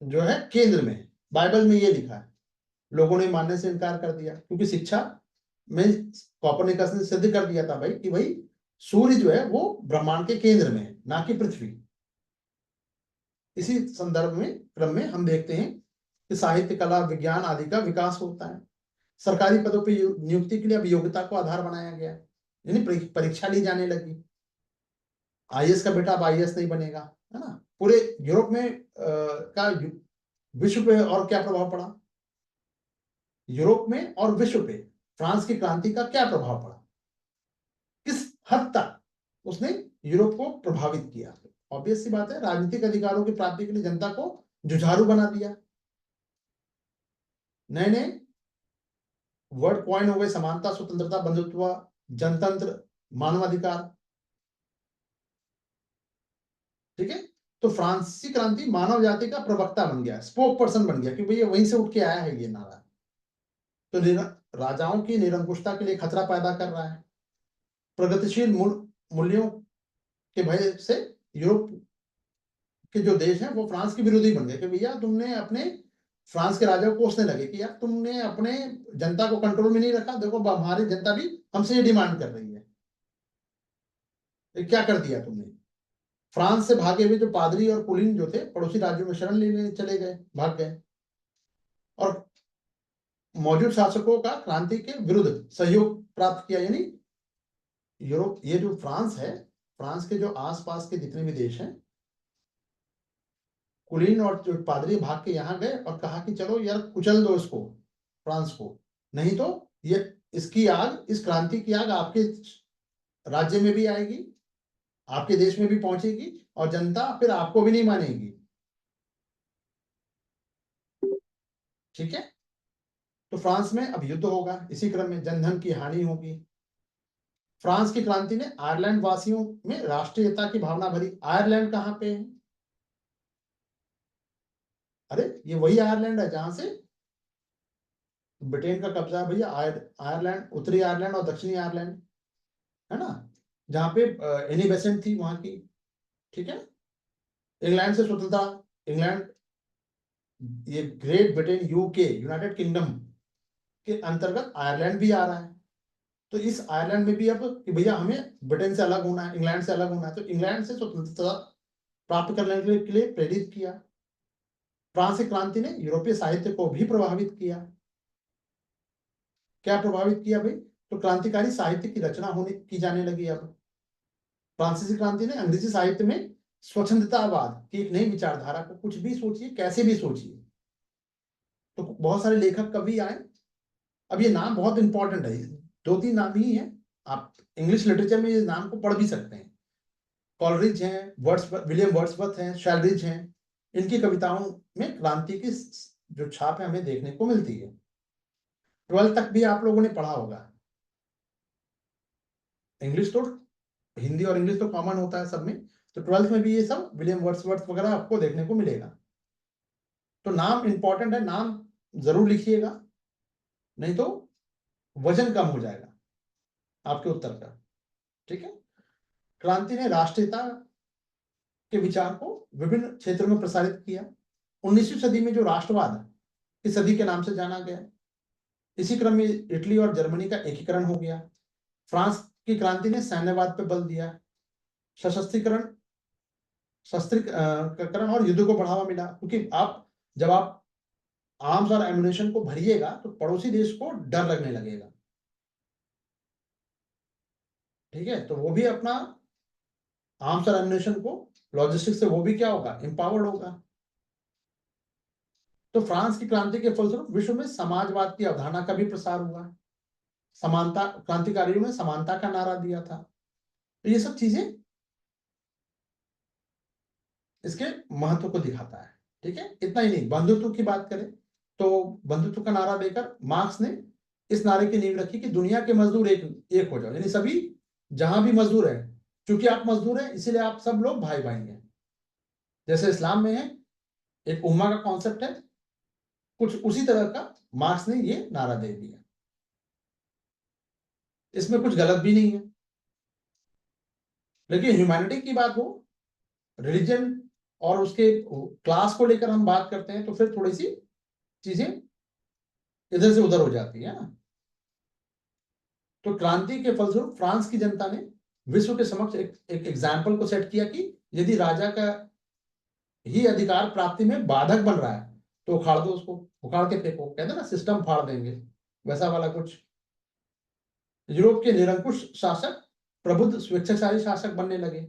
जो है केंद्र में है। बाइबल में ये लिखा है। लोगों ने मानने से इनकार कर दिया क्योंकि शिक्षा में कोपरनिकस ने सिद्ध कर दिया था भाई कि भाई सूर्य जो है वो ब्रह्मांड के केंद्र में है, ना कि पृथ्वी। इसी संदर्भ में क्रम में हम देखते हैं कि साहित्य, कला, विज्ञान आदि का विकास होता है। सरकारी पदों पर नियुक्ति के लिए अब योग्यता को आधार बनाया गया, यानी परीक्षा ली जाने लगी। आईएएस का बेटा अब आईएएस नहीं बनेगा, है ना। पूरे यूरोप में का विश्व पे और क्या प्रभाव पड़ा, यूरोप में और विश्व पे फ्रांस की क्रांति का क्या प्रभाव पड़ा, किस हद तक उसने यूरोप को प्रभावित किया। ऑब्वियस सी बात है, राजनीतिक अधिकारों की प्राप्ति के लिए जनता को जुझारू बना दिया। नए नए वर्ड कॉइन हो गए, समानता, स्वतंत्रता, बंधुत्व, जनतंत्र, मानवाधिकार। ठीक है, तो फ्रांसीसी क्रांति मानव जाति का प्रवक्ता बन गया, स्पोक पर्सन बन गया कि भैया वहीं से उठ के आया है ये नारा। तो राजाओं की निरंकुशता के लिए खतरा पैदा कर रहा है। प्रगतिशील मूल्यों के भय से यूरोप के जो देश हैं वो फ्रांस के विरोधी बन गए कि भैया तुमने अपने, फ्रांस के राजा को कोसने लगे कि यार तुमने अपने जनता को कंट्रोल में नहीं रखा, देखो हमारी जनता भी हमसे ये डिमांड कर रही है, ये क्या कर दिया तुमने। फ्रांस से भागे हुए जो पादरी और कुलीन जो थे पड़ोसी राज्यों में शरण लेने चले गए, भाग गए। और मौजूद शासकों का क्रांति के विरुद्ध सहयोग प्राप्त किया। यानी यूरोप, ये जो फ्रांस है, फ्रांस के जो आसपास के जितने भी देश हैं, कुलीन और जो पादरी भाग के यहाँ गए और कहा कि चलो यार कुचल दो इसको, फ्रांस को, नहीं तो ये इसकी आग, इस क्रांति की आग आपके राज्य में भी आएगी, आपके देश में भी पहुंचेगी और जनता फिर आपको भी नहीं मानेगी। ठीक है, तो फ्रांस में अब युद्ध होगा, इसी क्रम में जनधन की हानि होगी। फ्रांस की क्रांति ने आयरलैंड वासियों में राष्ट्रीयता की भावना भरी। आयरलैंड कहां पे है, अरे ये वही आयरलैंड है जहां से ब्रिटेन का कब्जा है भैया आयरलैंड, उत्तरी आयरलैंड और दक्षिणी आयरलैंड, है ना, जहां पे एनी बेसेंट थी वहां की, ठीक है। इंग्लैंड से स्वतंत्रता, इंग्लैंड, ये great Britain, UK, United kingdom के अंतर्गत आयरलैंड भी आ रहा है। तो इस आयरलैंड में भी अब कि भैया हमें ब्रिटेन से अलग होना है, इंग्लैंड से अलग होना है, तो इंग्लैंड से स्वतंत्रता प्राप्त करने के लिए प्रेरित किया। फ्रांसीसी क्रांति ने यूरोपीय साहित्य को भी प्रभावित किया। क्या प्रभावित किया भाई? तो क्रांतिकारी साहित्य की रचना होने की जाने लगी। अब फ्रांसीसी क्रांति ने अंग्रेजी साहित्य में स्वच्छंदतावाद की एक नई विचारधारा को, कुछ भी सोचिए, कैसे भी सोचिए, तो बहुत सारे लेखक कवि आए। अब ये नाम बहुत इंपॉर्टेंट है, 2-3 नाम ही है, आप इंग्लिश लिटरेचर में इस नाम को पढ़ भी सकते हैं। कॉलरिज हैं, विलियम वर्ड्सवर्थ हैं, शैलरिज हैं, इनकी कविताओं में क्रांति की जो छाप है हमें देखने को मिलती है। 12th तक भी आप लोगों ने पढ़ा होगा। इंग्लिश तो, हिंदी और इंग्लिश तो कॉमन होता है सब में, तो 12th में भी ये सब विलियम वर्ड्सवर्थ वगैरह आपको देखने को मिलेगा। तो नाम इंपॉर्टेंट है, नाम जरूर लिखिएगा, नहीं तो वजन कम हो जाएगा आपके उत्तर का, ठीक है। क्रांति ने राष्ट्रीयता के विचार को विभिन्न क्षेत्रों में प्रसारित किया। 19वीं सदी में जो राष्ट्रवाद की सदी के नाम से जाना गया, इसी क्रम में इटली और जर्मनी का एकीकरण हो गया। फ्रांस की क्रांति ने सैन्यवाद पर बल दिया, सशस्त्रीकरण, शस्त्रीकरण और युद्ध को बढ़ावा मिला, क्योंकि आप जब आप आर्म्स और एम्युनिशन को भरिएगा तो पड़ोसी देश को डर लगने लगेगा, ठीक है। तो वो भी अपना आर्म्स और एम्युनिशन को, लॉजिस्टिक्स से वो भी क्या होगा, एम्पावर्ड होगा। तो फ्रांस की क्रांति के फलस्वरूप विश्व में समाजवाद की अवधारणा का भी प्रसार हुआ। समानता, क्रांतिकारियों ने समानता का नारा दिया था। तो ये सब चीजें इसके महत्व को दिखाता है, ठीक है। इतना ही नहीं, बंधुत्व की बात करें तो बंधुत्व का नारा देकर मार्क्स ने इस नारे की नींव रखी कि दुनिया के मजदूर एक एक हो जाओ, यानी सभी जहां भी मजदूर है, क्योंकि आप मजदूर हैं इसीलिए आप सब लोग भाई भाई हैं। जैसे इस्लाम में है एक उम्मा का कॉन्सेप्ट है, कुछ उसी तरह का मार्क्स ने ये नारा दे दिया। इसमें कुछ गलत भी नहीं है, लेकिन ह्यूमैनिटी की बात हो, रिलीजन और उसके क्लास को लेकर हम बात करते हैं तो फिर थोड़ी सी चीजें इधर से उधर हो जाती है ना। तो क्रांति के फलस्वरूप फ्रांस की जनता ने विश्व के समक्ष एक एग्जाम्पल को सेट किया कि यदि राजा का ही अधिकार प्राप्ति में बाधक बन रहा है तो उखाड़ दो उसको, उखाड़ के फेंको, कहते हैं ना सिस्टम फाड़ देंगे, वैसा वाला कुछ। यूरोप के निरंकुश शासक प्रबुद्ध स्वेच्छाचारी शासक बनने लगे,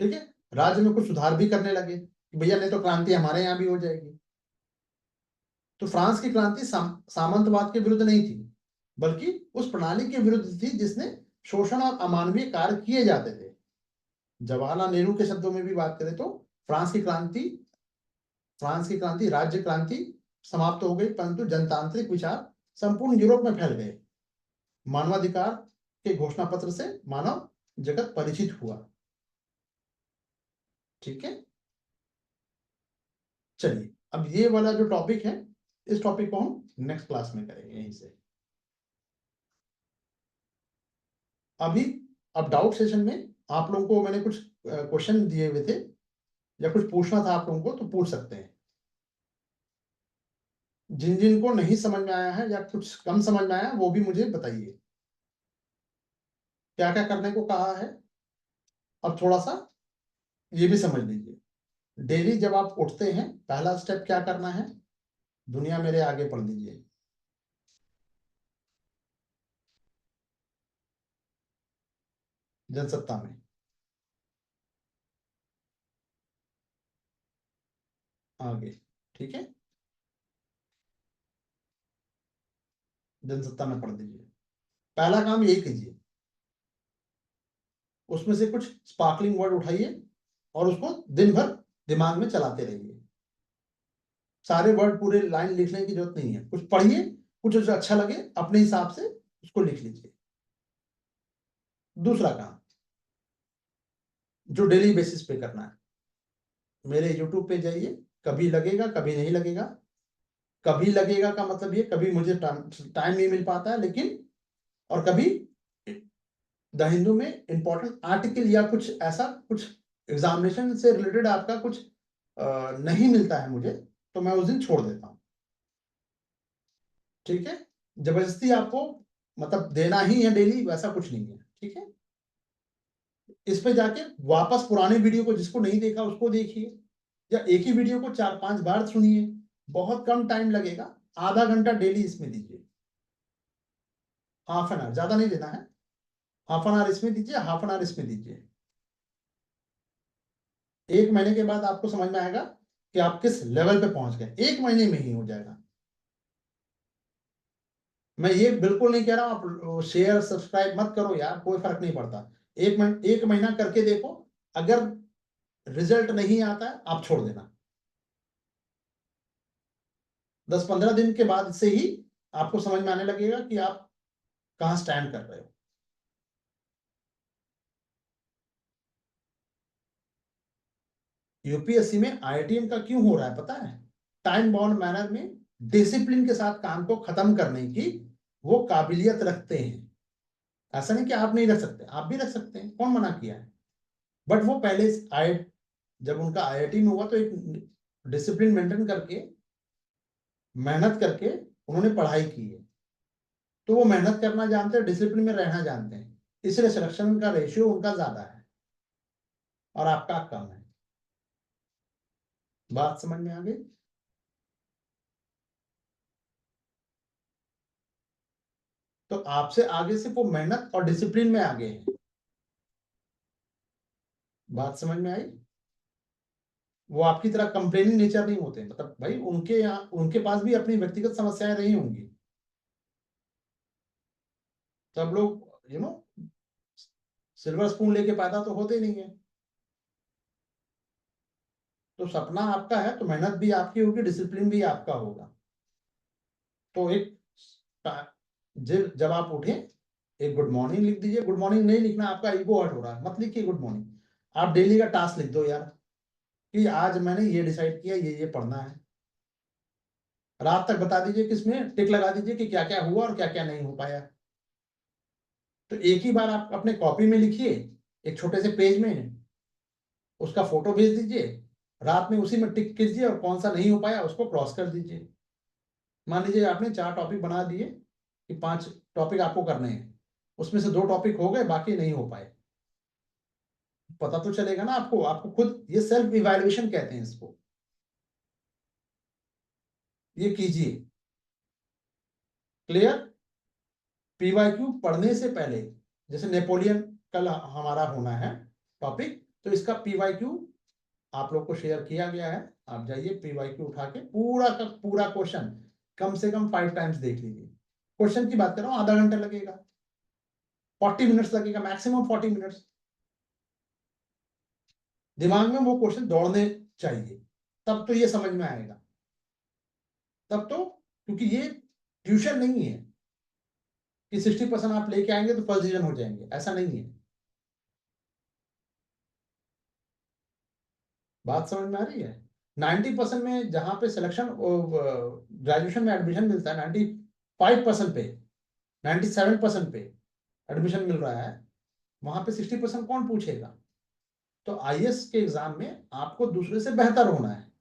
ठीक है। राज्य में कुछ सुधार भी करने लगे कि भैया नहीं तो क्रांति हमारे यहाँ भी हो जाएगी। तो फ्रांस की क्रांति सामंतवाद के विरुद्ध नहीं थी, बल्कि उस प्रणाली के विरुद्ध थी जिसने शोषण और अमानवीय कार्य किए जाते थे। जवाहरलाल नेहरू के शब्दों में भी बात करें तो फ्रांस की क्रांति राज्य क्रांति समाप्त हो गई, परंतु जनतांत्रिक विचार संपूर्ण यूरोप में फैल गए। मानवाधिकार के घोषणा पत्र से मानव जगत परिचित हुआ, ठीक है। चलिए, अब ये वाला जो टॉपिक है, इस टॉपिक को हम नेक्स्ट क्लास में करेंगे यहीं से। अभी अब डाउट सेशन में आप लोगों को मैंने कुछ क्वेश्चन दिए हुए थे, या कुछ पूछना था आप लोगों को तो पूछ सकते हैं। जिन जिन को नहीं समझ में आया है या कुछ कम समझ में आया वो भी मुझे बताइए, क्या क्या करने को कहा है। अब थोड़ा सा ये भी समझ लीजिए, डेली जब आप उठते हैं पहला स्टेप क्या करना है, दुनिया मेरे आगे पढ़ लीजिए। जनसत्ता में आगे, ठीक है, जनसत्ता में पढ़ लीजिए। पहला काम यही कीजिए, उसमें से कुछ स्पार्कलिंग वर्ड उठाइए और उसको दिन भर दिमाग में चलाते रहिए। सारे वर्ड पूरे लाइन लिखने की जरूरत नहीं है, कुछ पढ़िए, कुछ उसे अच्छा लगे अपने हिसाब से उसको लिख लीजिए। दूसरा काम जो डेली बेसिस पे करना है, मेरे यूट्यूब पे जाइए, कभी लगेगा कभी नहीं लगेगा। कभी लगेगा का मतलब ये कभी मुझे टाइम नहीं मिल पाता है, लेकिन और कभी द हिंदू में इंपॉर्टेंट आर्टिकल या कुछ ऐसा कुछ एग्जामिनेशन से रिलेटेड आपका कुछ नहीं मिलता है मुझे, तो मैं उस दिन छोड़ देता हूँ। ठीक है, जबरदस्ती आपको मतलब देना ही है डेली, वैसा कुछ नहीं है। ठीक है, इस पे जाके वापस पुराने वीडियो को जिसको नहीं देखा उसको देखिए, या एक ही वीडियो को 4-5 बार सुनिए, बहुत कम टाइम लगेगा। आधा घंटा डेली इसमें दीजिए, हाफ एन आवर, ज्यादा नहीं देना है। हाफ एन आवर इसमें दीजिए, हाफ एन आवर इसमें दीजिए। 1 महीने के बाद आपको समझ में आएगा कि आप किस लेवल पे पहुंच गए। 1 महीने में ही हो जाएगा। मैं ये बिल्कुल नहीं कह रहा हूं आप शेयर सब्सक्राइब मत करो यार, कोई फर्क नहीं पड़ता। 1 महीना करके देखो, अगर रिजल्ट नहीं आता है आप छोड़ देना। 10-15 दिन के बाद से ही आपको समझ में आने लगेगा कि आप कहां स्टैंड कर रहे हो। यूपीएससी में आईआईटीएम का क्यों हो रहा है पता है? टाइम बाउंड मैनर में डिसिप्लिन के साथ काम को खत्म करने की वो काबिलियत रखते हैं। ऐसा नहीं कि आप नहीं रख सकते, आप भी रख सकते हैं, कौन मना किया है। बट वो पहले आई जब उनका आईआईटी में हुआ तो एक डिसिप्लिन मेंटेन करके मेहनत करके उन्होंने पढ़ाई की है, तो वो मेहनत करना जानते हैं, डिसिप्लिन में रहना जानते हैं, इसलिए सिलेक्शन का रेशियो उनका ज्यादा है और आपका कम है। बात समझ में आ गई? तो आपसे आगे से वो मेहनत और डिसिप्लिन में आगे हैं। बात समझ में आई? वो आपकी तरह कंप्लेनिंग नेचर नहीं होते, मतलब भाई उनके यहाँ उनके पास भी अपनी व्यक्तिगत समस्याएं रही होंगी। सब लोग सिल्वर स्पून लेके पैदा तो होते नहीं है। तो सपना आपका है तो मेहनत भी आपकी होगी, डिसिप्लिन भी आपका होगा। तो एक जब आप उठे एक गुड मॉर्निंग लिख दीजिए। गुड मॉर्निंग नहीं लिखना, आपका ईगो हर्ट हो रहा है, मत लिखिए गुड मॉर्निंग। आप डेली का टास्क लिख दो यार, कि आज मैंने ये डिसाइड किया, ये पढ़ना है। रात तक बता दीजिए, किसमें टिक लगा दीजिए कि क्या क्या हुआ और क्या क्या नहीं हो पाया। तो एक ही बार आप अपने कॉपी में लिखिए, एक छोटे से पेज में उसका फोटो भेज दीजिए, रात में उसी में टिक कीजिए और कौन सा नहीं हो पाया उसको क्रॉस कर दीजिए। मान लीजिए आपने 4 टॉपिक बना दिए कि 5 टॉपिक आपको करने हैं, उसमें से 2 टॉपिक हो गए, बाकी नहीं हो पाए। पता तो चलेगा ना आपको, आपको खुद, ये सेल्फ इवैल्यूएशन कहते हैं इसको। ये कीजिए। क्लियर? पीवाईक्यू पढ़ने से पहले, जैसे नेपोलियन कल हमारा होना है टॉपिक, तो इसका पीवाईक्यू आप लोग को शेयर किया गया है। आप जाइए पीवाईक्यू उठा के पूरा का पूरा क्वेश्चन कम से कम 5 टाइम्स देख लीजिए। क्वेश्चन की बात कर रहा हूं, आधा घंटा लगेगा, 40 मिनट्स लगेगा, मैक्सिमम 40 मिनट्स। दिमाग में वो क्वेश्चन दौड़ने चाहिए, तब तो ये समझ में आएगा। तब तो, क्योंकि ये ट्यूशन नहीं है कि 60% आप लेके आएंगे तो फर्स्ट डिवीजन हो जाएंगे, ऐसा नहीं है। बात समझ में आ रही है? 90% में जहां पे सिलेक्शन ग्रेजुएशन में एडमिशन मिलता है, 95% पे, 97% पे एडमिशन मिल रहा है, वहां पे 60% कौन पूछेगा? तो आईएएस के एग्जाम में आपको दूसरे से बेहतर होना है।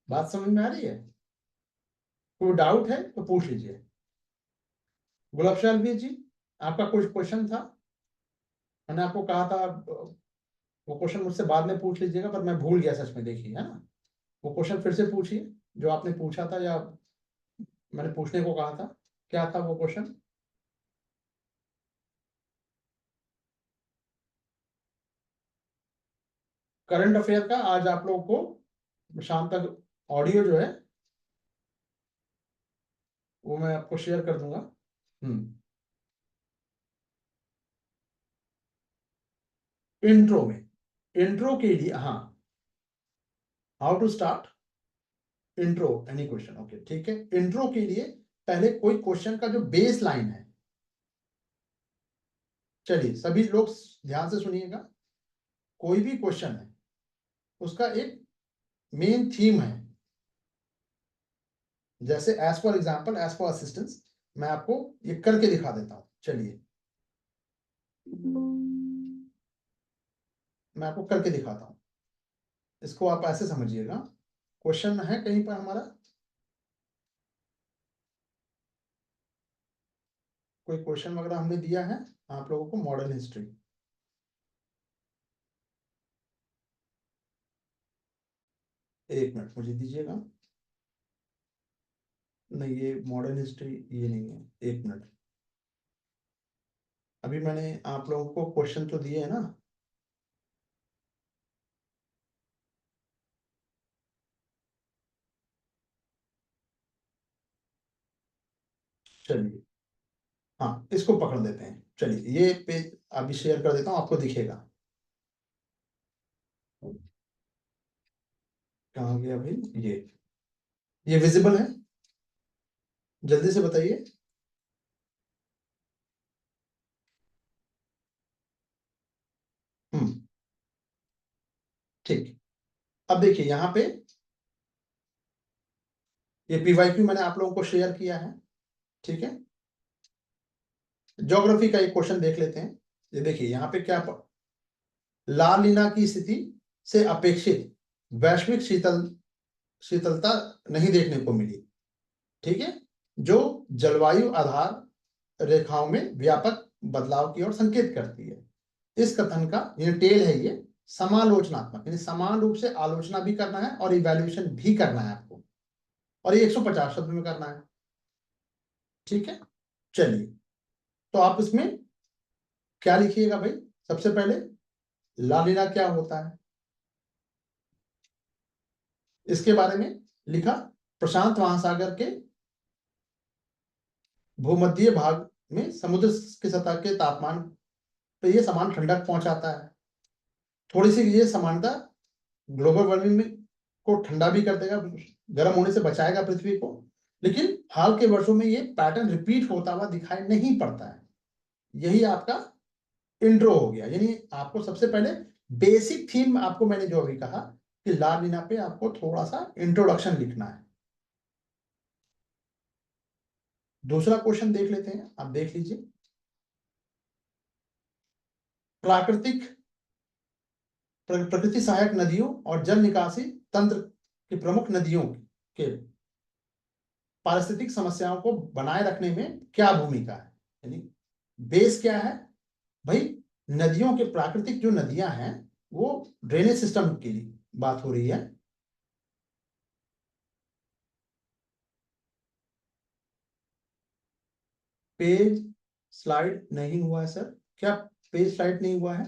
बात समझ में आ रही है? कोई डाउट है तो पूछ लीजिए। गुलाब शालवी जी, आपका कुछ क्वेश्चन था? मैंने आपको कहा था वो क्वेश्चन मुझसे बाद में पूछ लीजिएगा, पर मैं भूल गया सच में, देखिए, है ना। वो क्वेश्चन फिर से पूछिए जो आपने पूछा था, या मैंने पूछने को कहा था। क्या था वो क्वेश्चन? करंट अफेयर का आज आप लोग को शाम तक ऑडियो जो है वो मैं आपको शेयर कर दूंगा। हम्म। इंट्रो में, इंट्रो के लिए, हाँ, how to start intro any question, okay ठीक है। इंट्रो के लिए पहले कोई क्वेश्चन का जो बेस लाइन है, चलिए सभी लोग ध्यान से सुनिएगा। कोई भी क्वेश्चन है, उसका एक मेन थीम है। जैसे as for example, as for assistance, मैं आपको ये करके दिखा देता हूं। चलिए मैं आपको करके दिखाता हूं। इसको आप ऐसे समझिएगा, क्वेश्चन है कहीं पर हमारा, कोई क्वेश्चन वगैरह हमने दिया है आप लोगों को मॉडर्न हिस्ट्री। एक मिनट मुझे दीजिएगा। नहीं, ये मॉडर्न हिस्ट्री ये नहीं है, एक मिनट। अभी मैंने आप लोगों को क्वेश्चन तो दिए है ना। चलिए, हाँ इसको पकड़ लेते हैं। चलिए ये पेज अभी शेयर कर देता हूँ, आपको दिखेगा। कहाँ गया भाई? ये विजिबल है? जल्दी से बताइए। हम्म, ठीक। अब देखिए यहाँ पे ये पीवाईक्यू मैंने आप लोगों को शेयर किया है, ठीक है। ज्योग्राफी का एक क्वेश्चन देख लेते हैं। ये देखिए यहाँ पे क्या ला नीना की स्थिति से अपेक्षित वैश्विक शीतलता नहीं देखने को मिली, ठीक है, जो जलवायु आधार रेखाओं में व्यापक बदलाव की ओर संकेत करती है। इस कथन का ये टेल है, ये समालोचनात्मक, यानी समान रूप से आलोचना भी करना है और इवैल्यूएशन भी करना है आपको, और ये 150 शब्द में करना है, ठीक है। चलिए, तो आप इसमें क्या लिखिएगा भाई? सबसे पहले लालिना क्या होता है इसके बारे में लिखा। प्रशांत महासागर के भूमध्य भाग में समुद्र की सतह के तापमान पे ये समान ठंडक पहुंचाता है। थोड़ी सी ये समानता ग्लोबल वार्मिंग में को ठंडा भी कर देगा, गर्म होने से बचाएगा पृथ्वी को। लेकिन हाल के वर्षों में ये पैटर्न रिपीट होता हुआ दिखाई नहीं पड़ता है। यही आपका इंट्रो हो गया, यानी आपको सबसे पहले बेसिक थीम, आपको मैंने जो अभी कहा कि ला नीना पे आपको थोड़ा सा इंट्रोडक्शन लिखना है। दूसरा क्वेश्चन देख लेते हैं, आप देख लीजिए। प्राकृतिक प्रकृति सहायक नदियों और जल निकासी तंत्र की प्रमुख नदियों के पारिस्थितिक समस्याओं को बनाए रखने में क्या भूमिका है, यानी बेस क्या है भाई? नदियों के प्राकृतिक जो नदियां हैं वो ड्रेनेज सिस्टम की बात हो रही है। पेज स्लाइड नहीं हुआ है सर, क्या पेज स्लाइड नहीं हुआ है?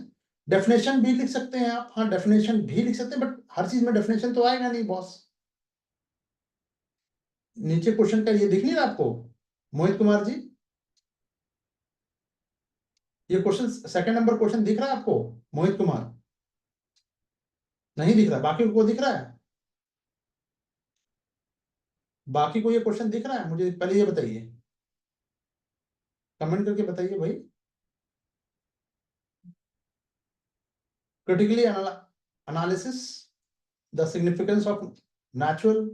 डेफिनेशन भी लिख सकते हैं आप, हाँ डेफिनेशन भी लिख सकते हैं, बट हर चीज में डेफिनेशन तो आएगा नहीं बॉस। नीचे क्वेश्चन का ये दिख नहीं रहा आपको मोहित कुमार जी? ये क्वेश्चन सेकंड नंबर क्वेश्चन दिख रहा है आपको मोहित कुमार? नहीं दिख रहा, बाकी को दिख रहा है? बाकी को ये क्वेश्चन दिख रहा है? मुझे पहले ये बताइए, कमेंट करके बताइए भाई। Critically analysis the significance of natural.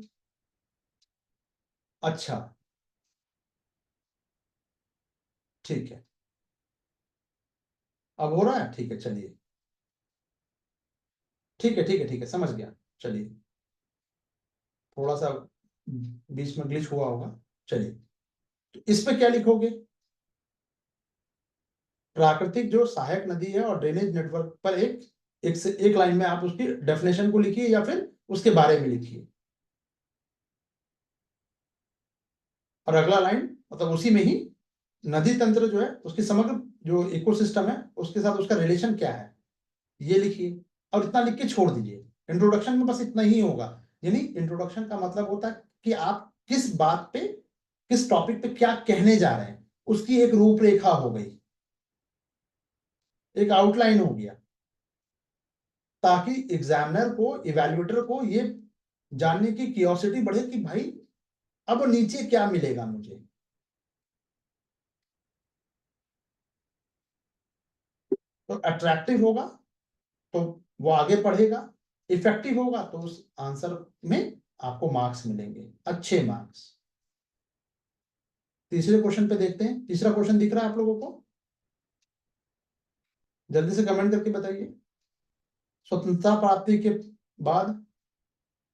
अच्छा, ठीक है, अब हो रहा है, ठीक है चलिए। ठीक है ठीक है ठीक है, समझ गया। चलिए, थोड़ा सा बीच में ग्लिच हुआ होगा। चलिए, तो इस पे क्या लिखोगे? प्राकृतिक जो सहायक नदी है और ड्रेनेज नेटवर्क पर एक से एक लाइन में आप उसकी डेफिनेशन को लिखिए या फिर उसके बारे में लिखिए। और अगला लाइन मतलब उसी में ही नदी तंत्र जो है उसकी समग्र जो इकोसिस्टम है उसके साथ उसका रिलेशन क्या है ये लिखिए, और इतना लिख के छोड़ दीजिए। इंट्रोडक्शन में बस इतना ही होगा। यानी इंट्रोडक्शन का मतलब होता है कि आप किस बात पे, किस टॉपिक पे क्या कहने जा रहे हैं, उसकी एक रूपरेखा हो गई, एक आउटलाइन हो गया, ताकि एग्जामिनर को, इवैल्यूएटर को ये जानने की क्यूरियोसिटी बढ़े कि भाई अब नीचे क्या मिलेगा मुझे। तो अट्रैक्टिव होगा तो वो आगे पढ़ेगा, इफेक्टिव होगा तो उस आंसर में आपको मार्क्स मिलेंगे, अच्छे मार्क्स। तीसरे क्वेश्चन पे देखते हैं। तीसरा क्वेश्चन दिख रहा है आप लोगों को? जल्दी से कमेंट करके बताइए। स्वतंत्रता प्राप्ति के बाद,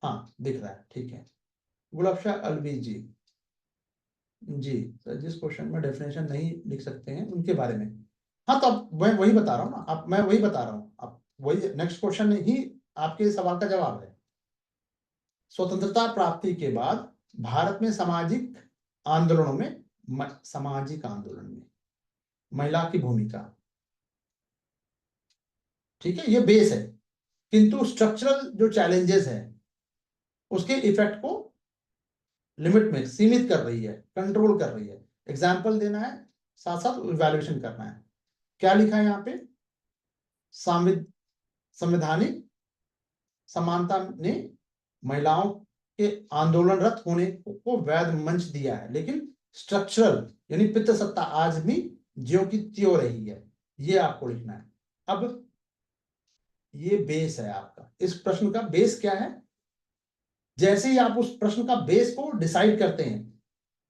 हाँ दिख रहा है, ठीक है। गुलाबशाह अलवी जी, जी सर जिस क्वेश्चन में डेफिनेशन नहीं लिख सकते हैं उनके बारे में, हाँ तो अब मैं वही बता रहा हूँ ना, अब मैं वही बता रहा हूँ, अब वही नेक्स्ट क्वेश्चन ही आपके सवाल का जवाब है। स्वतंत्रता प्राप्ति के बाद भारत में सामाजिक आंदोलनों में, सामाजिक आंदोलन में महिला की भूमिका, ठीक है, ये बेस है। किंतु स्ट्रक्चरल जो चैलेंजेस हैं उसके इफेक्ट को लिमिट में सीमित कर रही है, कंट्रोल कर रही है। एग्जाम्पल देना है, साथ साथ इवैल्यूएशन करना है। क्या लिखा है यहाँ पे? संवैधानिक समानता ने महिलाओं के आंदोलनरत होने को वैध मंच दिया है, लेकिन स्ट्रक्चरल यानी पितृसत्ता आज भी ज्यों की त्यों रही है, ये आपको लिखना है। अब ये बेस है आपका, इस प्रश्न का बेस क्या है? जैसे ही आप उस प्रश्न का बेस को डिसाइड करते हैं,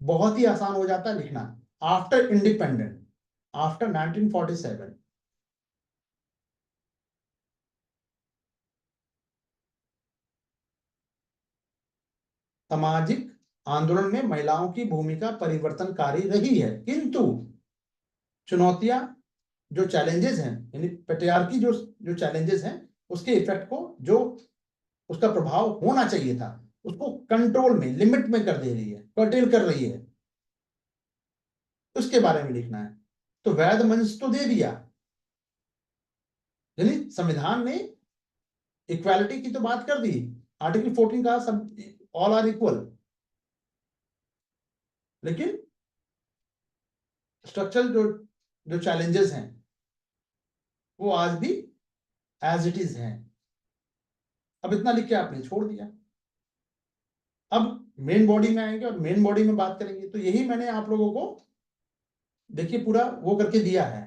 बहुत ही आसान हो जाता है लिखना। आफ्टर इंडिपेंडेंट, आफ्टर 1947, सामाजिक आंदोलन में महिलाओं की भूमिका परिवर्तनकारी रही है, किंतु चुनौतियां, जो चैलेंजेस हैं, यानी पेट्रियार्की जो जो चैलेंजेस हैं, उसके इफेक्ट को, जो उसका प्रभाव होना चाहिए था, उसको कंट्रोल में, लिमिट में कर दे रही है, कर्टेल कर रही है, उसके बारे में लिखना है। तो वैध मंच तो दे दिया, यानी संविधान ने इक्वालिटी की तो बात कर दी, आर्टिकल 14 का सब ऑल आर इक्वल, लेकिन स्ट्रक्चरल जो जो चैलेंजेस हैं वो आज भी एज इट इज हैं। अब इतना लिख के आपने छोड़ दिया। अब मेन बॉडी में आएंगे और मेन बॉडी में बात करेंगे, तो यही मैंने आप लोगों को देखिए पूरा वो करके दिया है।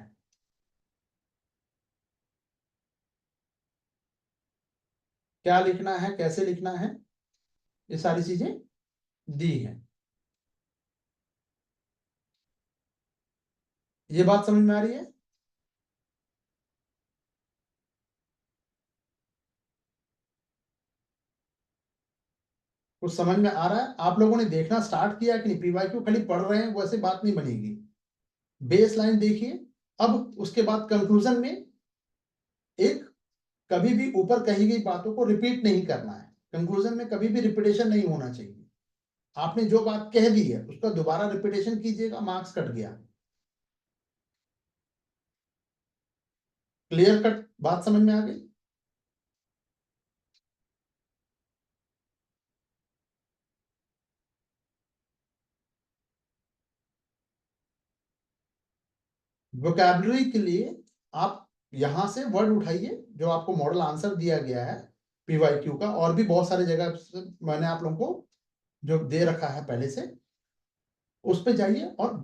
क्या लिखना है, कैसे लिखना है, ये सारी चीजें दी हैं। ये बात समझ में आ रही है? कुछ समझ में आ रहा है? आप लोगों ने देखना स्टार्ट किया कि नहीं? पीवाईक्यू खाली पढ़ रहे हैं वैसे बात नहीं बनेगी। बेस लाइन देखिए, अब उसके बाद कंक्लूजन में एक, कभी भी ऊपर कही गई बातों को रिपीट नहीं करना है। कंक्लूजन में कभी भी रिपीटेशन नहीं होना चाहिए। आपने जो बात कह दी है उसका दोबारा रिपीटेशन कीजिएगा, मार्क्स कट गया। क्लियर कट बात समझ में आ गई? वोकैबुलरी के लिए आप यहां से वर्ड उठाइए जो आपको मॉडल आंसर दिया गया है पीवाईक्यू का, और भी बहुत सारे जगह मैंने आप लोगों को जो दे रखा है पहले से, उस पे जाइए और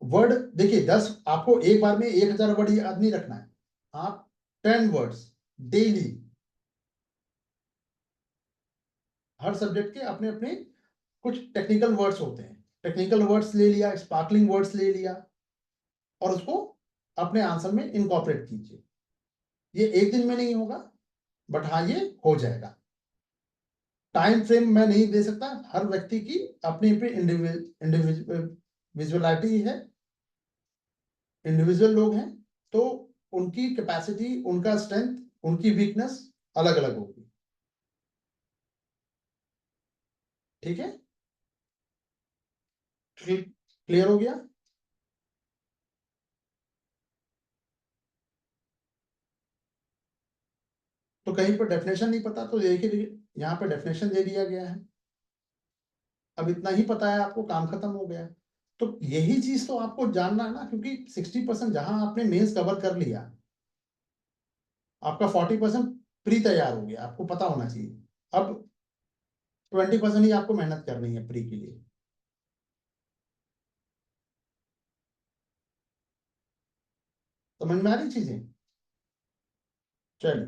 वर्ड देखिए। 10 आपको एक बार में 1000 वर्ड याद नहीं रखना है। आप 10 वर्ड्स डेली, हर सब्जेक्ट के अपने अपने कुछ टेक्निकल वर्ड्स होते हैं, टेक्निकल वर्ड्स ले लिया, स्पार्कलिंग वर्ड्स ले लिया, और उसको अपने आंसर में इनकॉर्पोरेट कीजिए। ये एक दिन में नहीं होगा, बट हाँ ये हो जाएगा। टाइम फ्रेम मैं नहीं दे सकता, हर व्यक्ति की अपनी अपनी इंडिविजुअलिटी है, इंडिविजुअल लोग हैं, तो उनकी कैपेसिटी, उनका स्ट्रेंथ, उनकी वीकनेस अलग अलग होगी। ठीक है, क्लियर हो गया? तो कहीं पर डेफिनेशन नहीं पता तो देखिए, यहाँ पे डेफिनेशन दे दिया गया है। अब इतना ही पता है आपको, काम खत्म हो गया। तो यही चीज तो आपको जानना है ना, क्योंकि 60% जहां आपने मेंस कवर कर लिया, आपका 40% प्री तैयार हो गया, आपको पता होना चाहिए। अब 20% ही आपको मेहनत करनी है प्री के लिए। समझ में आ रही चीजें? चलिए,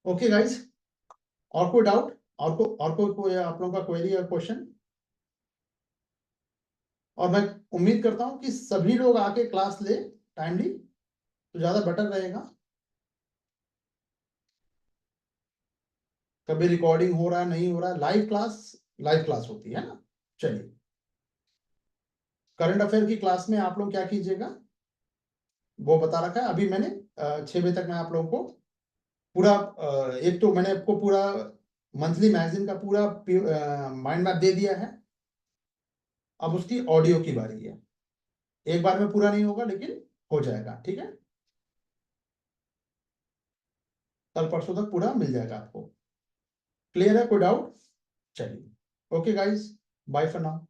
ओके गाइस, और कोई डाउट, और कोई आप लोगों का क्वेरी या क्वेश्चन? और मैं उम्मीद करता हूं कि सभी लोग आके क्लास ले टाइमली, तो ज्यादा बेटर रहेगा। कभी रिकॉर्डिंग हो रहा है, नहीं हो रहा है, लाइव क्लास होती है ना। चलिए, करंट अफेयर की क्लास में आप लोग क्या कीजिएगा वो बता रखा है। अभी मैंने 6 बजे तक मैं आप लोगों को पूरा एक तो मैंने आपको पूरा मंथली मैगजीन का पूरा माइंड मैप दे दिया है। अब उसकी ऑडियो की बारी है। एक बार में पूरा नहीं होगा, लेकिन हो जाएगा, ठीक है। कल परसों तक पूरा मिल जाएगा आपको। क्लियर है, कोई डाउट? चलिए, okay guys, bye for now.